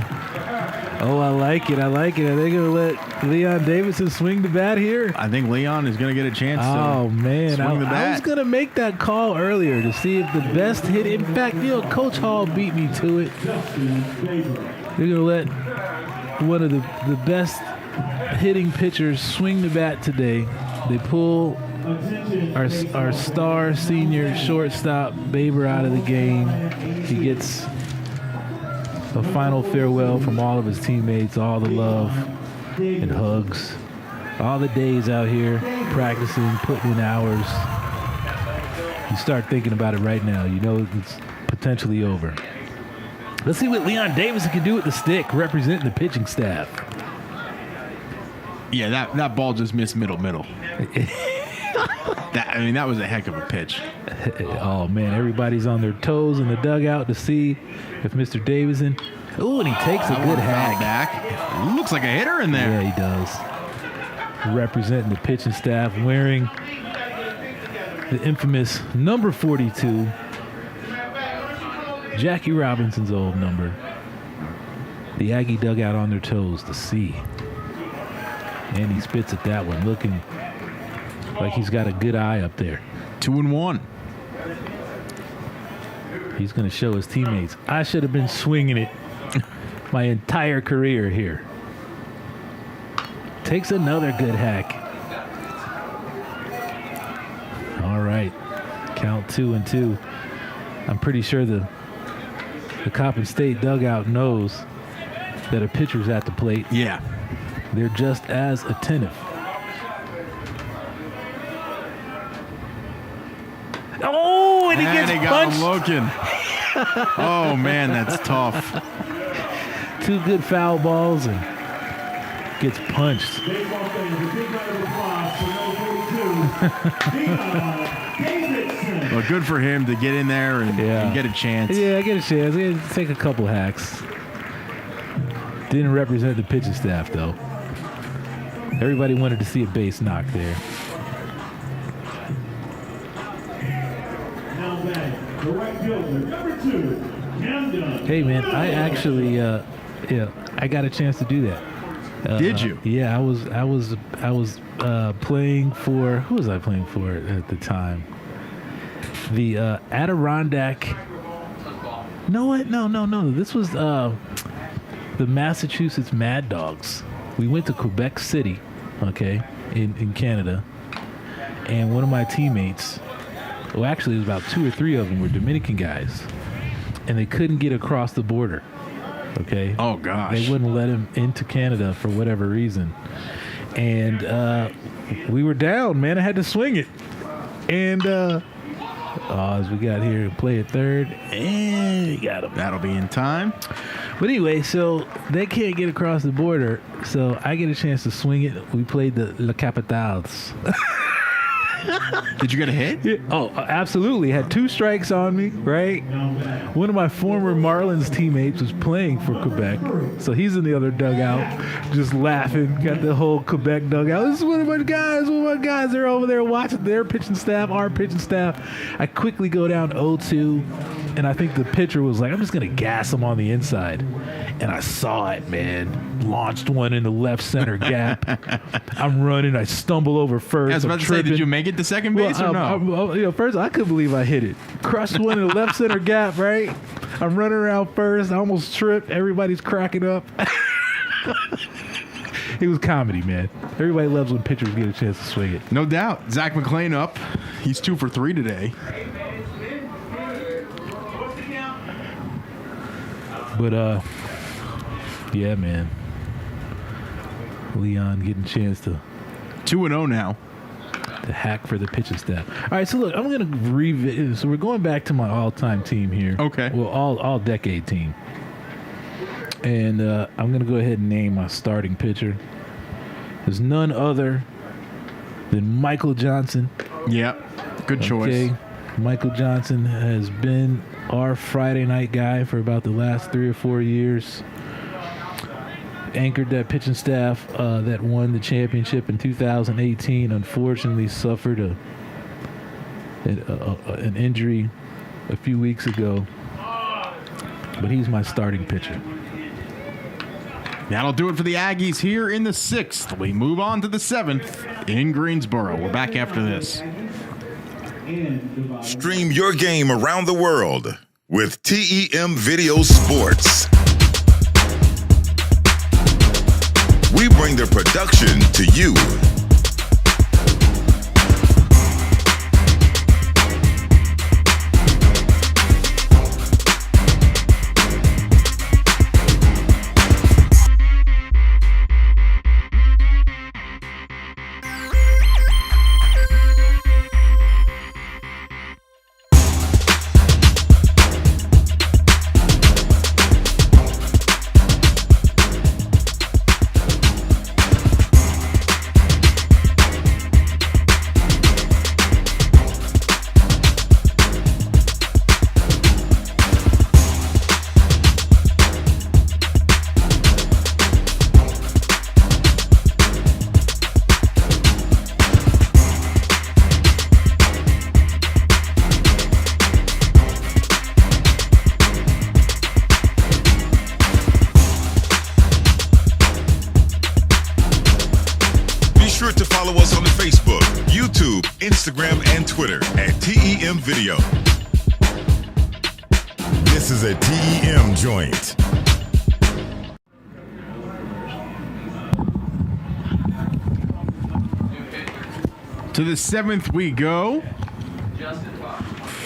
Oh, I like it. Are they going to let Leon Davidson swing the bat here? I think Leon is going to get a chance to swing the bat. I was going to make that call earlier to see if the best hit. In fact, Coach Hall beat me to it. They're going to let one of the best hitting pitchers swing the bat today. They pull our star senior shortstop Baber out of the game. He gets a final farewell from all of his teammates, all the love and hugs, all the days out here practicing, putting in hours. You start thinking about it right now. You know it's potentially over. Let's see what Leon Davidson can do with the stick, representing the pitching staff. Yeah, that ball just missed middle. That was a heck of a pitch. Oh, man, everybody's on their toes in the dugout to see if Mr. Davidson... Ooh, and he takes a good hack. Back. Looks like a hitter in there. Yeah, he does. Representing the pitching staff, wearing the infamous number 42, Jackie Robinson's old number. The Aggie dugout on their toes to see. And he spits at that one, looking like he's got a good eye up there. 2-1. He's going to show his teammates, I should have been swinging it my entire career here. Takes another good hack. All right. Count 2-2. I'm pretty sure the Coppin State dugout knows that a pitcher's at the plate. Yeah. They're just as attentive. Oh, and he gets punched. Got him looking. Oh, man, that's tough. 2 good foul balls and gets punched. Well, good for him to get in there and get a chance. Yeah, get a chance. Take a couple hacks. Didn't represent the pitching staff, though. Everybody wanted to see a base knock there. Hey, man, I actually, I got a chance to do that. Did you? Yeah, I was playing for, who was I playing for at the time? The Adirondack. No, what? No. This was the Massachusetts Mad Dogs. We went to Quebec City, okay, in Canada, and one of my teammates, well, actually, it was about 2 or 3 of them were Dominican guys, and they couldn't get across the border. Okay. Oh gosh. They wouldn't let him into Canada for whatever reason, and we were down. Man, I had to swing it, and as we got here to play at third, and he got him. That'll be in time. But anyway, so they can't get across the border, so I get a chance to swing it. We played the La Capitals. Did you get a hit? Yeah. Oh, absolutely. Had 2 strikes on me, right? One of my former Marlins teammates was playing for Quebec, so he's in the other dugout just laughing. Got the whole Quebec dugout. This is one of my guys. They're over there watching their pitching staff, our pitching staff. I quickly go down 0-2, and I think the pitcher was like, I'm just going to gas him on the inside. And I saw it, man. Launched one in the left center gap. I'm running. I stumble over first. I was about to say, did you make it to second base or no? First, I couldn't believe I hit it. Crushed one in the left center gap, right? I'm running around first. I almost tripped. Everybody's cracking up. It was comedy, man. Everybody loves when pitchers get a chance to swing it. No doubt. Zach McClain up. He's 2 for 3 today. But, yeah, man. Leon getting a chance to 2-0 now. To hack for the pitching staff. All right, so look, I'm going to revisit. So we're going back to my all-time team here. Okay. Well, all-decade team. And I'm going to go ahead and name my starting pitcher. There's none other than Michael Johnson. Yep. Good choice. Okay. Michael Johnson has been our Friday night guy for about the last 3 or 4 years. Anchored that pitching staff that won the championship in 2018. Unfortunately, suffered an injury a few weeks ago. But he's my starting pitcher. That'll do it for the Aggies here in the 6th. We move on to the 7th in Greensboro. We're back after this. Stream your game around the world with TEMVideo Sports. We bring the production to you. Sure to follow us on the Facebook, YouTube, Instagram, and Twitter at TEMVideo. This is a TEM joint. To the 7th we go.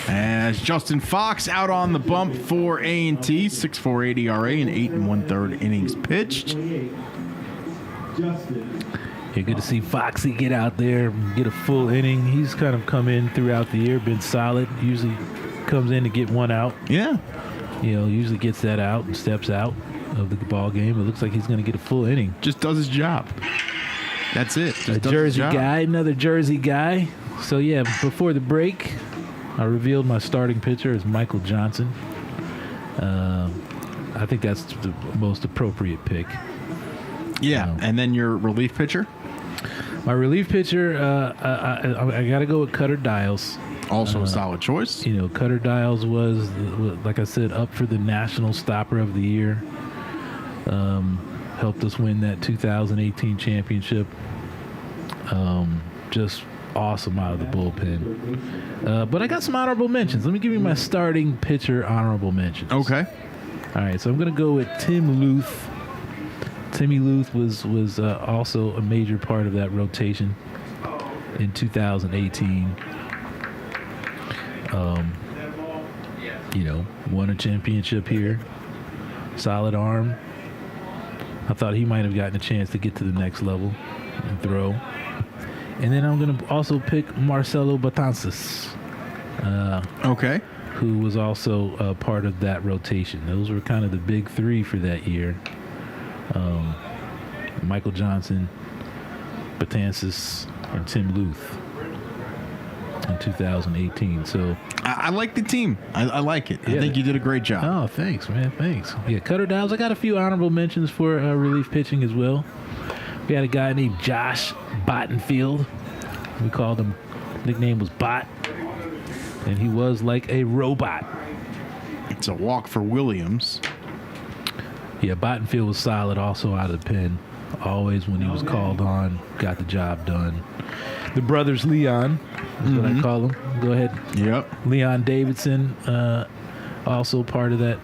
As Justin Fox out on the bump for A&T, 6.48 ERA and 8 1/3 innings pitched. Yeah, good to see Foxy get out there and get a full inning. He's kind of come in throughout the year, been solid. Usually comes in to get one out. Yeah. You know, usually gets that out and steps out of the ball game. It looks like he's going to get a full inning. Just does his job. That's it. A Jersey guy, another Jersey guy. So, yeah, before the break, I revealed my starting pitcher is Michael Johnson. I think that's the most appropriate pick. Yeah, and then your relief pitcher? My relief pitcher, I got to go with Cutter Dials. Also a solid choice. You know, Cutter Dials was, like I said, up for the National Stopper of the Year. Helped us win that 2018 championship. Just awesome out of the bullpen. But I got some honorable mentions. Let me give you my starting pitcher honorable mentions. Okay. All right, so I'm going to go with Tim Luth. Timmy Luth was also a major part of that rotation in 2018. You know, won a championship here. Solid arm. I thought he might have gotten a chance to get to the next level and throw. And then I'm going to also pick Marcelo Betances. Okay. Who was also part of that rotation. Those were kind of the big three for that year. Michael Johnson, Betances, and Tim Luth in 2018. So I like the team. I like it. Yeah, I think you did a great job. Oh, thanks, man. Thanks. Yeah, Cutter Dials. I got a few honorable mentions for relief pitching as well. We had a guy named Josh Bottenfield. We called him, nickname was Bot. And he was like a robot. It's a walk for Williams. Yeah, Bottenfield was solid also out of the pen. Always when he was called on, got the job done. The brothers Leon is what I call them. Go ahead. Yep. Leon Davidson, also part of that,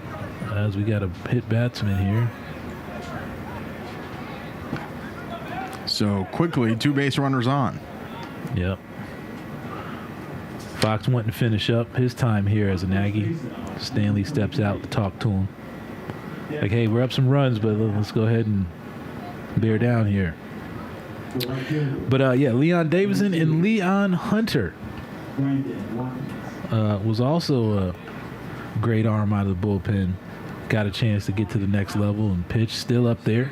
as we got a hit batsman here. So quickly, 2 base runners on. Yep. Fox wanting to finish up his time here as an Aggie. Stanley steps out to talk to him. Like, hey, we're up some runs, but let's go ahead and bear down here. But yeah, Leon Davison and Leon Hunter was also a great arm out of the bullpen. Got a chance to get to the next level and pitch. Still up there.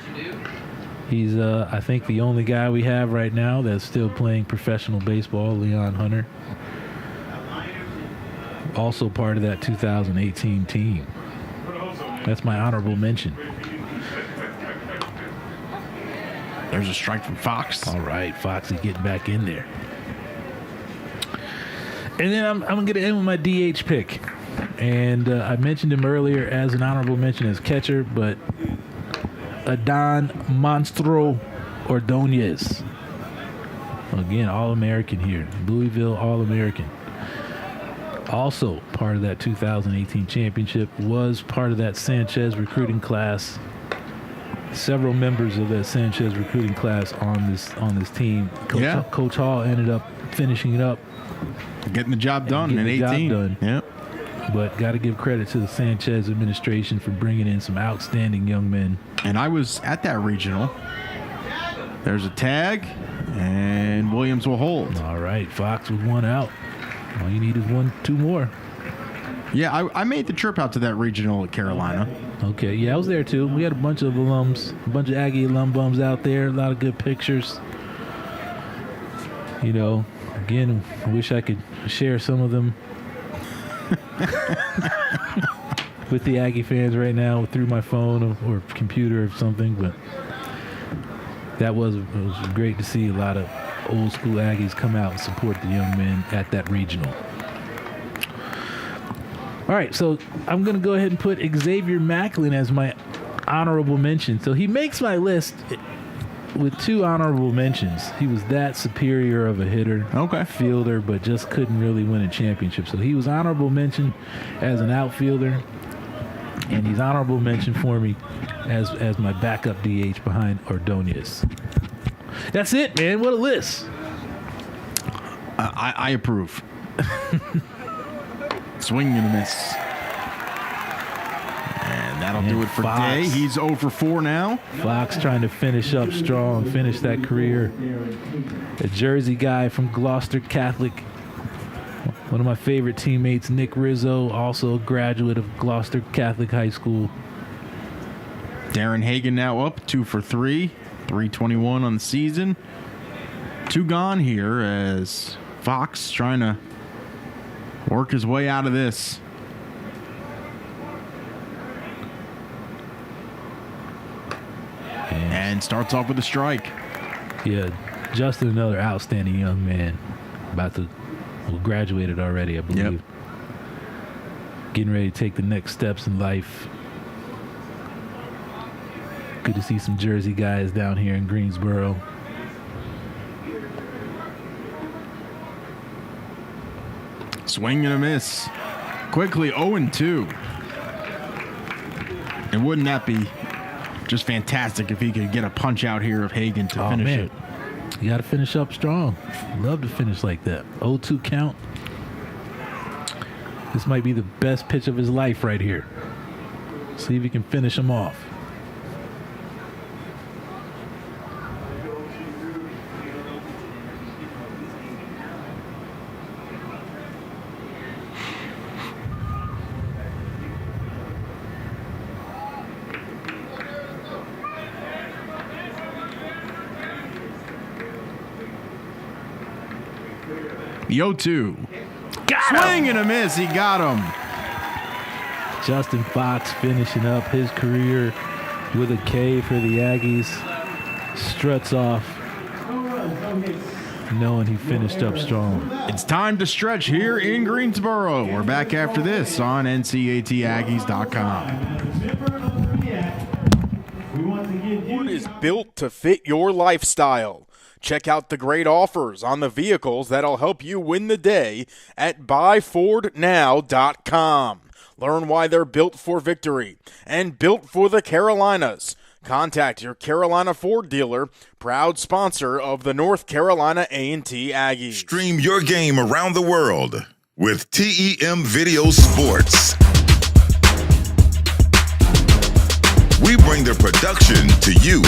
He's, I think, the only guy we have right now that's still playing professional baseball, Leon Hunter. Also part of that 2018 team. That's my honorable mention. There's a strike from Fox. All right, Foxy getting back in there. And then I'm going to end with my DH pick. And I mentioned him earlier as an honorable mention as catcher, but Adon Monstro Ordonez. Again, All-American here. Louisville All-American. Also part of that 2018 championship, was part of that Sanchez recruiting class. Several members of that Sanchez recruiting class on this team. Coach Hall ended up finishing it up. Getting the job done in 18. Yep. But got to give credit to the Sanchez administration for bringing in some outstanding young men. And I was at that regional. There's a tag, and Williams will hold. All right, Fox with one out. All you need is two more. Yeah, I made the trip out to that regional at Carolina. Okay, yeah, I was there too. We had a bunch of alums, a bunch of Aggie alum bums out there, a lot of good pictures. You know, again, I wish I could share some of them with the Aggie fans right now through my phone or computer or something, but it was great to see a lot of old school Aggies come out and support the young men at that regional. All right, so I'm going to go ahead and put Xavier Macklin as my honorable mention. So he makes my list with 2 honorable mentions. He was that superior of a hitter, fielder, but just couldn't really win a championship. So he was honorable mention as an outfielder, and he's honorable mention for me as my backup DH behind Ordonez. That's it, man. What a list. I approve. Swing and a miss. And that'll do it for Day. He's 0 for 4 now. Fox trying to finish up strong, finish that career. A Jersey guy from Gloucester Catholic. One of my favorite teammates, Nick Rizzo, also a graduate of Gloucester Catholic High School. Darren Hagan now up 2 for 3. 321 on the season. 2 gone here as Fox trying to work his way out of this. And starts off with a strike. Yeah, Justin, another outstanding young man. Graduated already, I believe. Yep. Getting ready to take the next steps in life. Good to see some Jersey guys down here in Greensboro. Swing and a miss. Quickly 0-2. And wouldn't that be just fantastic if he could get a punch out here of Hagan to finish it? You got to finish up strong. Love to finish like that. 0-2 count. This might be the best pitch of his life right here. See if he can finish him off. The 0-2. Swing and a miss. He got him. Justin Fox finishing up his career with a K for the Aggies. Struts off, knowing he finished up strong. It's time to stretch here in Greensboro. We're back after this on NCATAggies.com. Ford is built to fit your lifestyle. Check out the great offers on the vehicles that'll help you win the day at buyfordnow.com. Learn why they're built for victory and built for the Carolinas. Contact your Carolina Ford dealer, proud sponsor of the North Carolina A&T Aggies. Stream your game around the world with TEMVideo Sports. We bring the production to you.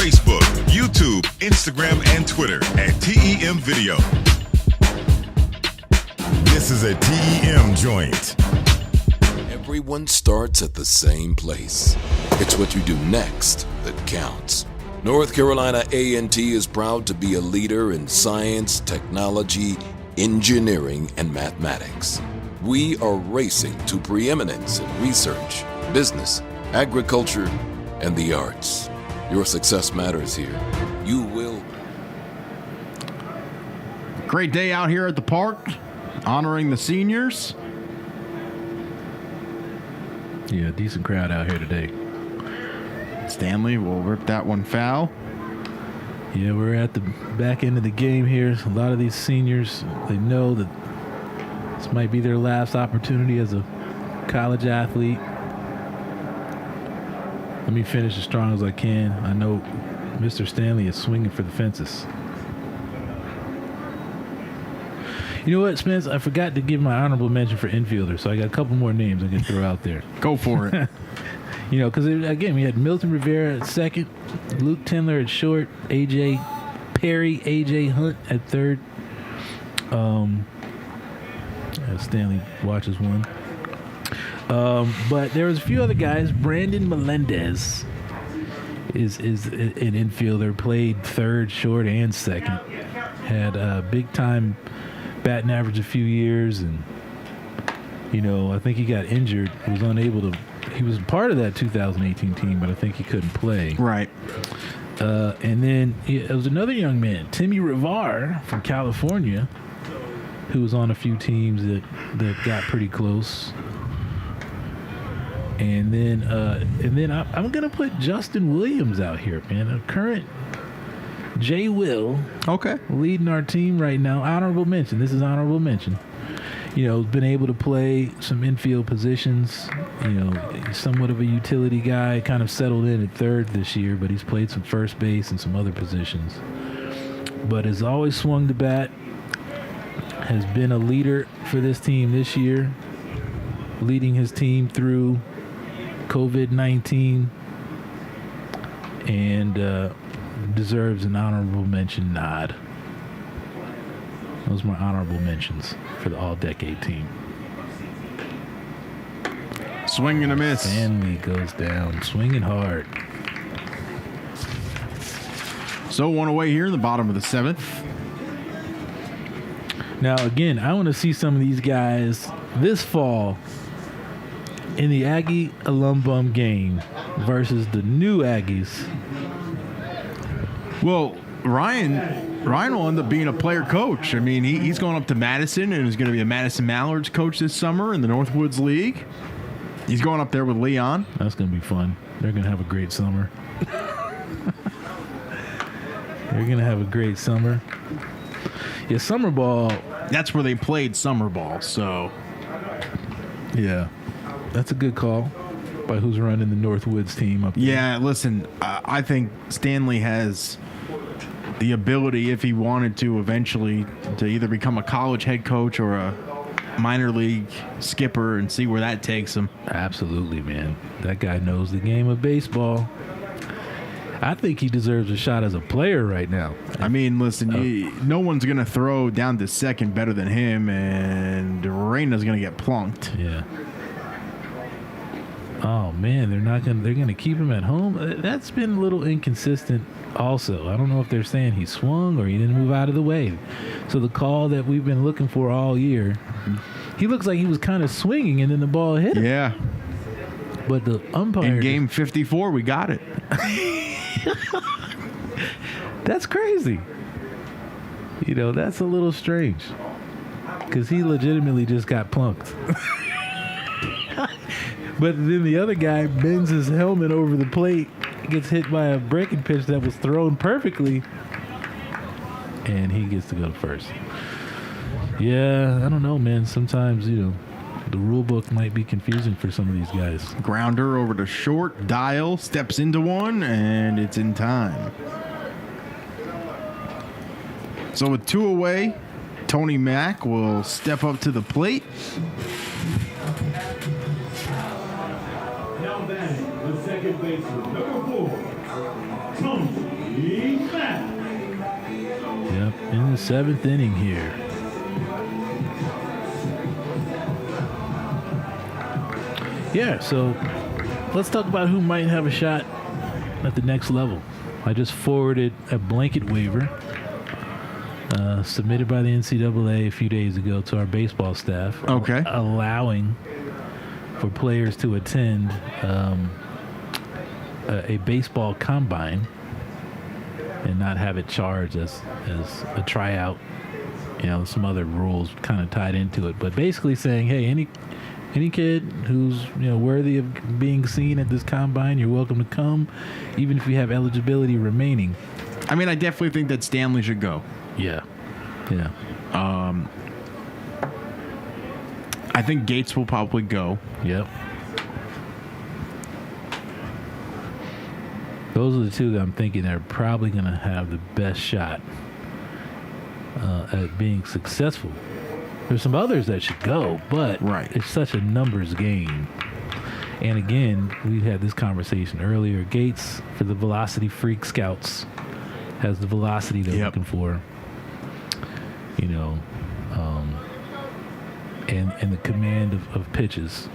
Facebook, YouTube, Instagram, and Twitter at TEMVideo. This is a TEM joint. Everyone starts at the same place. It's what you do next that counts. North Carolina A&T is proud to be a leader in science, technology, engineering, and mathematics. We are racing to preeminence in research, business, agriculture, and the arts. Your success matters here. You will. Great day out here at the park, honoring the seniors. Yeah, decent crowd out here today. Stanley will rip that one foul. Yeah, we're at the back end of the game here. A lot of these seniors, they know that this might be their last opportunity as a college athlete. Let me finish as strong as I can. I know Mr. Stanley is swinging for the fences. You know what, Spence? I forgot to give my honorable mention for infielder, so I got a couple more names I can throw out there. Go for it. You know, because, again, we had Milton Rivera at second, Luke Tindler at short, A.J. Perry, A.J. Hunt at third. Stanley watches one. But there was a few other guys. Brandon Melendez is an infielder, played third, short, and second. Had a big-time batting average a few years, and, you know, I think he got injured. He was unable to. He was part of that 2018 team, but I think he couldn't play. Right. And then it was another young man, Timmy Rivar from California, who was on a few teams that got pretty close. And then I'm gonna put Justin Williams out here, man. A current Jay Will, leading our team right now. Honorable mention. This is honorable mention. You know, been able to play some infield positions. You know, somewhat of a utility guy. Kind of settled in at third this year, but he's played some first base and some other positions. But has always swung the bat. Has been a leader for this team this year, leading his team through COVID-19, and deserves an honorable mention nod. Those are my honorable mentions for the all-decade team. Swing and a miss. Stanley goes down, swinging hard. So one away here in the bottom of the seventh. Now, again, I want to see some of these guys this fall in the Aggie Alum Bum game versus the new Aggies. Well, Ryan will end up being a player coach. I mean, he's going up to Madison and is going to be a Madison Mallards coach this summer in the Northwoods League. He's going up there with Leon. That's going to be fun. They're going to have a great summer. They're going to have a great summer. Yeah, summer ball. That's where they played summer ball, so. Yeah, that's a good call by who's running the Northwoods team up there. Yeah, listen, I think Stanley has the ability, if he wanted to eventually, to either become a college head coach or a minor league skipper and see where that takes him. Absolutely, man. That guy knows the game of baseball. I think he deserves a shot as a player right now. I mean, listen, no one's going to throw down to second better than him, and Reina's going to get plunked. Yeah. Oh, man, they're going to keep him at home. That's been a little inconsistent also. I don't know if they're saying he swung or he didn't move out of the way. So the call that we've been looking for all year, he looks like he was kind of swinging and then the ball hit him. Yeah. But the umpire... In game 54, we got it. That's crazy. You know, that's a little strange. Because he legitimately just got plunked. But then the other guy bends his helmet over the plate, gets hit by a breaking pitch that was thrown perfectly, and he gets to go to first. Yeah, I don't know, man. Sometimes, you know, the rule book might be confusing for some of these guys. Grounder over to short. Dial steps into one, and it's in time. So with two away, Tony Mack will step up to the plate. Now batting, the second baseman, number 4, Tony Yep, in the 7th inning here. Yeah, so let's talk about who might have a shot at the next level. I just forwarded a blanket waiver submitted by the NCAA a few days ago to our baseball staff. Okay. Allowing for players to attend a baseball combine and not have it charged as a tryout. You know, some other rules kind of tied into it. But basically saying, hey, any kid who's, you know, worthy of being seen at this combine, you're welcome to come, even if you have eligibility remaining. I mean, I definitely think that Stanley should go. Yeah. I think Gates will probably go. Yep. Those are the two that I'm thinking are probably going to have the best shot at being successful. There's some others that should go, but it's such a numbers game. And again, we had this conversation earlier. Gates, for the velocity freak scouts, has the velocity they're looking for. You know, and the command of pitches.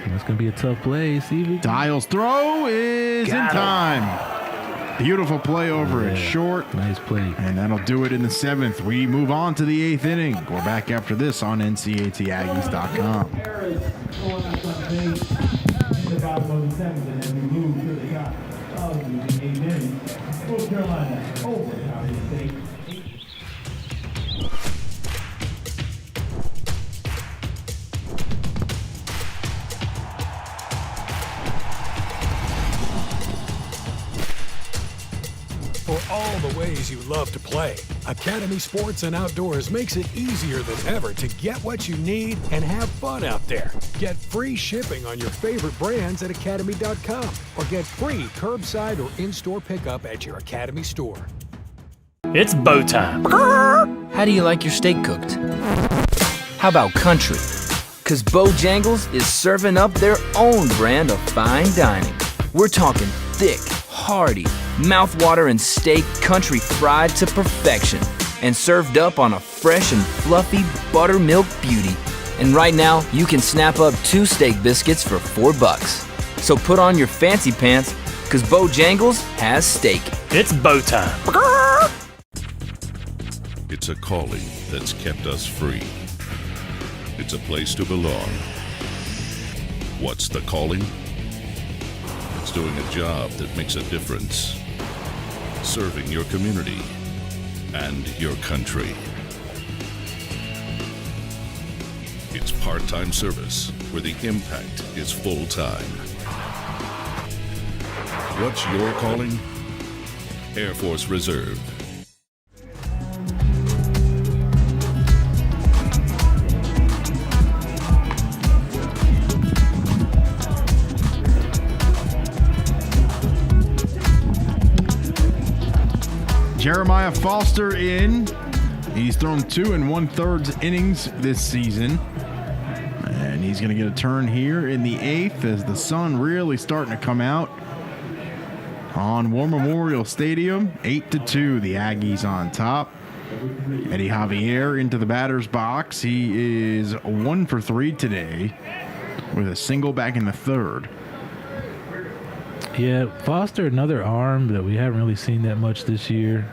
And it's going to be a tough play. See, Dial's throw is in time. Beautiful play over at short. Nice play. And that'll do it in the 7th. We move on to the 8th inning. We're back after this on NCATAggies.com. North Carolina over Ohio State. For all the ways you love to play, Academy Sports and Outdoors makes it easier than ever to get what you need and have fun out there. Get free shipping on your favorite brands at academy.com or get free curbside or in-store pickup at your Academy store. It's bow time. How do you like your steak cooked? How about country? Because Bojangles is serving up their own brand of fine dining. We're talking thick, hearty, mouth-watering steak country fried to perfection and served up on a fresh and fluffy buttermilk beauty. And right now, you can snap up 2 steak biscuits for $4. So put on your fancy pants, because Bojangles has steak. It's bow time. It's a calling that's kept us free. It's a place to belong. What's the calling? It's doing a job that makes a difference. Serving your community and your country. It's part-time service where the impact is full-time. What's your calling? Air Force Reserve. Jeremiah Foster in. He's thrown 2 1/3 innings this season. And he's going to get a turn here in the 8th as the sun really starting to come out on War Memorial Stadium. 8-2, the Aggies on top. Eddie Javier into the batter's box. He is 1 for 3 today with a single back in the 3rd. Yeah, Foster, another arm that we haven't really seen that much this year.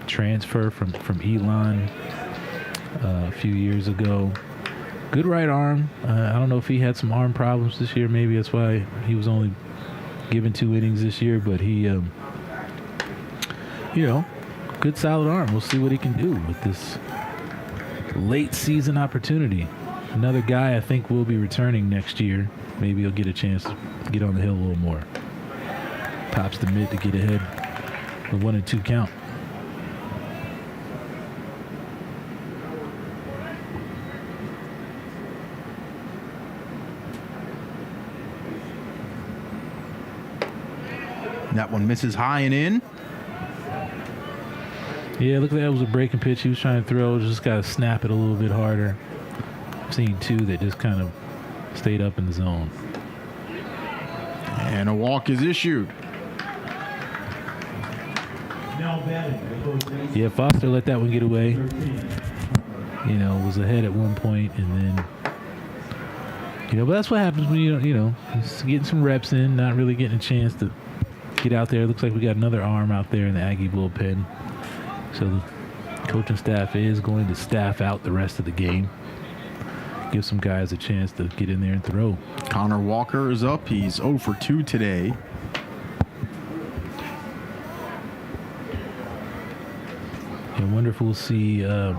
Transfer from Elon a few years ago. Good right arm. I don't know if he had some arm problems this year. Maybe that's why he was only given 2 innings this year. But he, good solid arm. We'll see what he can do with this late season opportunity. Another guy I think will be returning next year. Maybe he'll get a chance to get on the hill a little more. Pops the mid to get ahead with 1-2 count. That one misses high and in. Yeah, look, that was a breaking pitch he was trying to throw. Just got to snap it a little bit harder. I've seen 2 that just kind of stayed up in the zone. And a walk is issued. Yeah, Foster let that one get away. You know, was ahead at one point, and then, but that's what happens when just getting some reps in, not really getting a chance to get out there. Looks like we got another arm out there in the Aggie bullpen. So the coaching staff is going to staff out the rest of the game. Give some guys a chance to get in there and throw. Connor Walker is up. He's 0 for 2 today. I wonder if we'll see. And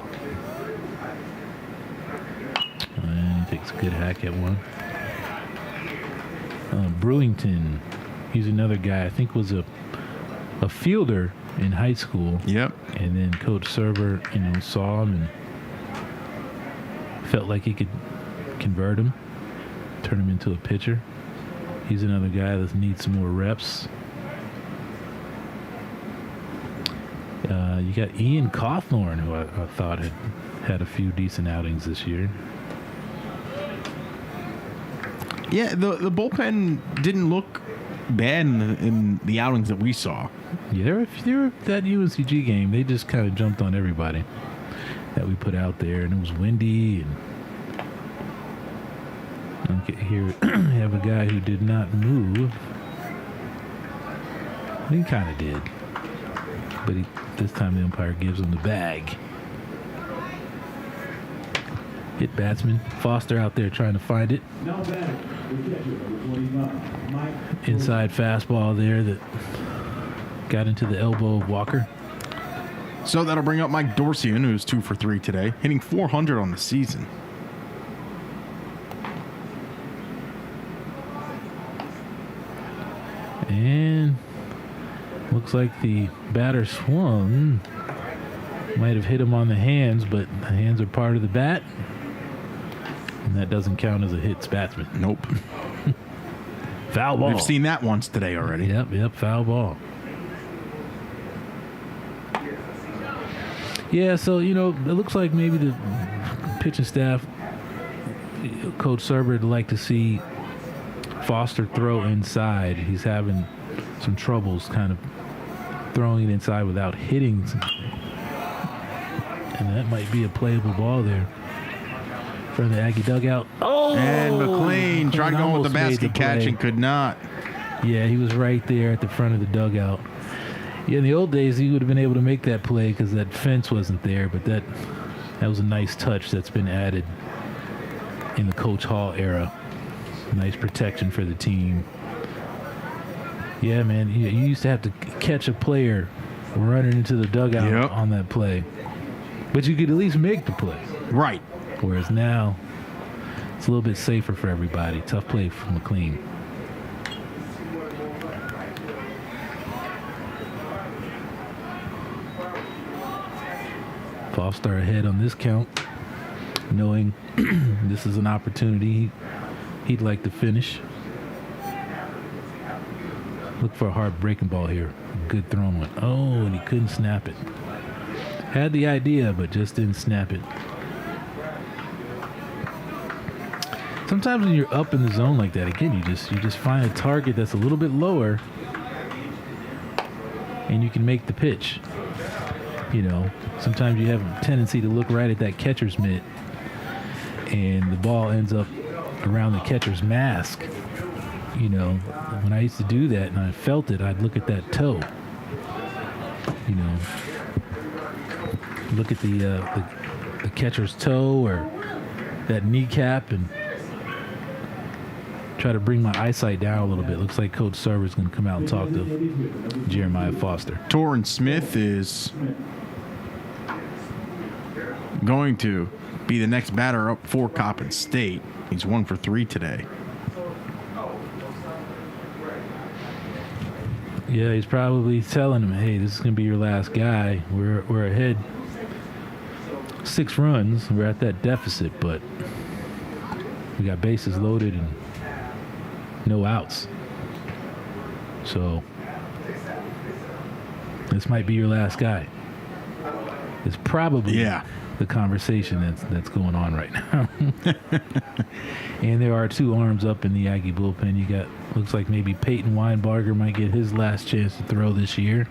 he takes a good hack at one. Brewington, he's another guy. I think was a fielder in high school. Yep. And then Coach Server, saw him and felt like he could convert him, turn him into a pitcher. He's another guy that needs some more reps. You got Ian Cawthorn, who I thought had a few decent outings this year. Yeah, the bullpen didn't look bad in the outings that we saw. Yeah, there were that UNCG game, they just kind of jumped on everybody that we put out there, and it was windy. And okay, here we have a guy who did not move. He kind of did, but this time the umpire gives him the bag. Hit batsman. Foster out there trying to find it. Inside fastball there that got into the elbow of Walker. So that'll bring up Mike Dorsian, who's 2 for 3 today, hitting 400 on the season. And looks like the batter swung. Might have hit him on the hands, but the hands are part of the bat. And that doesn't count as a hit batsman. Nope. Foul ball. We've seen that once today already. Yep, foul ball. Yeah, so, it looks like maybe the pitching staff, Coach Serber would like to see Foster throw inside. He's having some troubles kind of throwing it inside without hitting. And that might be a playable ball there for the Aggie dugout. Oh! And McLean tried going with the basket catch and could not. Yeah, he was right there at the front of the dugout. Yeah, in the old days, he would have been able to make that play because that fence wasn't there, but that was a nice touch that's been added in the Coach Hall era. Nice protection for the team. Yeah, man, you used to have to catch a player running into the dugout on that play. But you could at least make the play. Right. Whereas now, it's a little bit safer for everybody. Tough play for McLean. Foster ahead on this count, knowing this is an opportunity he'd like to finish. Look for a hard breaking ball here. Good thrown one. Oh, and he couldn't snap it. Had the idea, but just didn't snap it. Sometimes when you're up in the zone like that, again, you just find a target that's a little bit lower, and you can make the pitch. Sometimes you have a tendency to look right at that catcher's mitt, and the ball ends up around the catcher's mask. When I used to do that and I felt it, I'd look at that toe. Look at the catcher's toe or that kneecap and try to bring my eyesight down a little bit. Looks like Coach Server's going to come out and talk to Jeremiah Foster. Torrin Smith is going to be the next batter up for Coppin State. He's 1 for 3 today. Yeah, he's probably telling him, hey, this is going to be your last guy. We're ahead 6 runs. We're at that deficit, but we got bases loaded and no outs. So this might be your last guy. is probably the conversation that's going on right now. And there are 2 arms up in the Aggie bullpen. You got, looks like maybe Peyton Weinbarger might get his last chance to throw this year.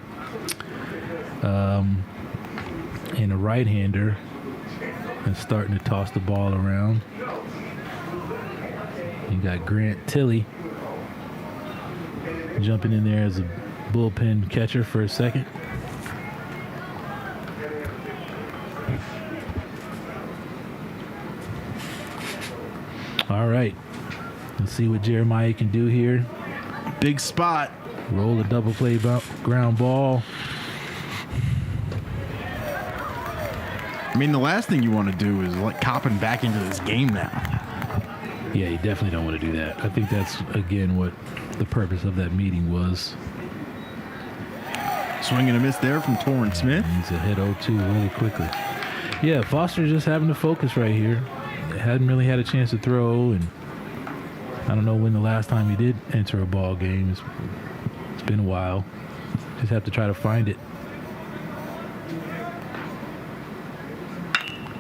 And a right-hander is starting to toss the ball around. You got Grant Tilley jumping in there as a bullpen catcher for a second. All right. Let's see what Jeremiah can do here. Big spot. Roll a double play ground ball. I mean, the last thing you want to do is let Coppin back into this game now. Yeah, you definitely don't want to do that. I think that's, again, what the purpose of that meeting was. Swing and a miss there from Torrin Smith. He's ahead 0-2 really quickly. Yeah, Foster just having to focus right here. Hadn't really had a chance to throw, and I don't know when the last time he did enter a ball game. It's been a while. Just have to try to find it.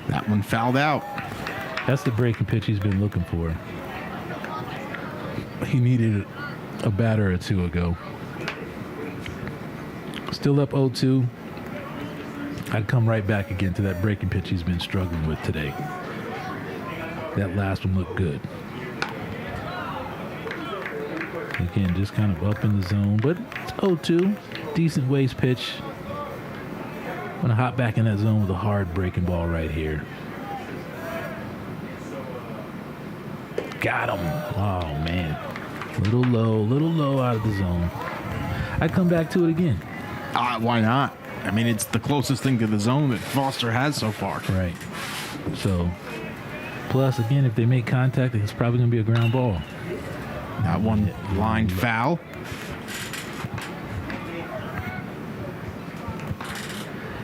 That one fouled out. That's the breaking pitch he's been looking for. He needed a batter or 2 ago. Still up 0-2. I'd come right back again to that breaking pitch he's been struggling with today. That last one looked good. Again, just kind of up in the zone, but it's 0-2. Decent waist pitch. I'm going to hop back in that zone with a hard breaking ball right here. Got him. Oh, man. Little low out of the zone. I'd come back to it again. Why not? I mean, it's the closest thing to the zone that Foster has so far. Right. So, plus, again, if they make contact, it's probably going to be a ground ball. That one lined foul.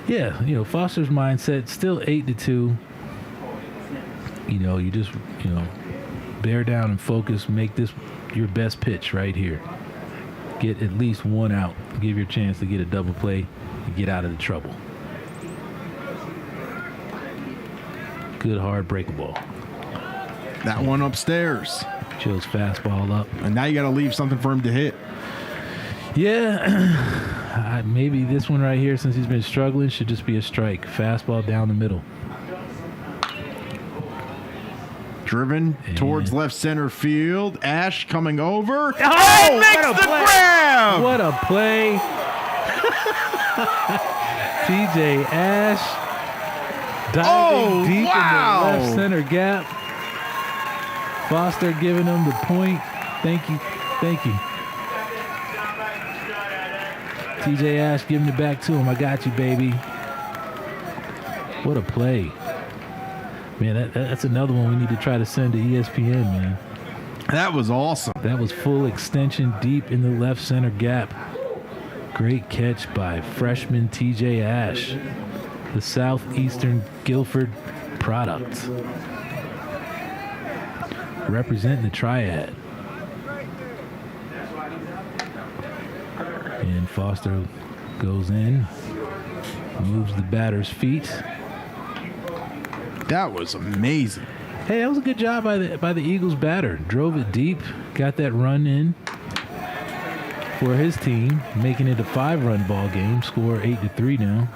Yeah, you know, Foster's mindset, still 8-2. You know, you just, you know, bear down and focus, make this your best pitch right here. Get at least 1 out. Give your chance to get a double play and get out of the trouble. Good hard breaking ball. That one upstairs. Chills fastball up. And now you got to leave something for him to hit. Yeah. Maybe this one right here, since he's been struggling, should just be a strike. Fastball down the middle. Driven towards left center field. Ash coming over. Oh, makes the grab! What a play. TJ Ash diving deep in the left center gap. Foster giving him the point. Thank you. TJ Ash giving it back to him. I got you, baby. What a play. Man, that's another one we need to try to send to ESPN, man. That was awesome. That was full extension deep in the left center gap. Great catch by freshman TJ Ash, the Southeastern Guilford product. Representing the Triad. And Foster goes in, moves the batter's feet. That was amazing. Hey, that was a good job by the Eagles batter. Drove it deep, got that run in for his team, making it a 5-run ball game. Score 8-3 now.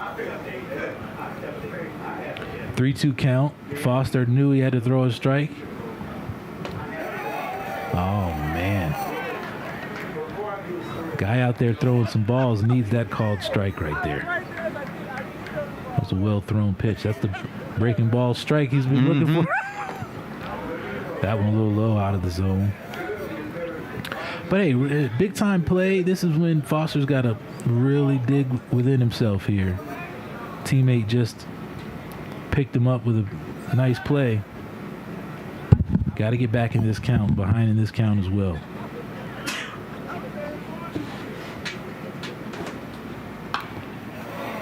3-2 count. Foster knew he had to throw a strike. Oh, man. Guy out there throwing some balls needs that called strike right there. That's a well-thrown pitch. That's the breaking ball strike he's been looking for. That one a little low out of the zone. But hey, big time play. This is when Foster's got to really dig within himself here. Teammate just picked him up with a nice play. Got to get back in this count, behind in this count as well.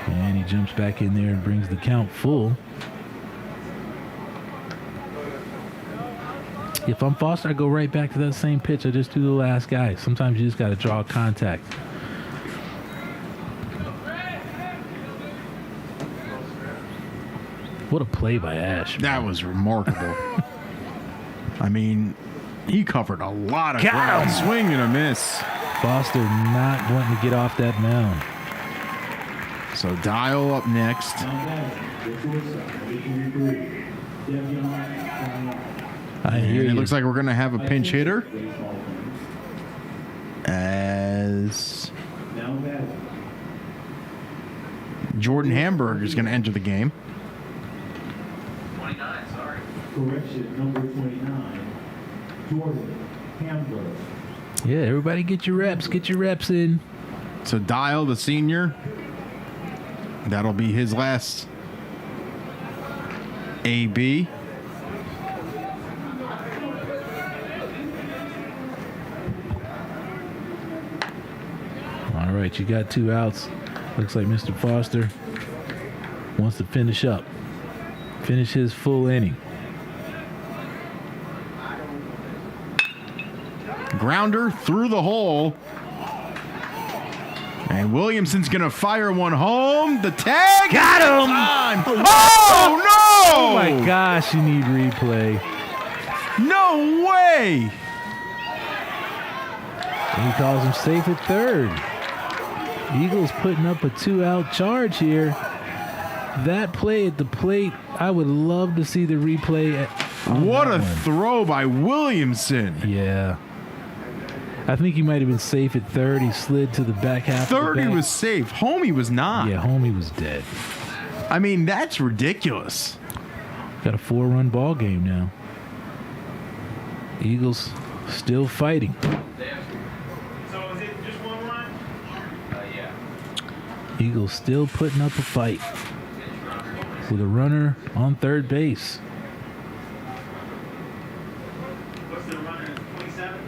And he jumps back in there and brings the count full. If I'm Foster, I go right back to that same pitch. I just do the last guy. Sometimes you just got to draw contact. What a play by Ash. Man. That was remarkable. I mean, he covered a lot of ground. Swing and a miss. Foster not wanting to get off that mound. So Dial up next. It looks like we're going to have a pinch hitter as Jordan Hamburg is going to enter the game. 29, sorry. Correction, number 29, Jordan Hamburg. Yeah, everybody get your reps. Get your reps in. So Dial, the senior, that'll be his last AB. All right, you got 2 outs. Looks like Mr. Foster wants to finish up. Finish his full inning. Grounder through the hole. And Williamson's going to fire one home. The tag. Got him. Oh, no. Oh, my gosh. You need replay. No way. And he calls him safe at third. Eagles putting up a 2-out charge here. That play at the plate, I would love to see the replay. What a throw by Williamson. Yeah. I think he might have been safe at third. He slid to the back half. Third, he was safe. Home, he was not. Yeah, home, he was dead. I mean, that's ridiculous. Got a 4-run ball game now. Eagles still fighting. So is it just 1 run? Yeah. Eagles still putting up a fight with a runner on third base. What's the runner? 27?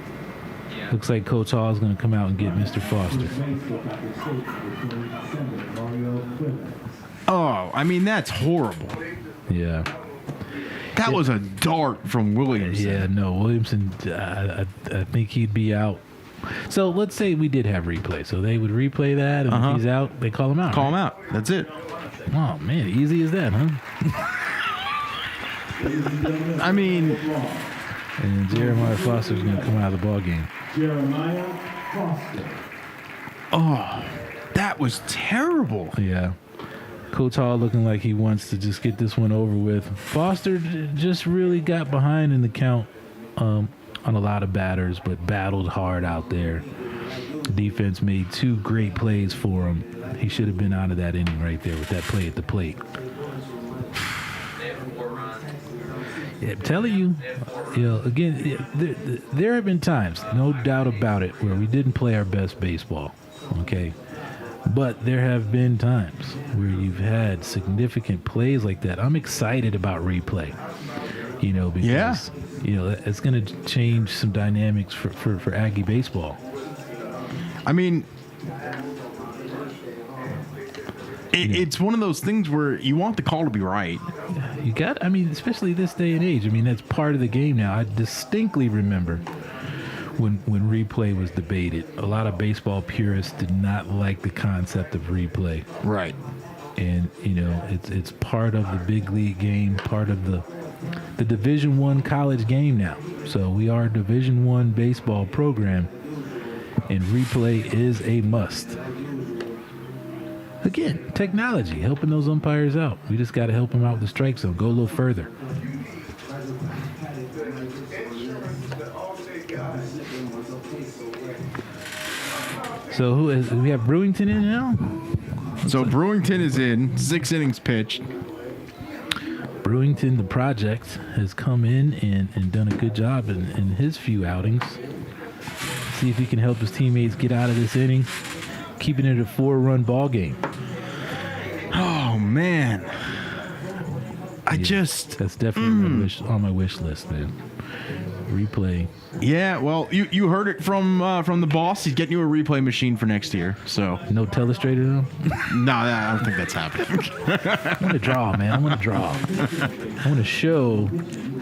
Yeah. Looks like Coach Hall is going to come out and get Mr. Foster. Oh, I mean, that's horrible. Yeah. That was a dart from Williamson. Yeah, no, Williamson, I think he'd be out. So let's say we did have replay. So they would replay that, and if he's out, they call him out. Call him out. That's it. Oh, man, easy as that, huh? I mean... And Jeremiah Foster's going to come out of the ball game. Jeremiah Foster. Oh, that was terrible. Yeah. Coach Hall looking like he wants to just get this one over with. Foster just really got behind in the count on a lot of batters, but battled hard out there. Defense made 2 great plays for him. He should have been out of that inning right there with that play at the plate. Yeah, I'm telling you, again, there have been times, no doubt about it, where we didn't play our best baseball, okay? But there have been times where you've had significant plays like that. I'm excited about replay, because, it's going to change some dynamics for Aggie baseball. I mean, it's one of those things where you want the call to be right. Especially this day and age. That's part of the game now. I distinctly remember when replay was debated. A lot of baseball purists did not like the concept of replay. Right. And, it's part of the big league game, part of the Division I college game now. So we are a Division I baseball program, and replay is a must. Again, technology, helping those umpires out. We just got to help them out with the strike zone. Go a little further. So we have Brewington in now? So Brewington is in, 6 innings pitched. Brewington, the project, has come in and done a good job in his few outings. See if he can help his teammates get out of this inning, keeping it a 4-run ball game. Oh, man. That's definitely on my wish list, man. Replay. Yeah, well, you heard it from the boss. He's getting you a replay machine for next year. So no telestrator though? No, I don't think that's happening. I want to draw, man. I want to draw. I want to show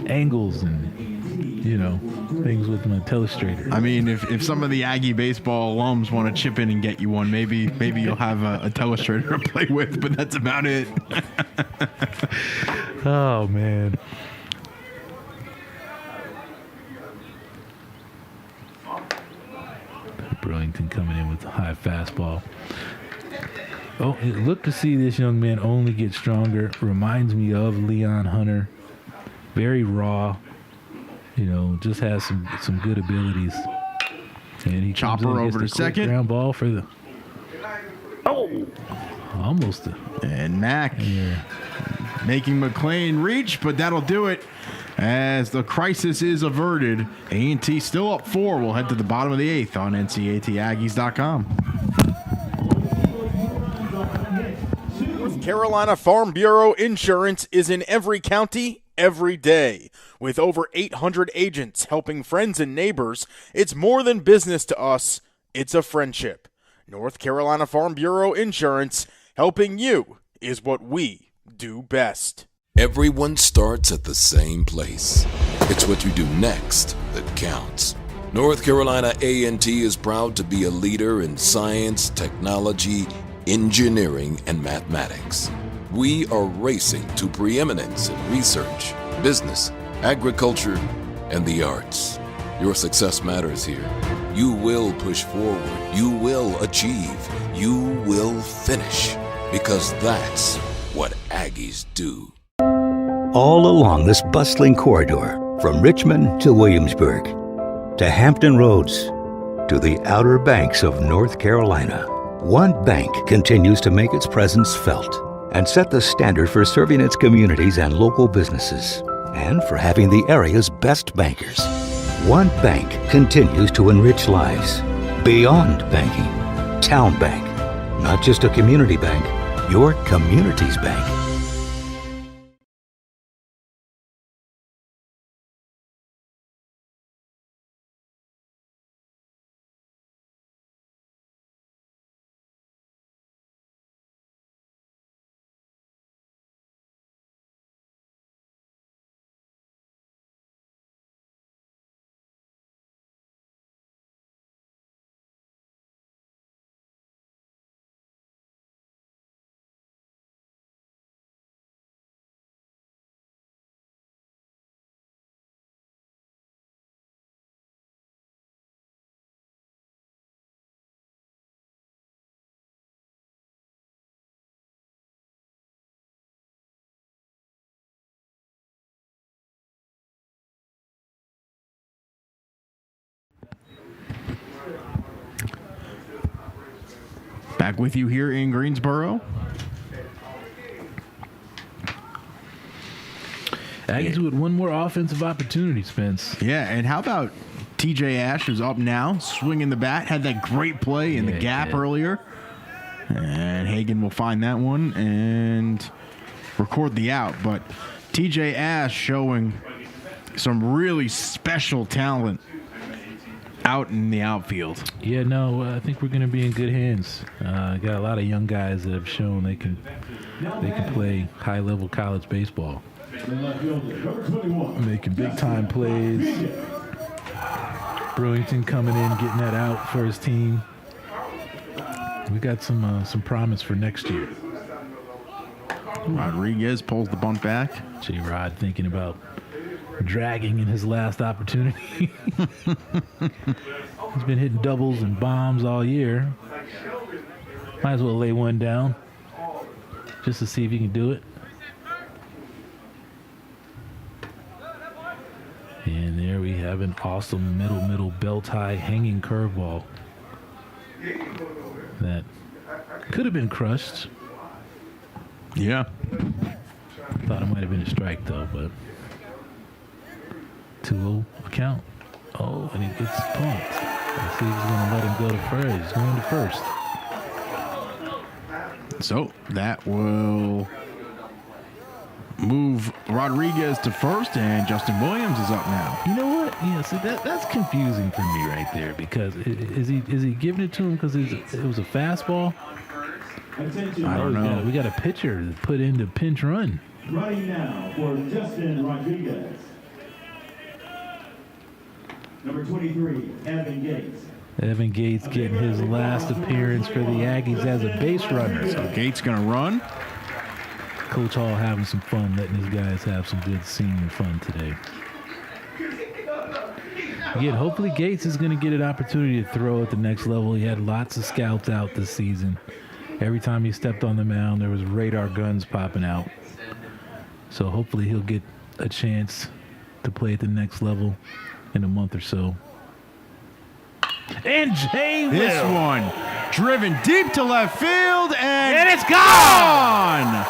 angles and things with my telestrator. I mean, if some of the Aggie baseball alums want to chip in and get you one, maybe you'll have a telestrator to play with, but that's about it. Oh, man. Burlington coming in with a high fastball. Oh, look to see this young man only get stronger. Reminds me of Leon Hunter. Very raw. Just has some good abilities. And he chopper over to second. Ground ball for the. Oh, almost. And Mack making McLean reach, but that'll do it. As the crisis is averted, A&T still up 4. We'll head to the bottom of the 8th on NCATAggies.com. North Carolina Farm Bureau Insurance is in every county, every day. With over 800 agents helping friends and neighbors, it's more than business to us, it's a friendship. North Carolina Farm Bureau Insurance, helping you is what we do best. Everyone starts at the same place. It's what you do next that counts. North Carolina A&T is proud to be a leader in science, technology, engineering, and mathematics. We are racing to preeminence in research, business, agriculture, and the arts. Your success matters here. You will push forward. You will achieve. You will finish. Because that's what Aggies do. All along this bustling corridor, from Richmond to Williamsburg, to Hampton Roads, to the Outer Banks of North Carolina, one bank continues to make its presence felt and set the standard for serving its communities and local businesses, and for having the area's best bankers. One bank continues to enrich lives. Beyond banking, Town Bank. Not just a community bank, your community's bank. Back with you here in Greensboro. Aggies with one more offensive opportunity, Spence. Yeah, and how about TJ Ash, who's up now, swinging the bat, had that great play in the gap earlier. And Hagan will find that one and record the out. But TJ Ash showing some really special talent out in the outfield. Yeah, no, I think we're going to be in good hands. Got a lot of young guys that have shown they can play high-level college baseball. Making big-time plays. Burlington coming in, getting that out for his team. We got some promise for next year. Rodriguez pulls the bunt back. J-Rod thinking about dragging in his last opportunity. He's been hitting doubles and bombs all year. Might as well lay one down just to see if he can do it. And there we have an awesome middle belt high hanging curveball that could have been crushed. Yeah. Thought it might have been a strike though, but 2-0 count. Oh, and he gets pumped. Let's see if he's going to let him go to first. He's going to first. So that will move Rodriguez to first, and Justin Williams is up now. You know what? Yeah, see that's confusing for me right there, because is he giving it to him because it was a fastball? I don't know. We got a pitcher to put in the pinch run. Running now for Justin Rodriguez. Number 23, Evan Gates. Evan Gates getting his last appearance for the Aggies as a base runner. So Gates going to run. Coach Hall having some fun, letting his guys have some good senior fun today. Again, hopefully Gates is going to get an opportunity to throw at the next level. He had lots of scouts out this season. Every time he stepped on the mound, there was radar guns popping out. So hopefully he'll get a chance to play at the next level in a month or so. And Jay Will. This one driven deep to left field, and it's gone!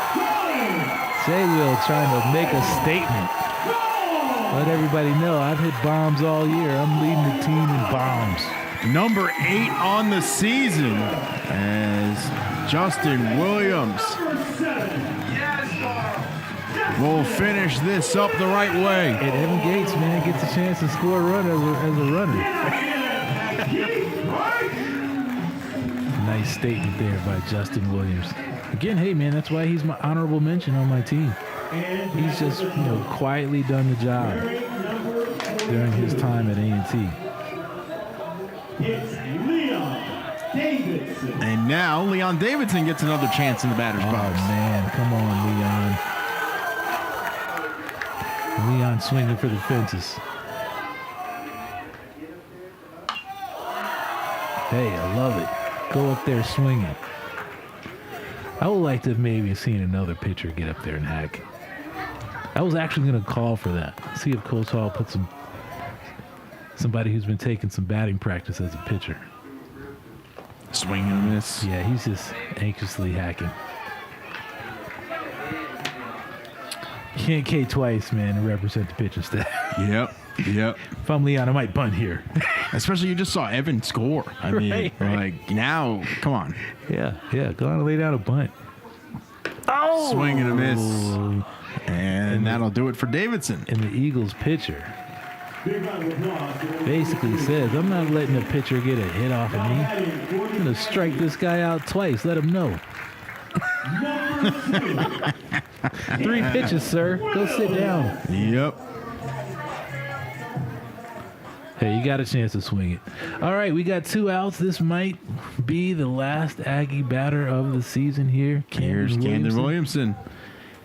Jay Will trying to make a statement. Let everybody know I've hit bombs all year. I'm leading the team in bombs. Number 8 on the season as Justin Williams will finish this up the right way. And Evan Gates, man, gets a chance to score a run as a runner. Nice statement there by Justin Williams. Again, hey, man, that's why he's my honorable mention on my team. He's just, quietly done the job during his time at A&T. It's Leon Davidson. And now Leon Davidson gets another chance in the batter's box. Oh, man, come on, Leon. Leon swinging for the fences. Hey, I love it. Go up there swinging. I would like to have maybe seen another pitcher get up there and hack. I was actually going to call for that. See if Coach Hall puts somebody who's been taking some batting practice as a pitcher. Swing and a miss. Yeah, he's just anxiously hacking. You can't K twice, man, to represent the pitching staff. Yep. If I'm Leon, I might bunt here. Especially you just saw Evan score. I mean, like now, come on. Yeah. Go on and lay down a bunt. Oh! Swing and a miss. And that'll do it for Davidson. And the Eagles pitcher basically says, I'm not letting a pitcher get a hit off of me. I'm going to strike this guy out twice. Let him know. 3 pitches, sir. Go sit down. Yep. Hey, you got a chance to swing it. All right, we got 2 outs. This might be the last Aggie batter of the season here. Here's Camden Williamson.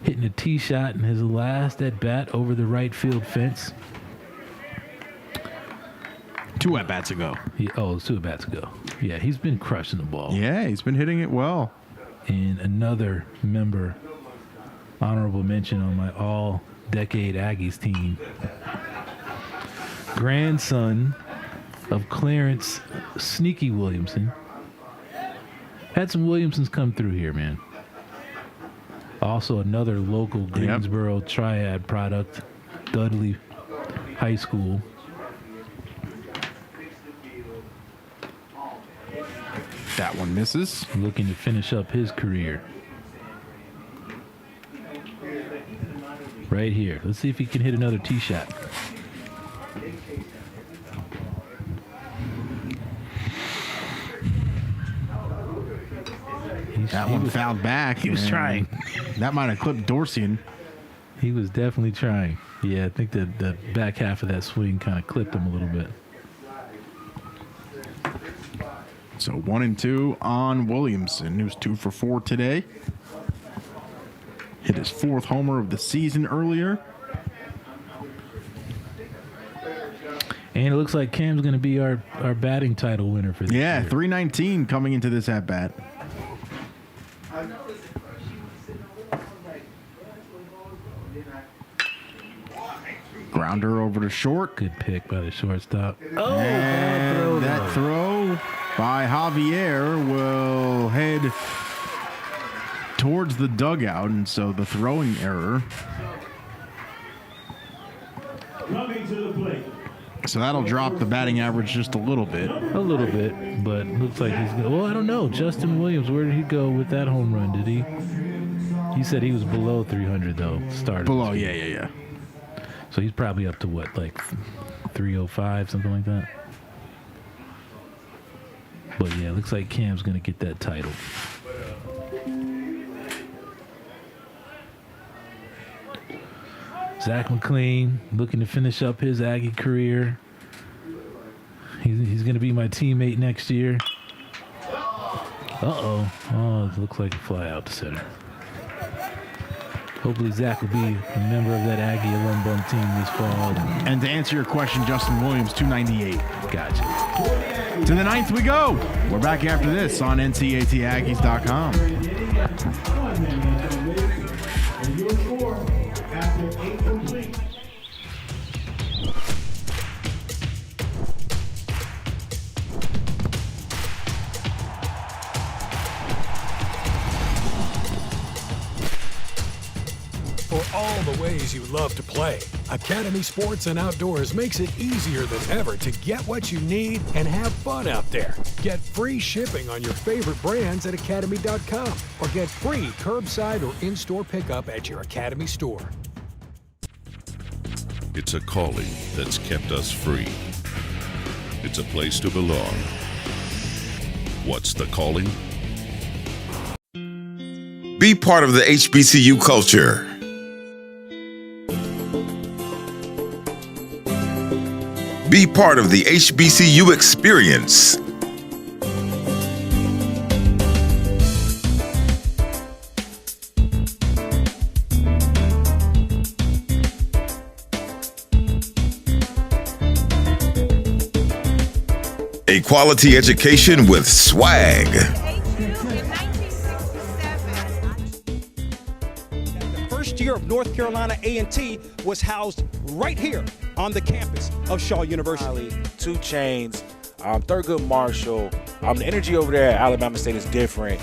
Hitting a tee shot in his last at-bat over the right field fence. 2 at-bats ago. It's 2 at-bats ago. Yeah, he's been crushing the ball. Yeah, he's been hitting it well. And another member, honorable mention on my all-decade Aggies team. Grandson of Clarence Sneaky Williamson. Had some Williamsons come through here, man. Also another local Greensboro Triad product, Dudley High School. That one misses. Looking to finish up his career. Right here. Let's see if he can hit another tee shot. That one fouled back. He was trying. That might have clipped Dorsey. He was definitely trying. Yeah, I think that the back half of that swing kind of clipped him a little bit. So 1-2 on Williamson, who's 2 for 4 today. Hit his 4th homer of the season earlier. And it looks like Cam's going to be our batting title winner for this year. 319 coming into this at-bat. Grounder over to short. Good pick by the shortstop. Oh, and that throw by Javier will head towards the dugout, and so the throwing error. Coming to the plate. So that'll drop the batting average just a little bit. A little bit, but looks like he's going. Well, I don't know. Justin Williams, where did he go with that home run? Did he? He said he was below 300 though. Started below, yeah. So he's probably up to what, like 305, something like that. But yeah, looks like Cam's gonna get that title. Zach McLean looking to finish up his Aggie career He's going to be my teammate next year. Uh-oh. Oh, it looks like a fly out to center. Hopefully Zach will be a member of that Aggie alum bum team this fall. And to answer your question, Justin Williams, 298. Gotcha. To the 9th we go. We're back after this on NCATAggies.com. And your score after 8 complete. For all the ways you love to play, Academy Sports and Outdoors makes it easier than ever to get what you need and have fun out there. Get free shipping on your favorite brands at Academy.com or get free curbside or in-store pickup at your Academy store. It's a calling that's kept us free. It's a place to belong. What's the calling? Be part of the HBCU culture. Be part of the HBCU experience. A quality education with swag. The first year of North Carolina A&T was housed right here on the campus of Shaw University. 2 Chainz, Thurgood Marshall. The energy over there at Alabama State is different.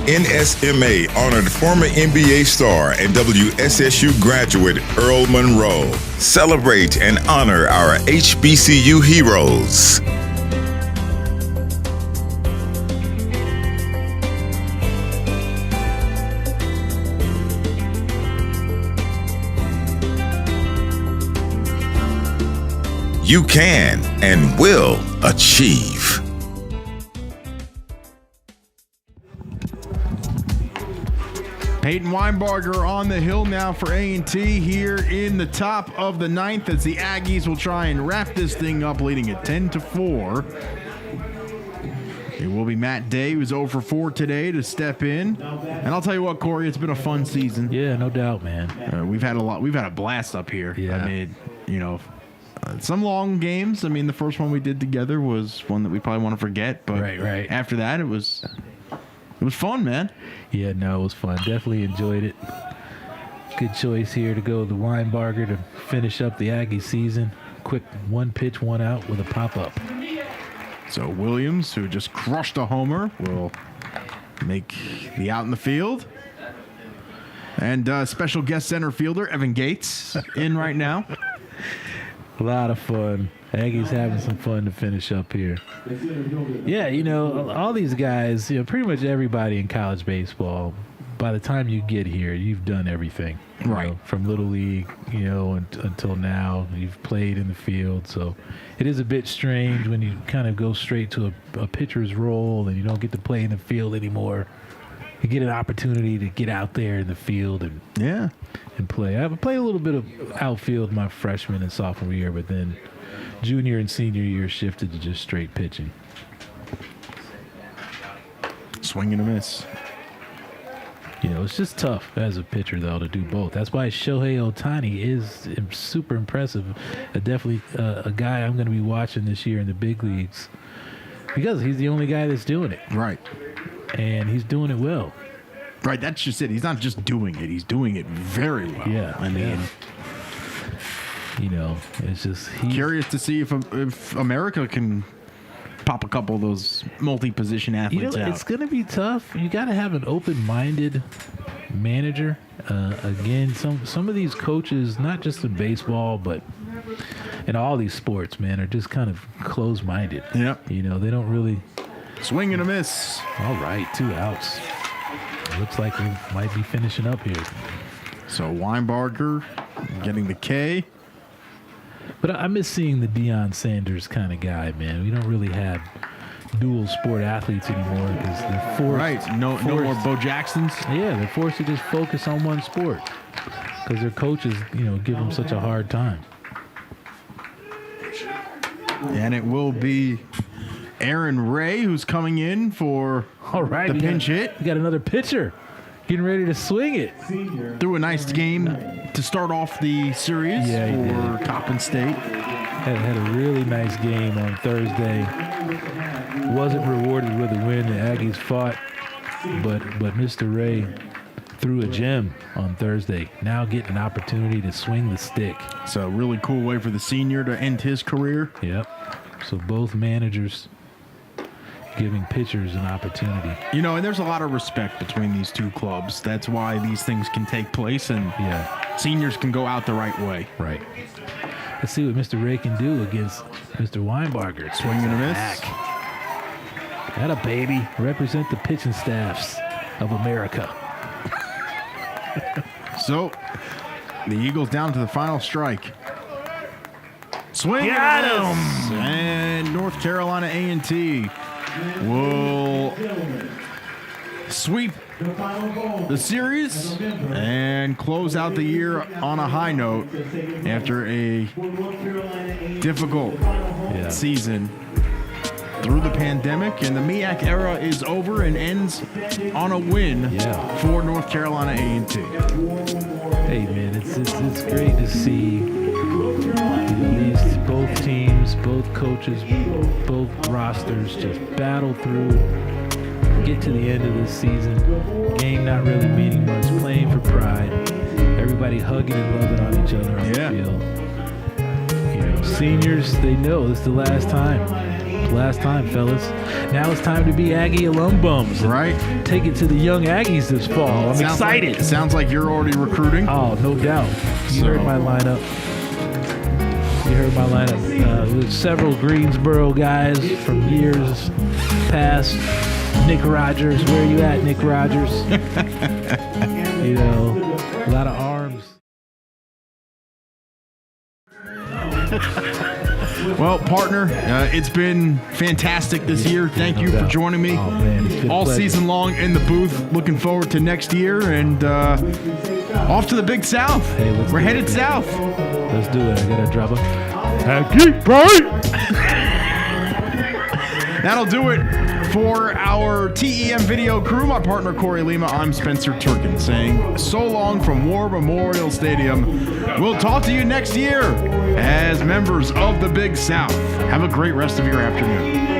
NSMA honored former NBA star and WSSU graduate Earl Monroe. Celebrate and honor our HBCU heroes. You can and will achieve. Peyton Weinbarger on the hill now for A&T here in the top of the 9th as the Aggies will try and wrap this thing up, leading it 10-4. It will be Matt Day, who's 0 for 4 today, to step in. And I'll tell you what, Corey, it's been a fun season. Yeah, no doubt, man. We've had a blast up here. Yeah. I mean, some long games. I mean, the first one we did together was one that we probably want to forget. But right. After that, it was fun, man. Yeah, no, it was fun. Definitely enjoyed it. Good choice here to go to Weinbarger to finish up the Aggie season. Quick 1 pitch, 1 out with a pop-up. So Williams, who just crushed a homer, will make the out in the field. And special guest center fielder Evan Gates in right now. A lot of fun. Aggies having some fun to finish up here. Yeah, all these guys, pretty much everybody in college baseball, by the time you get here, you've done everything. Right. From Little League, until now, you've played in the field. So it is a bit strange when you kind of go straight to a pitcher's role and you don't get to play in the field anymore. You get an opportunity to get out there in the field and play. I played a little bit of outfield my freshman and sophomore year, but then junior and senior year shifted to just straight pitching. Swing and a miss. It's just tough as a pitcher, though, to do both. That's why Shohei Ohtani is super impressive. Definitely a guy I'm going to be watching this year in the big leagues because he's the only guy that's doing it. Right. And he's doing it well. Right, that's just it. He's not just doing it. He's doing it very well. Yeah. I mean, it's just... Curious to see if America can pop a couple of those multi-position athletes out. It's going to be tough. You got to have an open-minded manager. Again, some of these coaches, not just in baseball, but in all these sports, man, are just kind of closed-minded. Yep. They don't really... Swing and a miss. All right, 2 outs. Looks like we might be finishing up here. So Weinbarger getting the K. But I miss seeing the Deion Sanders kind of guy, man. We don't really have dual sport athletes anymore because they're forced. Right. No more Bo Jacksons. Yeah, they're forced to just focus on one sport because their coaches, give them such a hard time. And it will be Aaron Ray who's coming in for the pinch hit. We got another pitcher getting ready to swing it. Threw a nice game to start off the series for Coppin State. Had a really nice game on Thursday. Wasn't rewarded with a win. The Aggies fought, but Mr. Ray threw a gem on Thursday. Now getting an opportunity to swing the stick. It's a really cool way for the senior to end his career. Yep. So both managers giving pitchers an opportunity. You know, and there's a lot of respect between these two clubs. That's why these things can take place, and seniors can go out the right way. Right. Let's see what Mr. Ray can do against Mr. Weinbarger. Swing and a miss. That a baby. Represent the pitching staffs of America. So, the Eagles down to the final strike. Swing. Got him. And North Carolina A&T will sweep the series and close out the year on a high note after a difficult season through the pandemic, and the MEAC era is over and ends on a win for North Carolina A&T. Hey man, it's great to see these both teams, both coaches, both rosters just battle through, get to the end of this season. Game not really meaning much, playing for pride. Everybody hugging and loving on each other on the field. You know, seniors, they know this is the last time. Last time, fellas. Now it's time to be Aggie alum bums. Right. Take it to the young Aggies this fall. I'm excited. It sounds like you're already recruiting. Oh, no doubt. You heard my lineup. With several Greensboro guys from years past. Nick Rogers. Where are you at, Nick Rogers? You know, a lot of arms. Well, partner, it's been fantastic this year. Thank you for joining me all season long in the booth. Looking forward to next year and off to the Big South. Hey, we're headed south. Let's do it. I got to drop a Aggie break. That'll do it for our TEM video crew. My partner, Corey Lima. I'm Spencer Turkin saying so long from War Memorial Stadium. We'll talk to you next year as members of the Big South. Have a great rest of your afternoon.